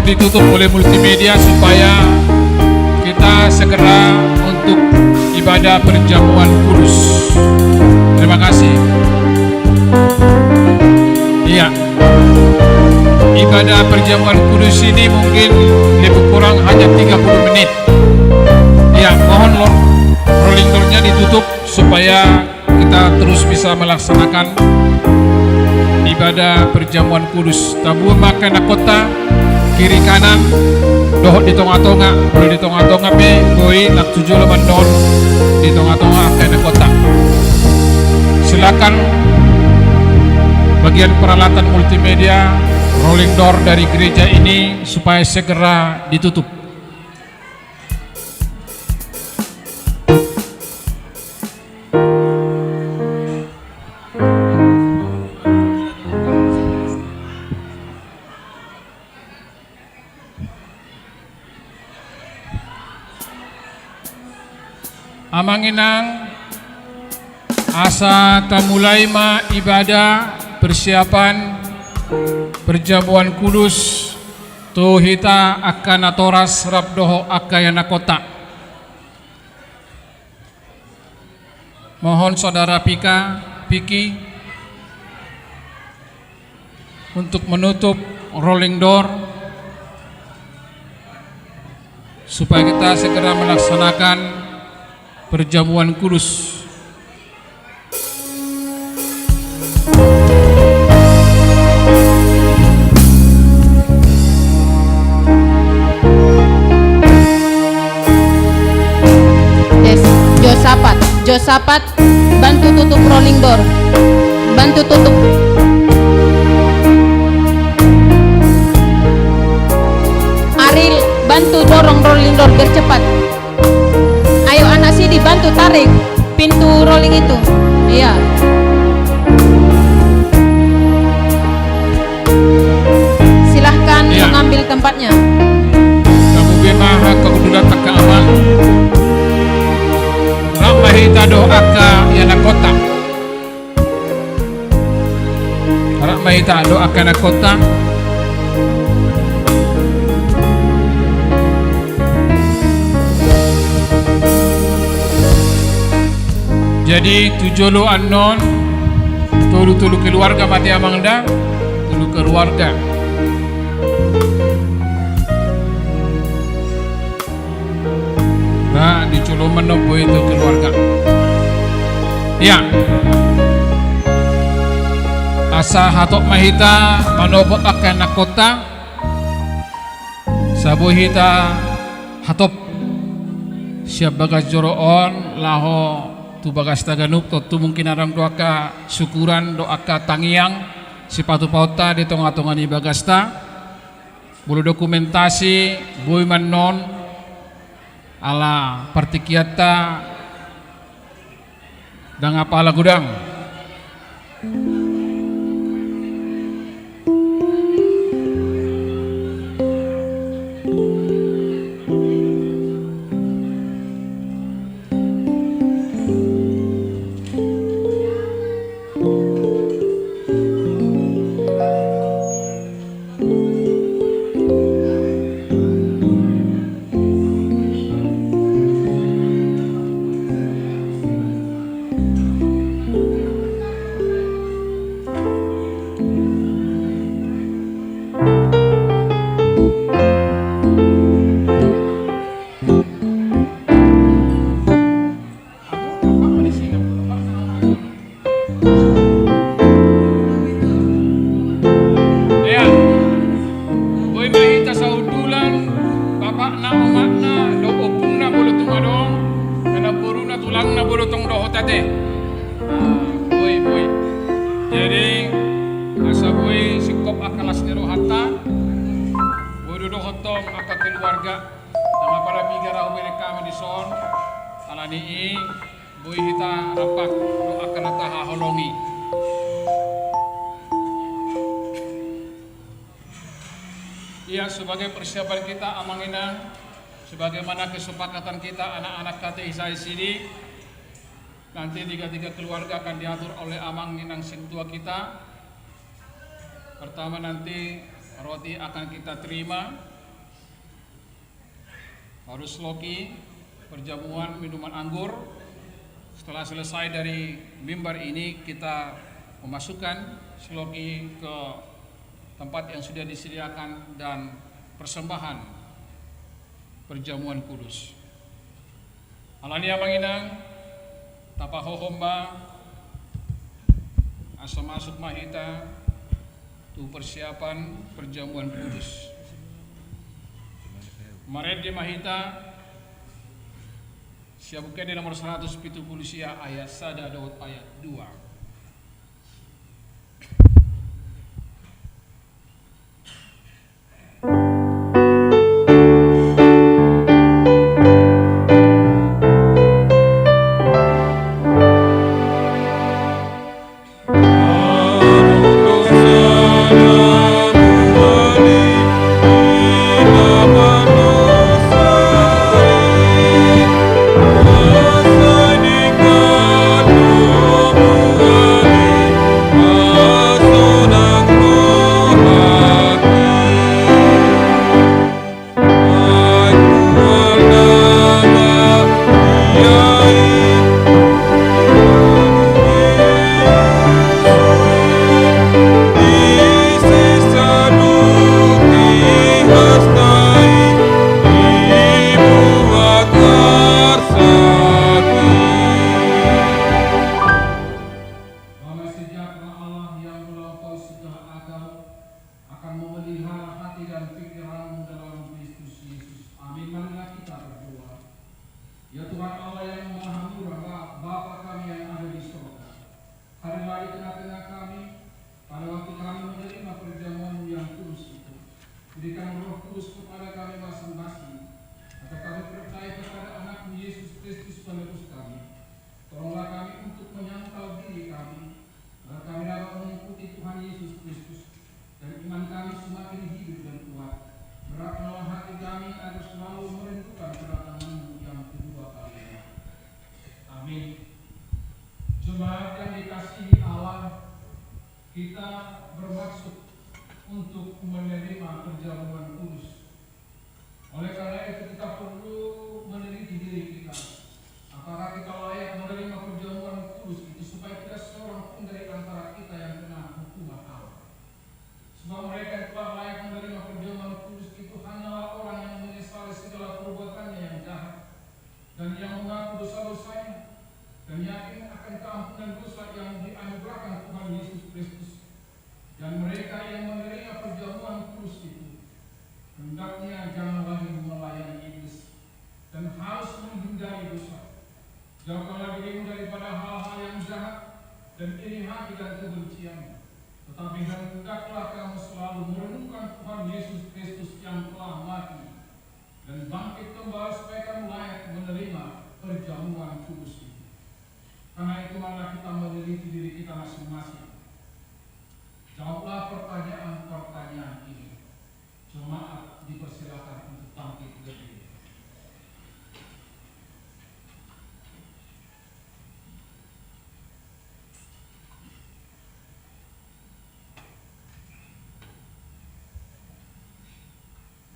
Ditutup oleh multimedia supaya kita segera untuk ibadah perjamuan kudus. Terima kasih. Iya, ibadah perjamuan kudus ini mungkin lebih kurang hanya 30 menit. Ya, mohon rolling door-nya ditutup supaya kita terus bisa melaksanakan ibadah perjamuan kudus. Tabur makan kota kiri kanan dohot di tonga-tonga, boleh di tonga-tonga be boy nak tujuh leman don di tonga-tonga kena kota. Silakan bagian peralatan multimedia rolling door dari gereja ini supaya segera ditutup. Amanginang asa tamulai ma ibadah persiapan perjamuan kudus tu hita akan atoras rabdoho akayana kota. Mohon saudara Piki untuk menutup rolling door supaya kita segera melaksanakan perjamuan kudus. Josapat, bantu tutup rolling door. Bantu tutup. Aril, bantu dorong rolling door bercepat. Ayo anak sih dibantu tarik pintu rolling itu. Iya. Silahkan mengambil tempatnya. Kamu bemaha kemuduran tak aman. Rahmahita doaka yana kota. Rahmahita doaka yana kota. Jadi tujolo anon tulu keluarga mati amangda tulu keluarga. Nah di culo menopo itu keluarga. Ya. Asa hatok mahita manobot akan nakota. Sabu hita hatop siap bagas joroon laho tu bagas taganuk tu mungkin arang doaka syukuran doaka tangiang sipatu pauta di tonga-tonga ni bagasta bulu dokumentasi boy manon ala partikiata dan apa ala gudang. Boi mahita saudulan, bapak na umakna, do opung na bolotong adong, karena buru na tulang na bolotong dohotate. Boi. Jadi, asa boi sikop akalas nero hatta, boi do hotong aka keluarga, nama para bigara ubere kami di son, alani boi hita rapak do akan ataha holongi. Ya, sebagai persiapan kita amangina, sebagaimana kesepakatan kita anak-anak KTI saya sini, nanti tiga keluarga akan diatur oleh amang ninang sentua kita. Pertama nanti roti akan kita terima, harus loki, perjamuan minuman anggur. Setelah selesai dari mimbar ini kita memasukkan seloki ke tempat yang sudah disediakan dan persembahan perjamuan kudus. Alani amanginang tapa hohomba asa masuk mahita tu persiapan perjamuan kudus. Kemarin di mahita siabukan di nomor 170 sia ayat sada Daud ayat 2.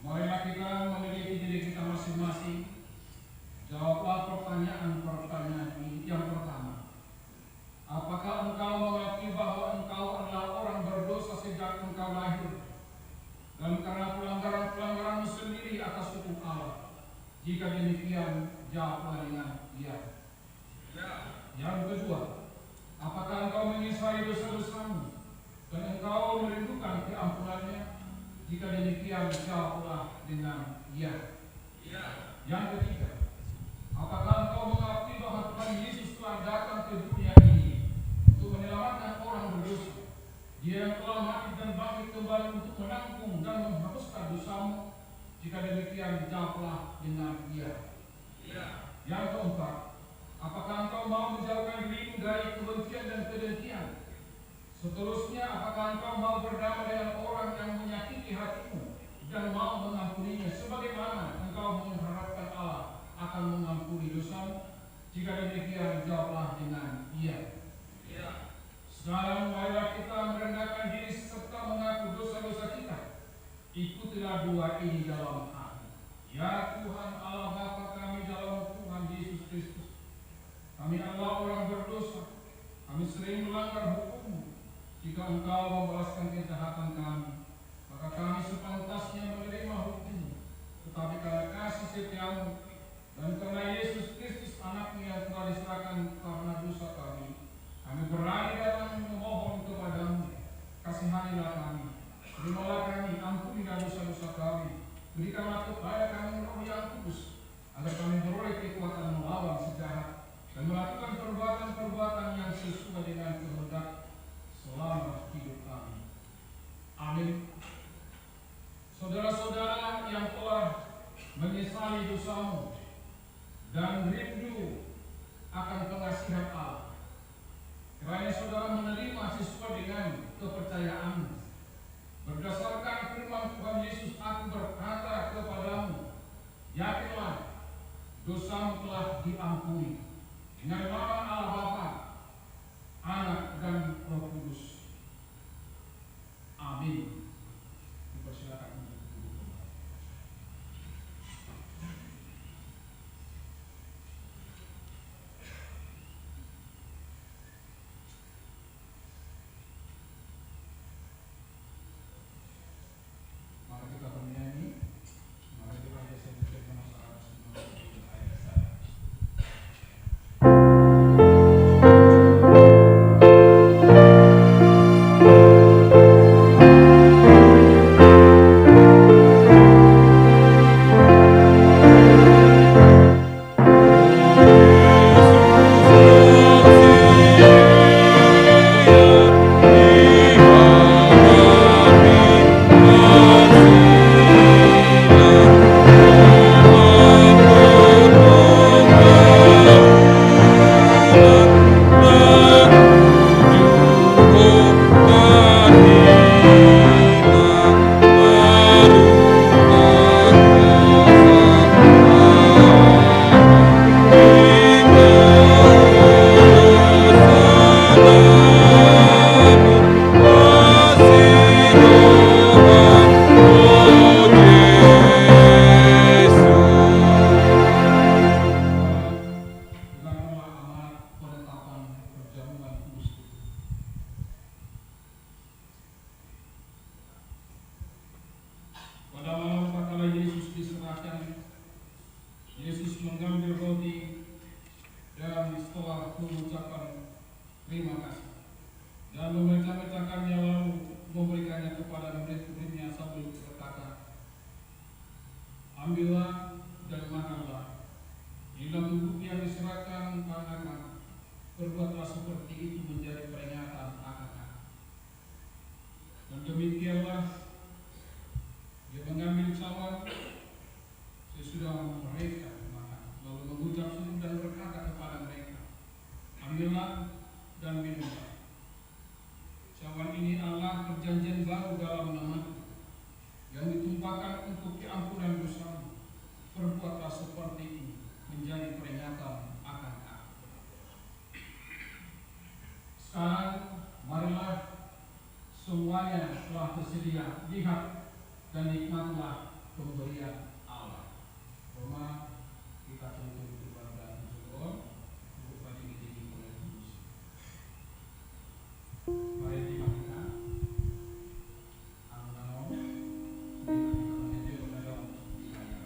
Marilah kita memiliki diri kita masing-masing. Jawablah pertanyaan-pertanyaan ini. Yang pertama, apakah engkau mengakui bahwa engkau adalah orang berdosa sejak engkau lahir, dan karena pelanggaran-pelanggaranmu sendiri atas hukum Allah? Jika demikian, jawablah dengan ya. Yang kedua, apakah engkau menyesali dosa-dosamu dan engkau merindukan keampunannya? Jika demikian, jawablah dengan ya. Yang ketiga, apakah engkau mengakui bahwa Tuhan Yesus telah datang ke dunia ini untuk menyelamatkan orang berdosa? Dia yang telah mati dan bangkit kembali untuk menanggung dan menghapuskan dosamu. Jika demikian, jawablah dengan ya. Yang keempat, apakah engkau mau menjauhkan dirimu dari kebencian dan kedengkian? Seterusnya, apakah engkau mau berdamai dengan orang yang menyakiti hatimu dan mau mengampuninya sebagaimana engkau mengharapkan Allah akan mengampuni dosamu? Jika demikian, jawablah dengan iya. Sekarang marilah kita merendahkan diri serta mengaku dosa-dosa kita. Ikutilah doa ini dalam hati. Ya Tuhan Allah Bapa kami dalam Tuhan Yesus Kristus, kami adalah orang berdosa. Kami sering melanggar hukum-Mu. Jika Engkau membalaskan kejahatan kami, maka kami sepantasnya menerima hukum. Tetapi karena kasih setia-Mu dan karena Yesus Kristus anak-Mu yang telah diserahkan karena dosa kami berani datang memohon kepada-Mu. Kasihanilah kami, terimalah kami, ampunilah dosa-dosa kami, berikanlah kepada kami Roh yang kudus, agar kami beroleh kekuatan melawan sejahat dan melakukan perbuatan-perbuatan yang sesuai dengan kehendak selama hidup kami. Amin. Saudara-saudara yang telah menyesali dosamu dan rindu akan pengasihan Allah, kiranya saudara menerima sesuai dengan kepercayaanmu. Berdasarkan firman Tuhan Yesus, aku berkata kepadamu, yakinlah, dosamu telah diampuni. Dengan nama Allah Bapa, Anak dan Roh Kudus. Amin. Dipersilakan untuk duduk. Mari kita bernyanyi. Mari kita bersama masyarakat semua. Pada malam tatkala Yesus diserahkan, Yesus mengambil roti dan setelah mengucapkan terima kasih dan memecah-mecahkannya lalu memberikannya kepada murid-muridnya sambil berkata, ambillah dan makanlah, inilah tubuhku yang diserahkan karena kamu. Berbuatlah seperti itu menjadi peringatan akan aku. Dan demikianlah dia mengambil cawan sesudah mereka makan, lalu mengucap syukur dan berkata kepada mereka, ambillah dan minumlah. Cawan ini adalah perjanjian baru dalam namaku, yang ditumpahkan untuk diampunan dosamu. Perbuatlah seperti ini menjadi peringatan akan aku. Sekarang marilah semuanya telah tersedia, lihat dan nikmatlah pemberian Allah. Roma kita tutup ibadah zuhur untuk bagi dididik oleh Yesus. Mari dimatikan. Alhamdulillah. Kita menuju kepada ibadah.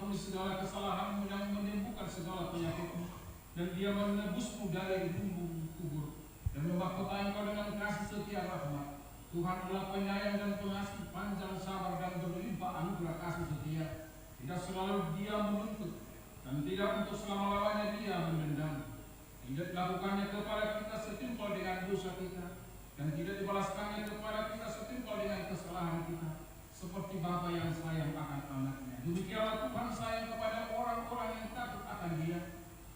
mengampuni segala kesalahanmu, yang menyembuhkan segala penyakitmu, dan Dia menebusmu dari bumbung kubur, dan memahkota engkau dengan kasih setia rahmat. Tuhan adalah penyayang dan pengasih, panjang sabar dan berlimpah anugerah kasih setia. Tidak selalu Dia menuntut, dan tidak untuk selama-lamanya Dia mendendam. Tidak dilakukannya kepada kita setimpal dengan dosa kita, dan tidak dibalaskannya kepada kita setimpal dengan kesalahan kita. Seperti bapa yang sayang akan anaknya, demikianlah Tuhan sayang kepada orang-orang yang takut akan Dia.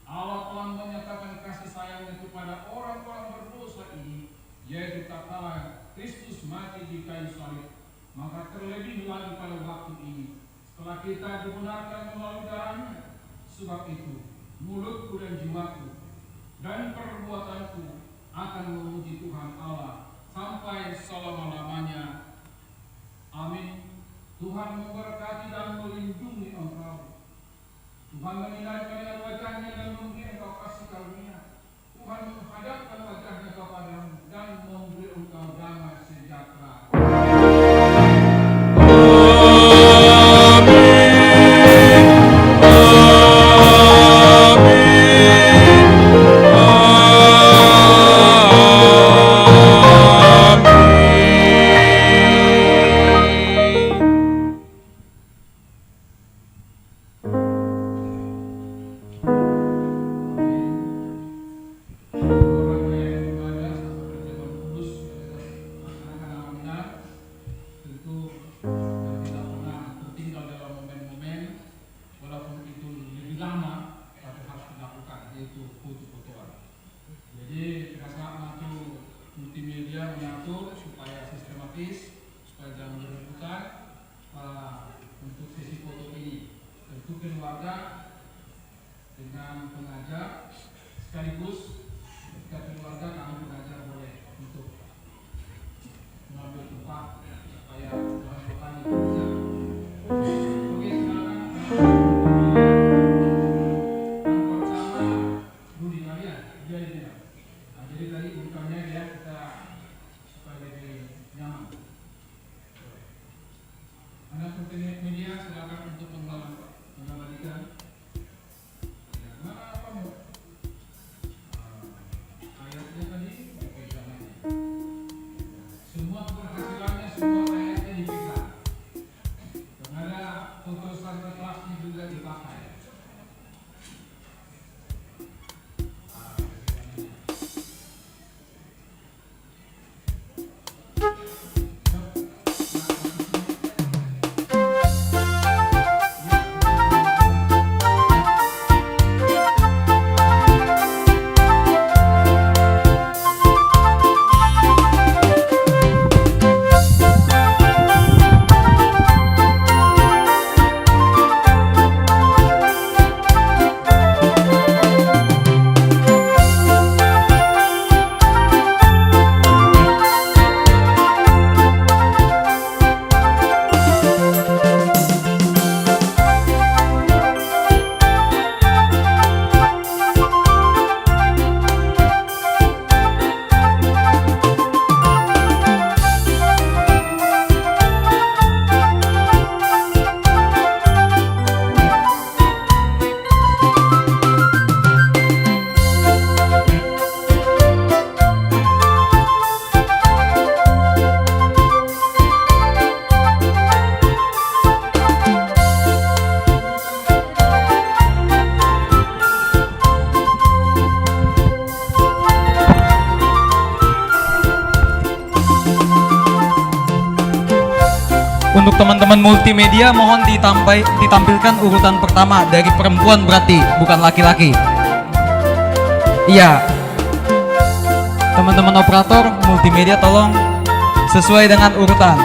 Allah telah menyatakan kasih sayangnya kepada orang-orang berdosa ini, yaitu tatkala Kristus mati di kayu salib, maka terlebih lagi pada waktu ini, setelah kita dibenarkan melalui darahnya. Sebab itu, mulutku dan jiwaku dan perbuatanku akan memuji Tuhan Allah sampai selama-lamanya. Amin. Tuhan memberkati dan melindungi engkau. Tuhan menyinari dengan wajahnya dan memberi engkau kasih karunia. Tuhan menghadapkan wajahnya kepadamu dan memberi engkau damai sejahtera. Untuk teman-teman multimedia mohon ditampilkan urutan pertama dari perempuan berarti, bukan laki-laki. Iya. Teman-teman operator multimedia tolong sesuai dengan urutan.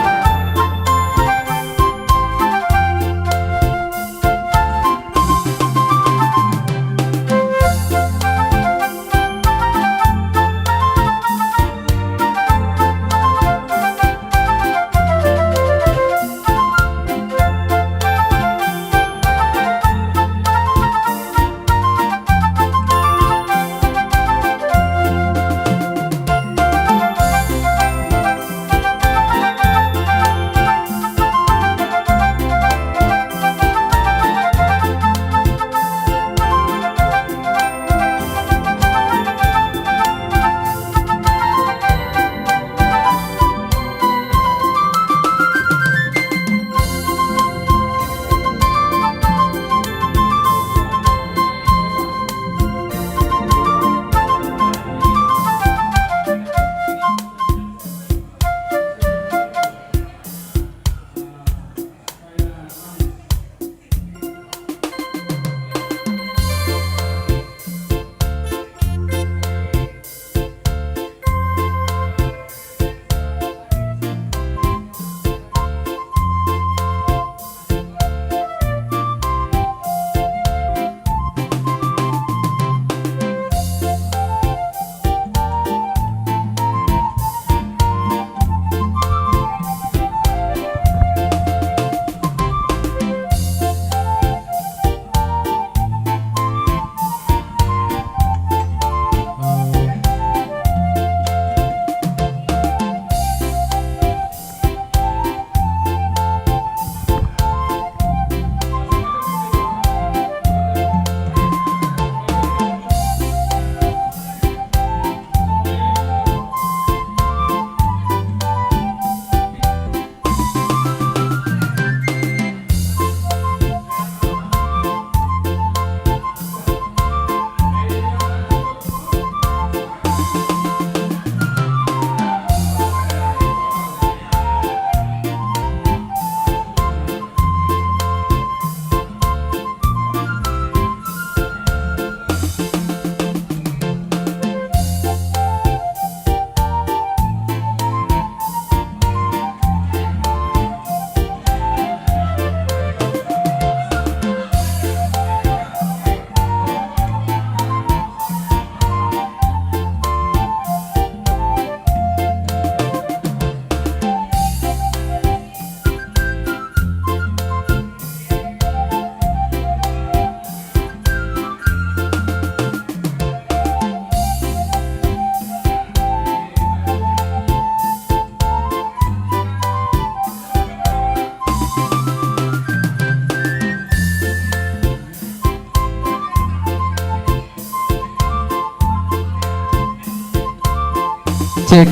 Cek.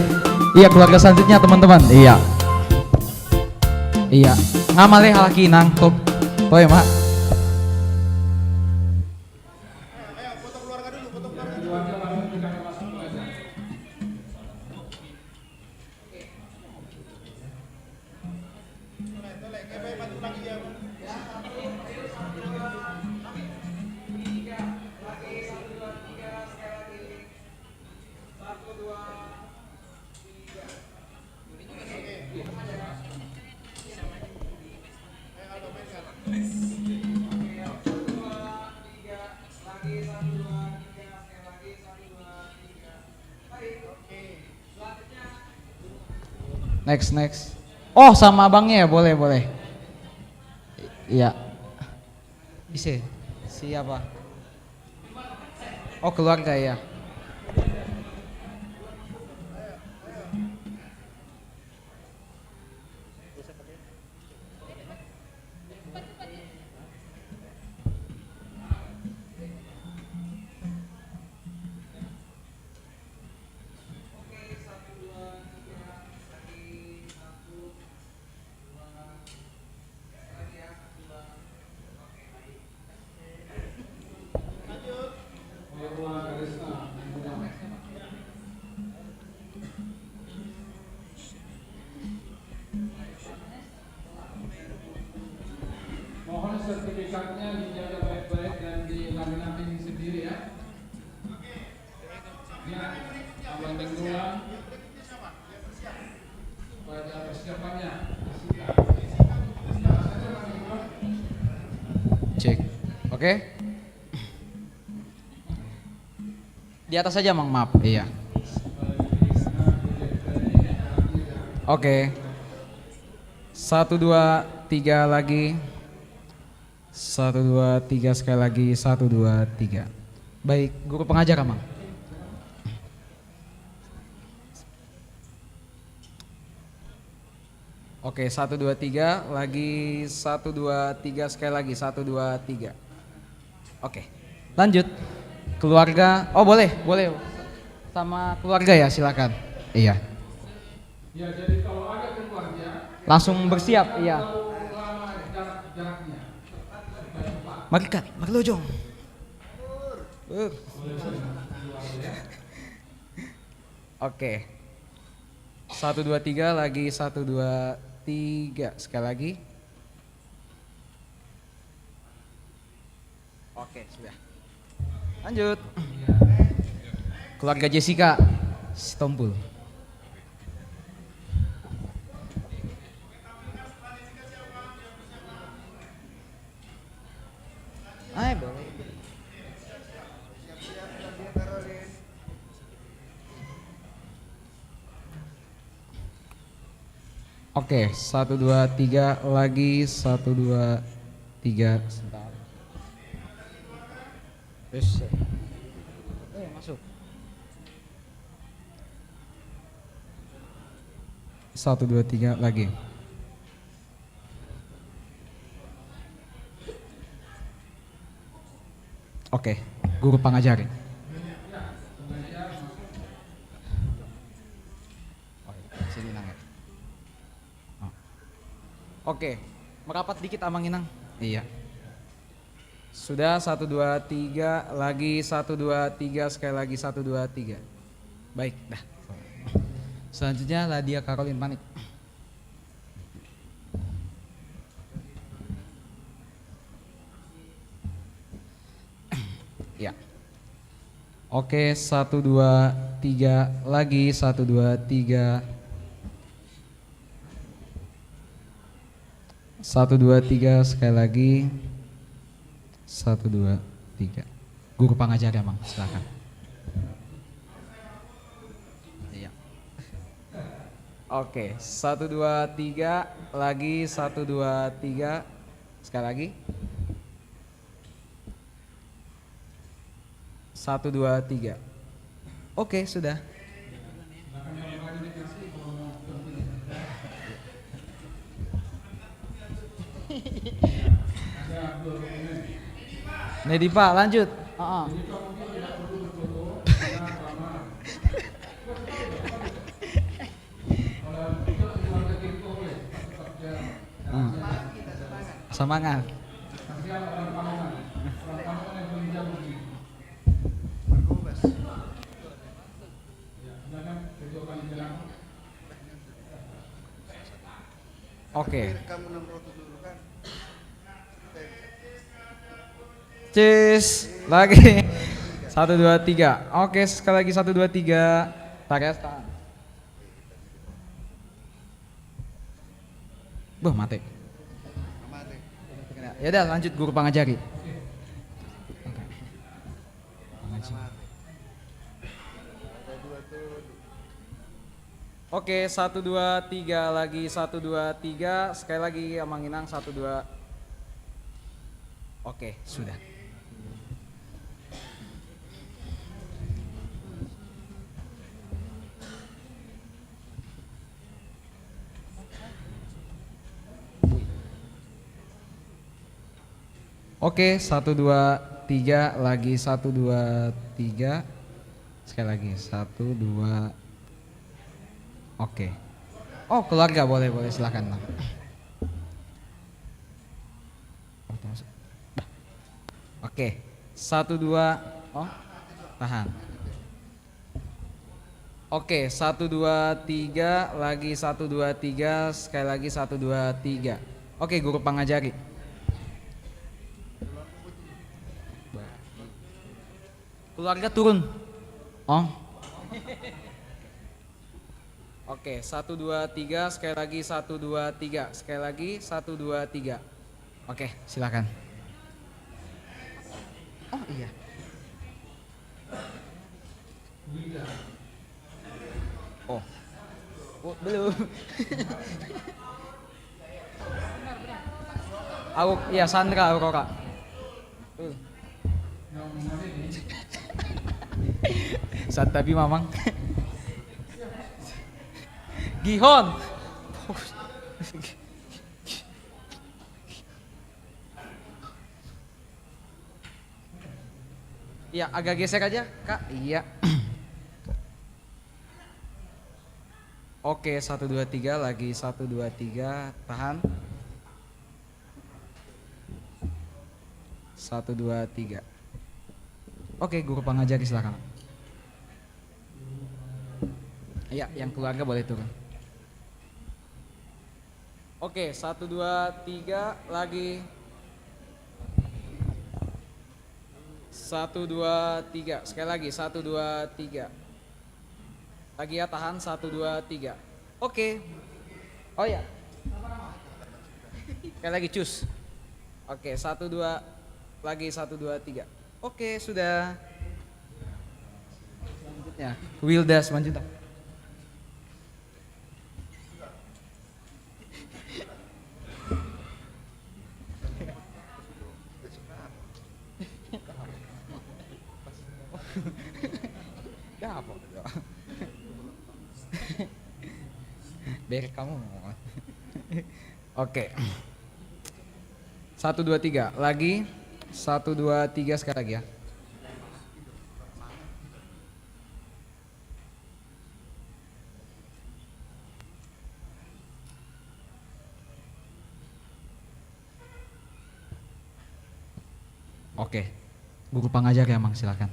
Iya, keluarga selanjutnya teman-teman. Iya. Iya. Ngamale halaki nang top. Oh ya, Mak. Next. Oh, sama abangnya ya, boleh. Iya. Bisa. Siapa? Oh, keluarga ya. Mohon sertifikatnya dijaga baik-baik dan dilamin-lamin sendiri ya. Ya, abang duluan. Pada persiapannya. Cek. Oke. Di atas saja, Mang, maaf. Iya. Oke. 1 2 3 lagi. 1 2 3 sekali lagi. 1 2 3. Baik, guru pengajar, Mang. Oke, 1 2 3 lagi. 1 2 3 sekali lagi. 1 2 3. Oke. Lanjut. Keluarga. Oh, boleh. Sama keluarga ya, silakan. Iya. Ya, jadi kalau ada keluarga Langsung bersiap, iya. terlalu lama jaraknya. Mari Kak, mari Lojong. Oke. 1 2 3 lagi. 1 2 3 sekali lagi. Oke, sudah. Lanjut. Keluarga Jessica Sitompul. Ayo boleh. Oke, 1 2 3 lagi. 1 2 3. Sebentar. Terus. Masuk. 1 2 3 lagi. Oke, guru pengajarin. Sini nang ya. Oke, merapat dikit Amang Inang. Iya. Sudah 1 2 3 lagi. 1 2 3 sekali lagi. 1 2 3. Baik, dah. Selanjutnya Ladia Caroline Panik. Ya. Oke, 1 2 3 lagi. 1 2 3. 1 2 3 sekali lagi. 1 2 3. Guru pengajar ya, Mang, silakan. Iya. Oke, 1 2 3 lagi. 1 2 3 sekali lagi. 1 2 3. Oke, sudah. Nedipa, lanjut. semangat. Oke. Cis lagi 1 2 3. Oke, sekali lagi 1 2 3. Tarik tahan. Mati. Ya udah lanjut guru pangajari. Oke, 1 2 3 lagi 1 2 3. Sekali lagi Amanginang 1 2. Oke, sudah. Oke, 1 2 3 lagi 1 2 3. Sekali lagi 1 2. Oke. Oh, keluarga boleh silakan. Oke. 1 2. Oh, tahan. Oke, 1 2 3 lagi 1 2 3. Sekali lagi 1 2 3. Oke, guru pangajari. Keluarga turun. Oh. Oke, 1 2 3, sekali lagi 1 2 3, sekali lagi 1 2 3. Oke, silakan. Oh iya. Oh, belum. Aku, ya Sandra Aurora. Santabi Mamang. Gihon. Ya, agak gesek aja, Kak. Iya. Oke, 1 2 3 lagi 1 2 3, tahan. 1 2 3. Oke, guru pangajari silakan. Iya, yang keluarga boleh turun. Oke, 1 2 3 lagi. 1 2 3. Sekali lagi 1 2 3. Lagi ya, tahan 1 2 3. Oke. Oh ya. Sekali lagi cus. Oke, 1 2 lagi 1 2 3. Oke, sudah. Selanjutnya Wilda selanjutnya. Ya apa? Biar kamu. Oke. 1 2 3 lagi. 1 2 3 sekali lagi ya. Oke. Guru pengajar ya, Mang, silakan.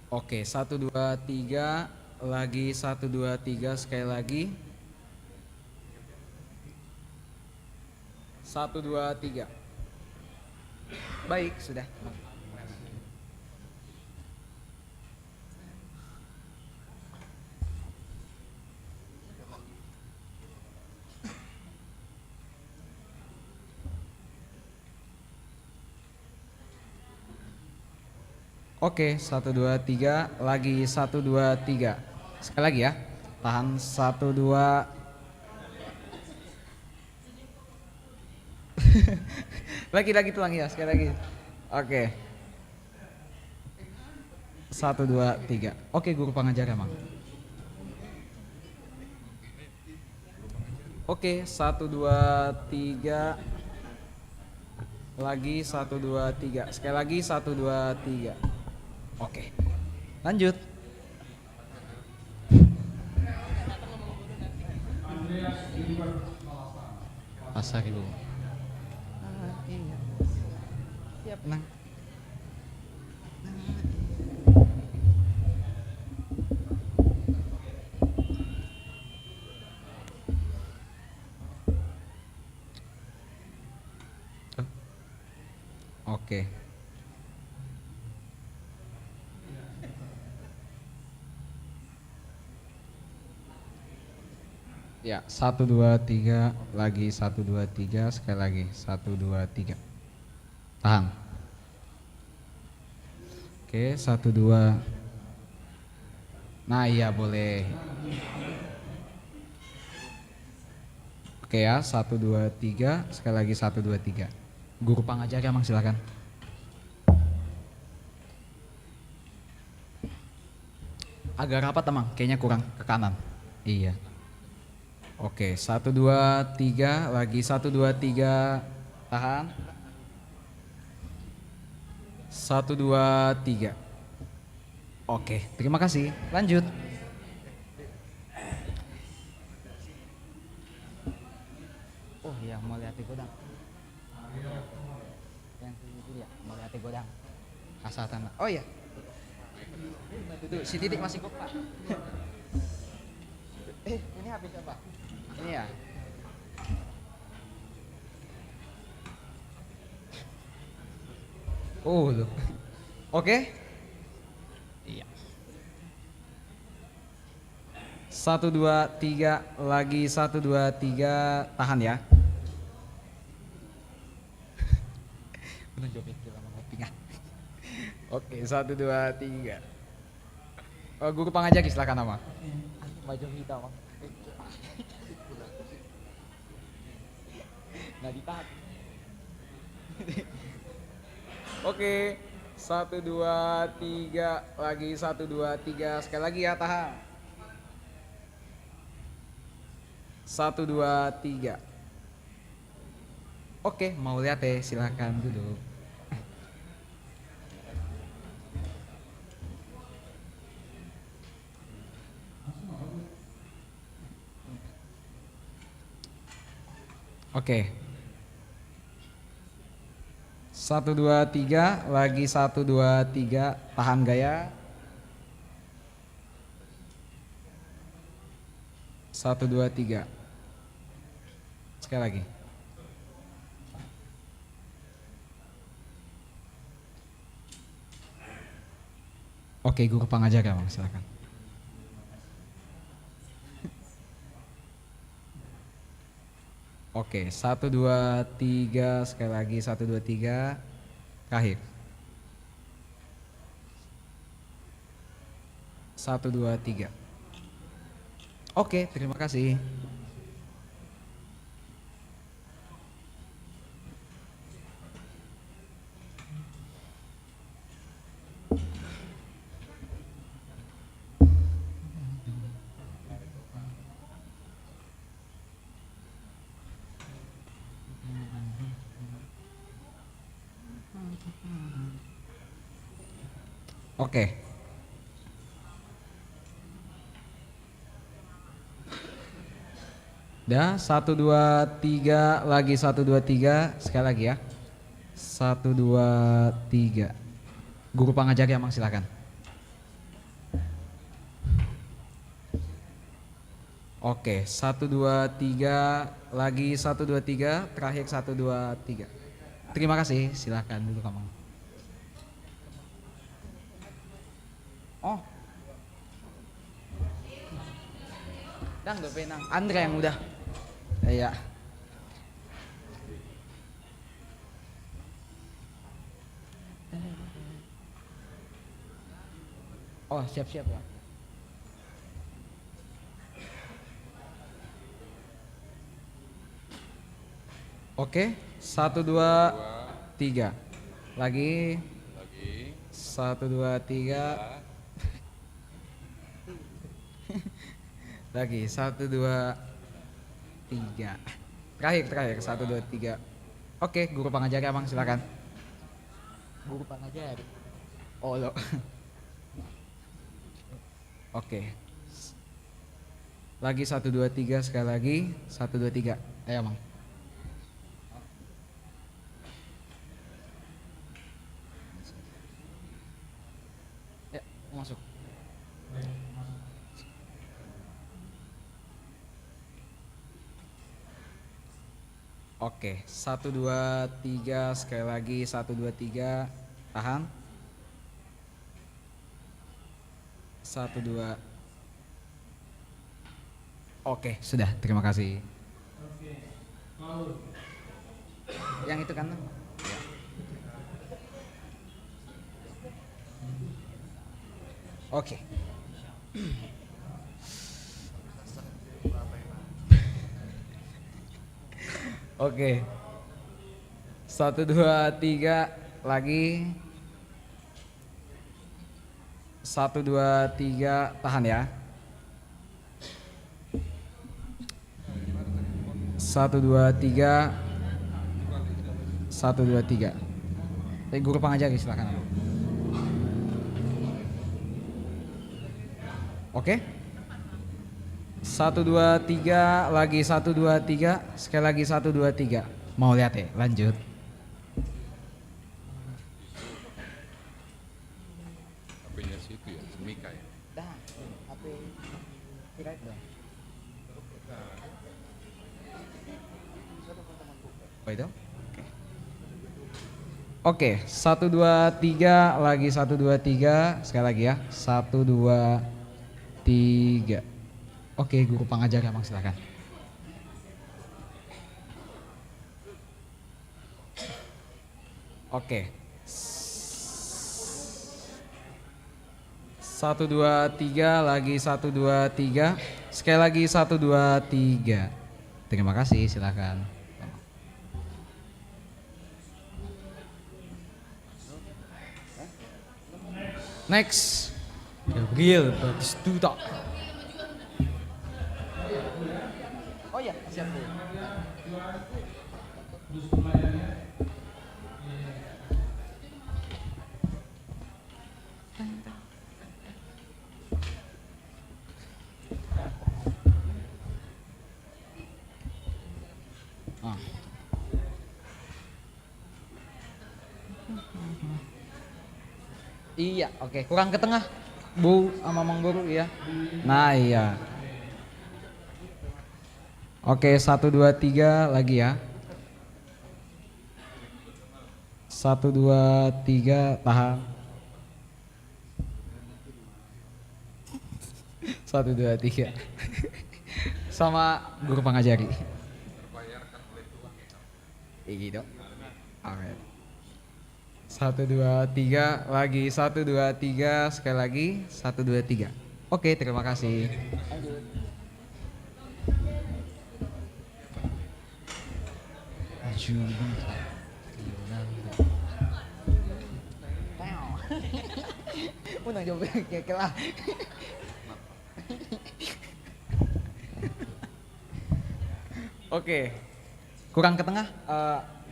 Oke, 1 2 3 lagi 1 2 3 sekali lagi. 1 2 3. Baik, sudah. Oke, 1 2 3 lagi 1 2 3. Sekali lagi ya. Tahan 1 2. Lagi tulang ya, sekali lagi. Oke. 1 2 3. Oke, guru pengajar ya, Mang. Oke, 1 2 3. Lagi 1 2 3. Sekali lagi 1 2 3. Oke. Lanjut. Pasar Ibu. Iya. Siap, Nang. Oke. Ya, 1 2 3 lagi 1 2 3 sekali lagi 1 2 3. Tahan. Oke, 1 2. Nah, iya boleh. Oke ya, 1 2 3 sekali lagi 1 2 3. Guru pengajar ya, Mang, silakan. Agak rapat, Mang, kayaknya kurang ke kanan. Iya. Oke, 1 2 3 lagi 1 2 3. Tahan. 1 2 3. Oke, terima kasih. Lanjut. Oh iya, mau lihat di godang. Yang itu ya, mau lihat di godang. Kasatan. Oh iya. Tuh, si Titik masih kok, Pak. Ini habis apa? Ini ya. Oh, loh. Oke. Iya. 1 2 3 lagi 1 2 3. Tahan ya. Bener jawabin lama ngopi nggak? Oke, 1 2 3. Guru pengajar silakan, nama. Baju hitam, Bang. Nggak ditahan. Oke, 1 2 3 lagi 1 2 3 sekali lagi ya, tahan. 1 2 3. Oke, mau lihat ya, silakan duduk. Oke. 1 2 3 lagi 1 2 3. Tahan gaya. 1 2 3. Sekali lagi. Oke, guru pengajar ya, Bang, silakan. Oke, 1 2 3 sekali lagi 1 2 3. Terakhir. 1 2 3. Oke, terima kasih. Oke. Dah, 1 2 3 lagi 1 2 3 sekali lagi ya. 1 2 3. Guru pengajar ya, Mang, silakan. Oke, 1 2 3 lagi 1 2 3, terakhir 1 2 3. Terima kasih, silakan dulu, Mang. Oh. Dang, udah penang. Andre yang udah. Iya. Oh, siap-siap ya. Oke, 1 2 3. Lagi. 1 2 3. Lagi 1 2 3. Terakhir 1 2 3. Oke, guru pengajar ya, Bang, silakan. Guru pengajar. Oh, lo. Oke. Lagi 1 2 3 sekali lagi 1 2 3. Ayo Mang. Ya, masuk. Oke, 1 2 3 sekali lagi 1 2 3. Tahan. 1 2. Oke, sudah. Terima kasih. Yang itu kan? Ya. Oke. Oke. 1 2 3 lagi. 1 2 3 tahan ya. 1 2 3 1 2 3. Guru pengajar silakan. Oke. 1 2 3 lagi 1 2 3 sekali lagi 1 2 3. Mau lihat ya? Lanjut. HP-nya situ ya, Semika ya. Dah, HP kira dong. Oh itu? Oke, 1 2 3 lagi 1 2 3 sekali lagi ya. 1 2 3. Oke, guru pengajar ya, Mang, silakan. Oke. 1 2 3 lagi 1 2 3 sekali lagi 1 2 3. Terima kasih, silakan. Next, Gabriel Batistuta. Oh ya, siap. Ah. Iya, oke. Kurang ke tengah, Bu sama Mang Guru ya. Nah iya. Oke, 1 2 3 lagi ya. 1 2 3 tahan. 1 2 3. Sama guru pengajari. Gitu. Oke. 1 2 3 lagi 1 2 3 sekali lagi 1 2 3. Oke, terima kasih. Unang jawab kayak lah. Oke. Kurang ke tengah?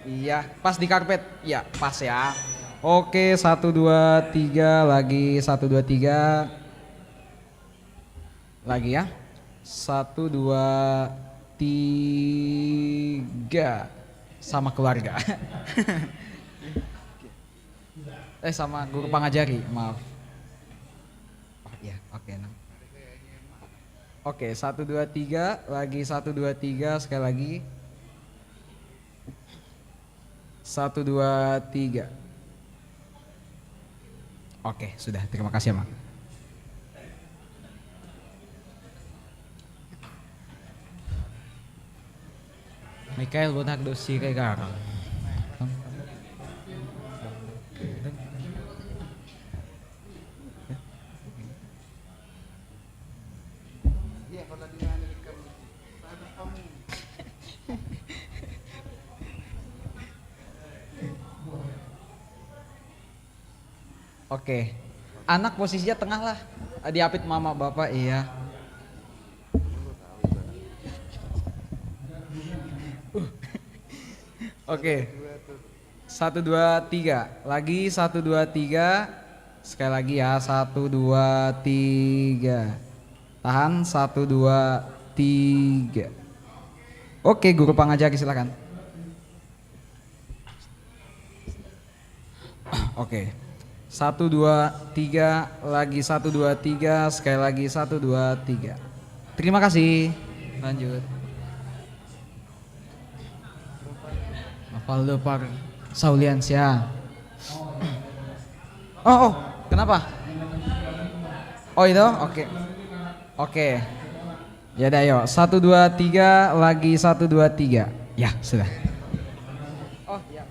Iya, pas di karpet. Iya, pas ya. Oke, 1 2 3 lagi 1 2 3. Lagi ya. 1 2 3 sama keluarga. Sama guru pengajari, maaf. Oh iya, oke. Oke, 1 2 3 lagi 1 2 3 sekali lagi. 1 2 3. Oke, sudah. Terima kasih, Mang. Mikael Bonardo Siregar. Oke, anak posisinya tengah lah, diapit mama bapak, iya. Oke, 1 2 3 lagi 1 2 3 sekali lagi ya 1 2 3. Tahan, 1, 2, 3. Oke, guru pengajari silakan. Oke. 1, 2, 3, lagi 1, 2, 3, sekali lagi 1, 2, 3. Terima kasih. Lanjut. Valdo Par Sauliansyah. Oh, kenapa? Oh itu, oke. Oke. Ya udah yuk, 1, 2, 3, lagi 1, 2, 3. Ya sudah. Oh ya.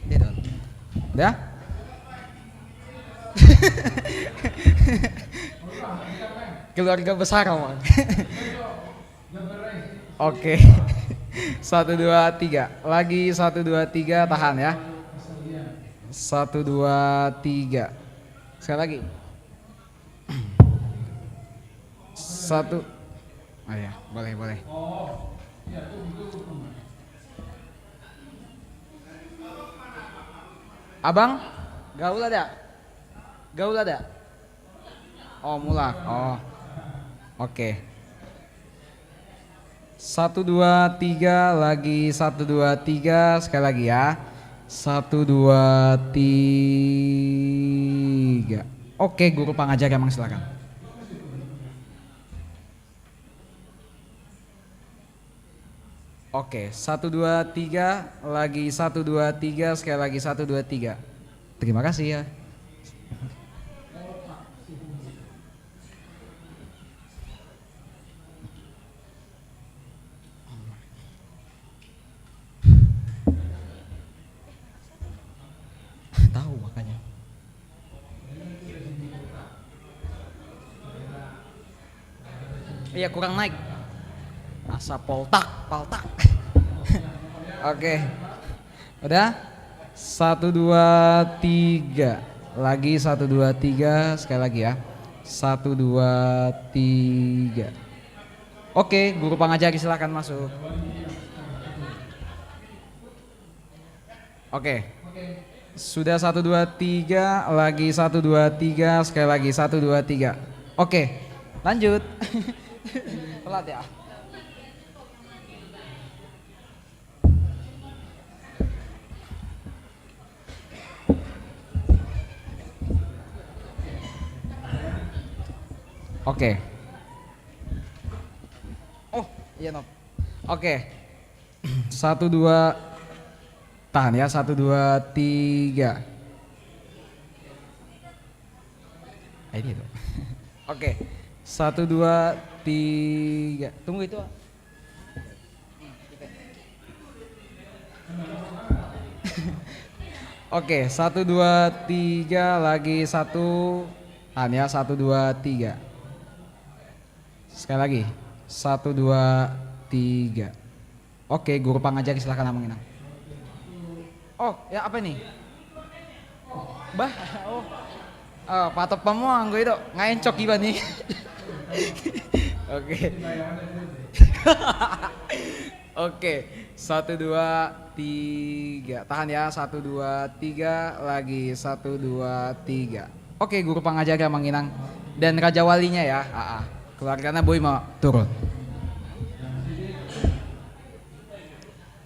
Dia dong. Udah? Keluarga besar Om. Oke. 1, 2, 3. Lagi 1, 2, 3, tahan ya. 1, 2, 3. Sekali lagi. 1. Oh ya, boleh. Abang, gaul ada? Oh, mulak. Oh. Oke. 1, 2, 3, lagi 1, 2, 3, sekali lagi ya. 1, 2, 3. Oke, guru pengajar emang silakan. Oke, 1, 2, 3, lagi 1, 2, 3, sekali lagi 1, 2, 3. Terima kasih ya. Tahu makanya. Iya kurang naik. Asa poltak. Oke. Udah? 1, 2, 3. Lagi 1, 2, 3, sekali lagi ya. 1, 2, 3. Oke, guru pengajari silakan masuk. Oke. Sudah 1, 2, 3, lagi 1, 2, 3, sekali lagi 1, 2, 3. Oke, lanjut. Pelat ya. Oke. Oh, iya Nob. Oke. 1, 2, tahan ya, 1, 2, 3. Ini tuh. Oke. 1, 2, 3. Tunggu itu. Oke, 1, 2, 3, lagi 1. Tahan ya, 1, 2, 3. Sekali lagi, 1, 2, 3. Oke, guru pengajari silakan Amang Inang. Oh, ya apa nih? Bah, oh. Patok pamuang gue itu ngaencok iba nih. Oke. Oke, 1, 2, 3. Tahan ya, 1, 2, 3, lagi 1, 2, 3. Oke, guru pengajari Amang Inang dan Raja Walinya ya. Keluarganya boy mau turun.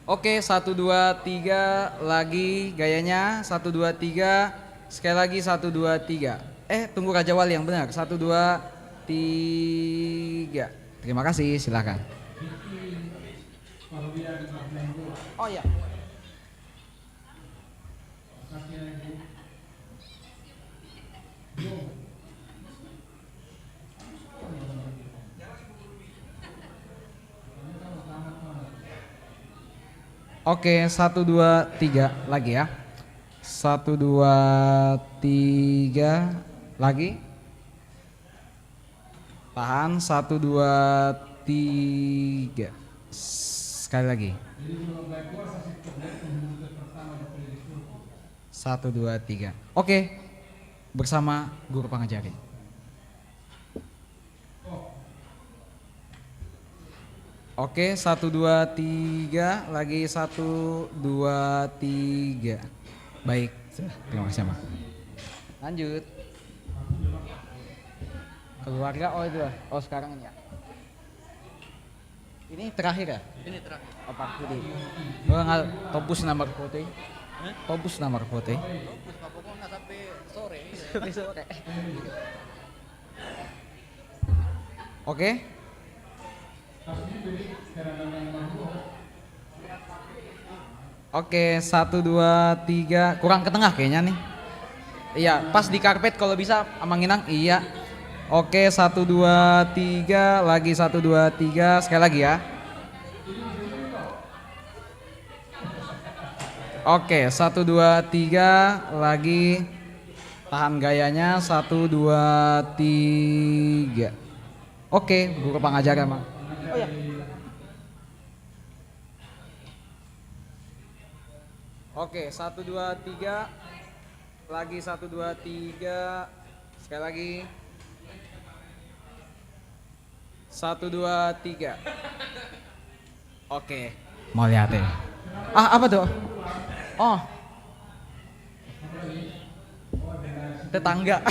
Oke, 1, 2, 3, lagi gayanya 1, 2, 3, sekali lagi 1, 2, 3. Tunggu Raja Wali yang benar. 1, 2, 3. Terima kasih, silakan. Oh ya. Oke, 1, 2, 3 lagi ya. 1, 2, 3 lagi. Tahan, 1, 2, 3. Sekali lagi. 1, 2, 3. Oke, bersama guru pengajari. Oke, 1 2 3 lagi 1 2 3. Baik, terima kasih Mak. Lanjut. Keluarga itu sekarang ini ya. Ini terakhir ya? Ini terakhir. Pak Budi. Enggak topus nomor foto. Topus nomor foto. Topus Pak pokoknya sampai sore. Sampai sore. Oke. Oke, 1 2 3. Kurang ke tengah kayaknya nih. Iya, pas di karpet kalau bisa Amanginang. Iya. Oke, 1 2 3 lagi 1 2 3 sekali lagi ya. Oke, 1 2 3 lagi tahan gayanya 1 2 3. Oke, guru pengajar Mang. Oh ya. Oke, 1 2 3 lagi 1 2 3 sekali lagi. 1 2 3. Oke. Mau lihat ya? Apa tuh? Oh. Tetangga.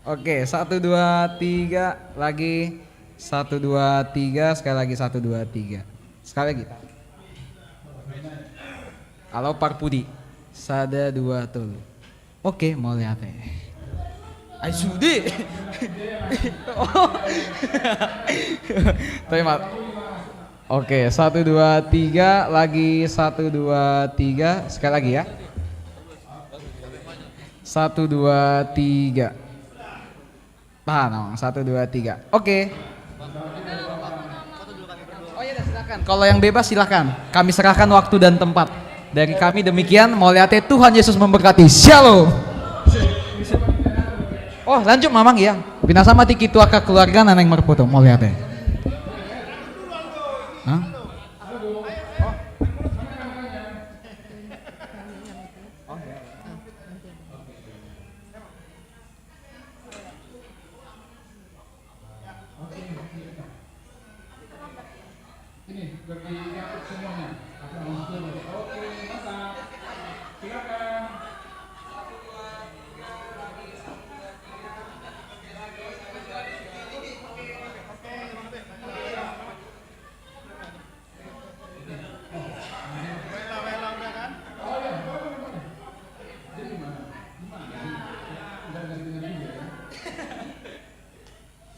Oke, 1 2 3 lagi 1 2 3 sekali lagi 1 2 3. Sekali lagi. Halo Parpudi. 1 2 tuh. Oke, mau lihat ya. Ay sudi. Oh. Terima. Oke, 1 2 3 lagi 1 2 3 sekali lagi ya. 1 2 3. Tahan, 1 2 3. Oke. Oh iya, silakan. Kalau yang bebas silakan. Kami serahkan waktu dan tempat. Dari kami demikian, mau lihat Tuhan Yesus memberkati. Shalom. Oh lanjut Mamang ya. Bina sama tiki tuaka keluarga naneng merputu. Mau lihat ya. Hah? Ini bagi yang semuanya akan muncul. Oke, mantap. Silakan.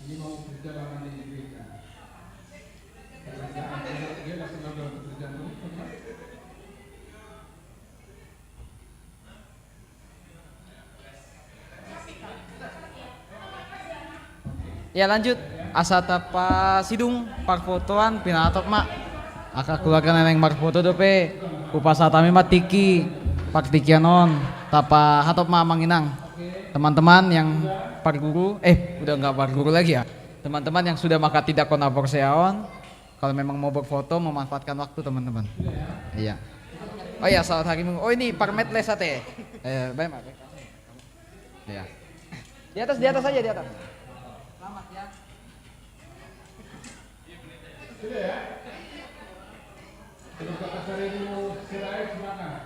Ini mau perjalanan di gereja. Dia masih ngobrol perjalanan. Ya lanjut. Asatapa sidung parfotoan pinatop mak. Aka keluarga neneng marfoto dope. Upasatami mak tiki. Pak tikianon. Tapa hatop mak manginang. Teman-teman yang par guru, udah nggak par guru lagi ya. Teman-teman yang sudah maka tidak konapor seaon, kalau memang mau berfoto memanfaatkan waktu teman-teman. Iya. Oh iya, selamat hari Minggu. Oh ini parmet lesate. Baik mak. Iya. Di atas aja di atas. Selamat ya. Sudah ya. Terus kata saya mau sirai semangat.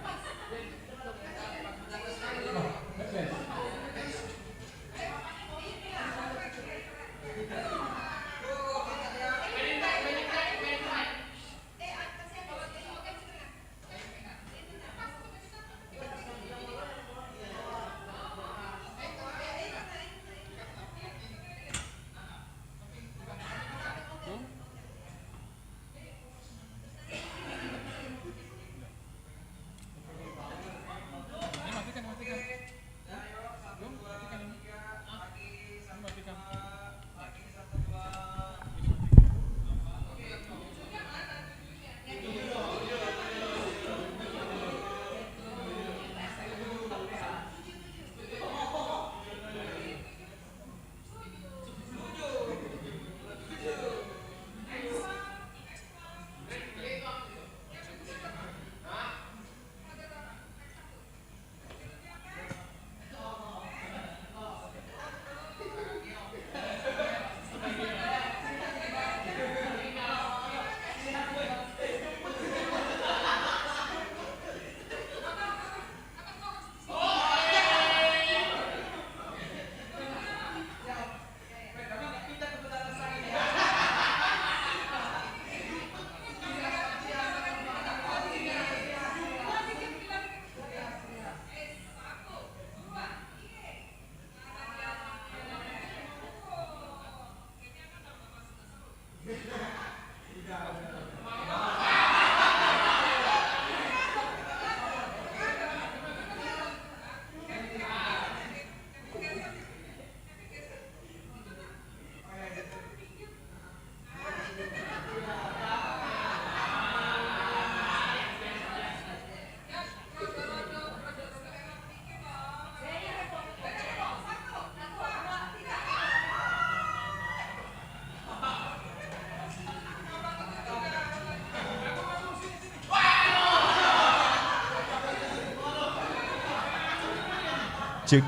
Cek.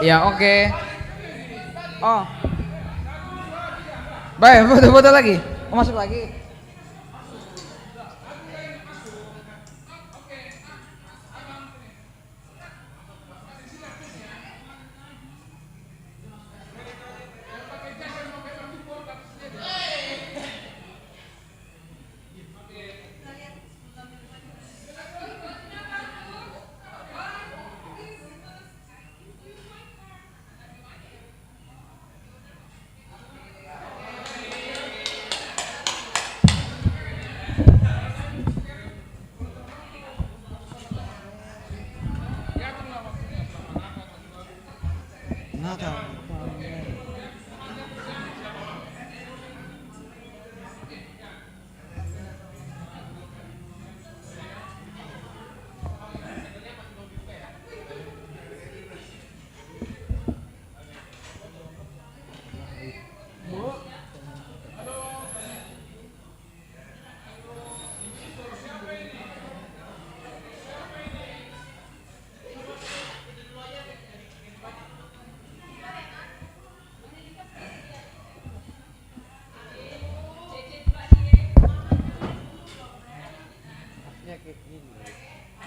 Ya oke. Oh. Baik, foto-foto lagi. Oh, masuk lagi.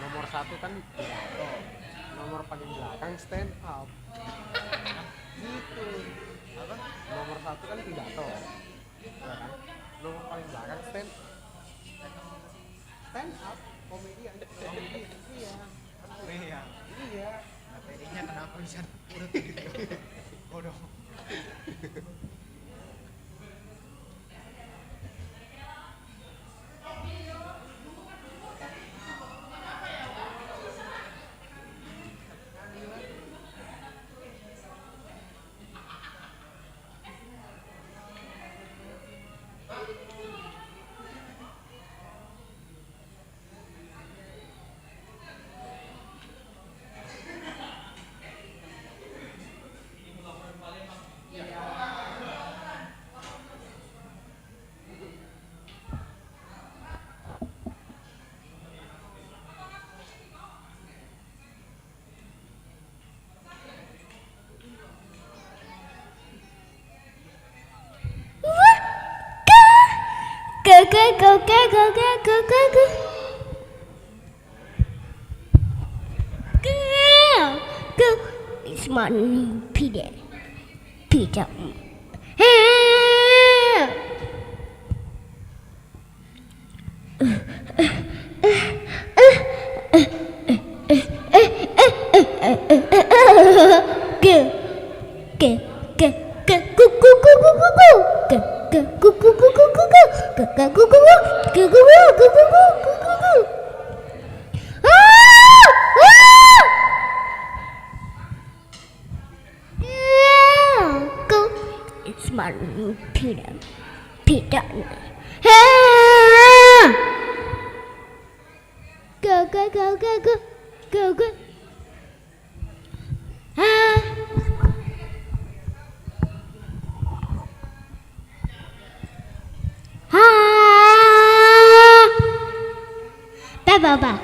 Nomor 1 kan pidato, nomor paling belakang stand up. Gitu. Apa? Nomor 1 kan pidato, ya kan? Nomor paling belakang stand up komedian. Iya. Iya. Materinya kenapa bisa urut gitu? Bodoh. It's my pida. It's my pida. Go. Ba.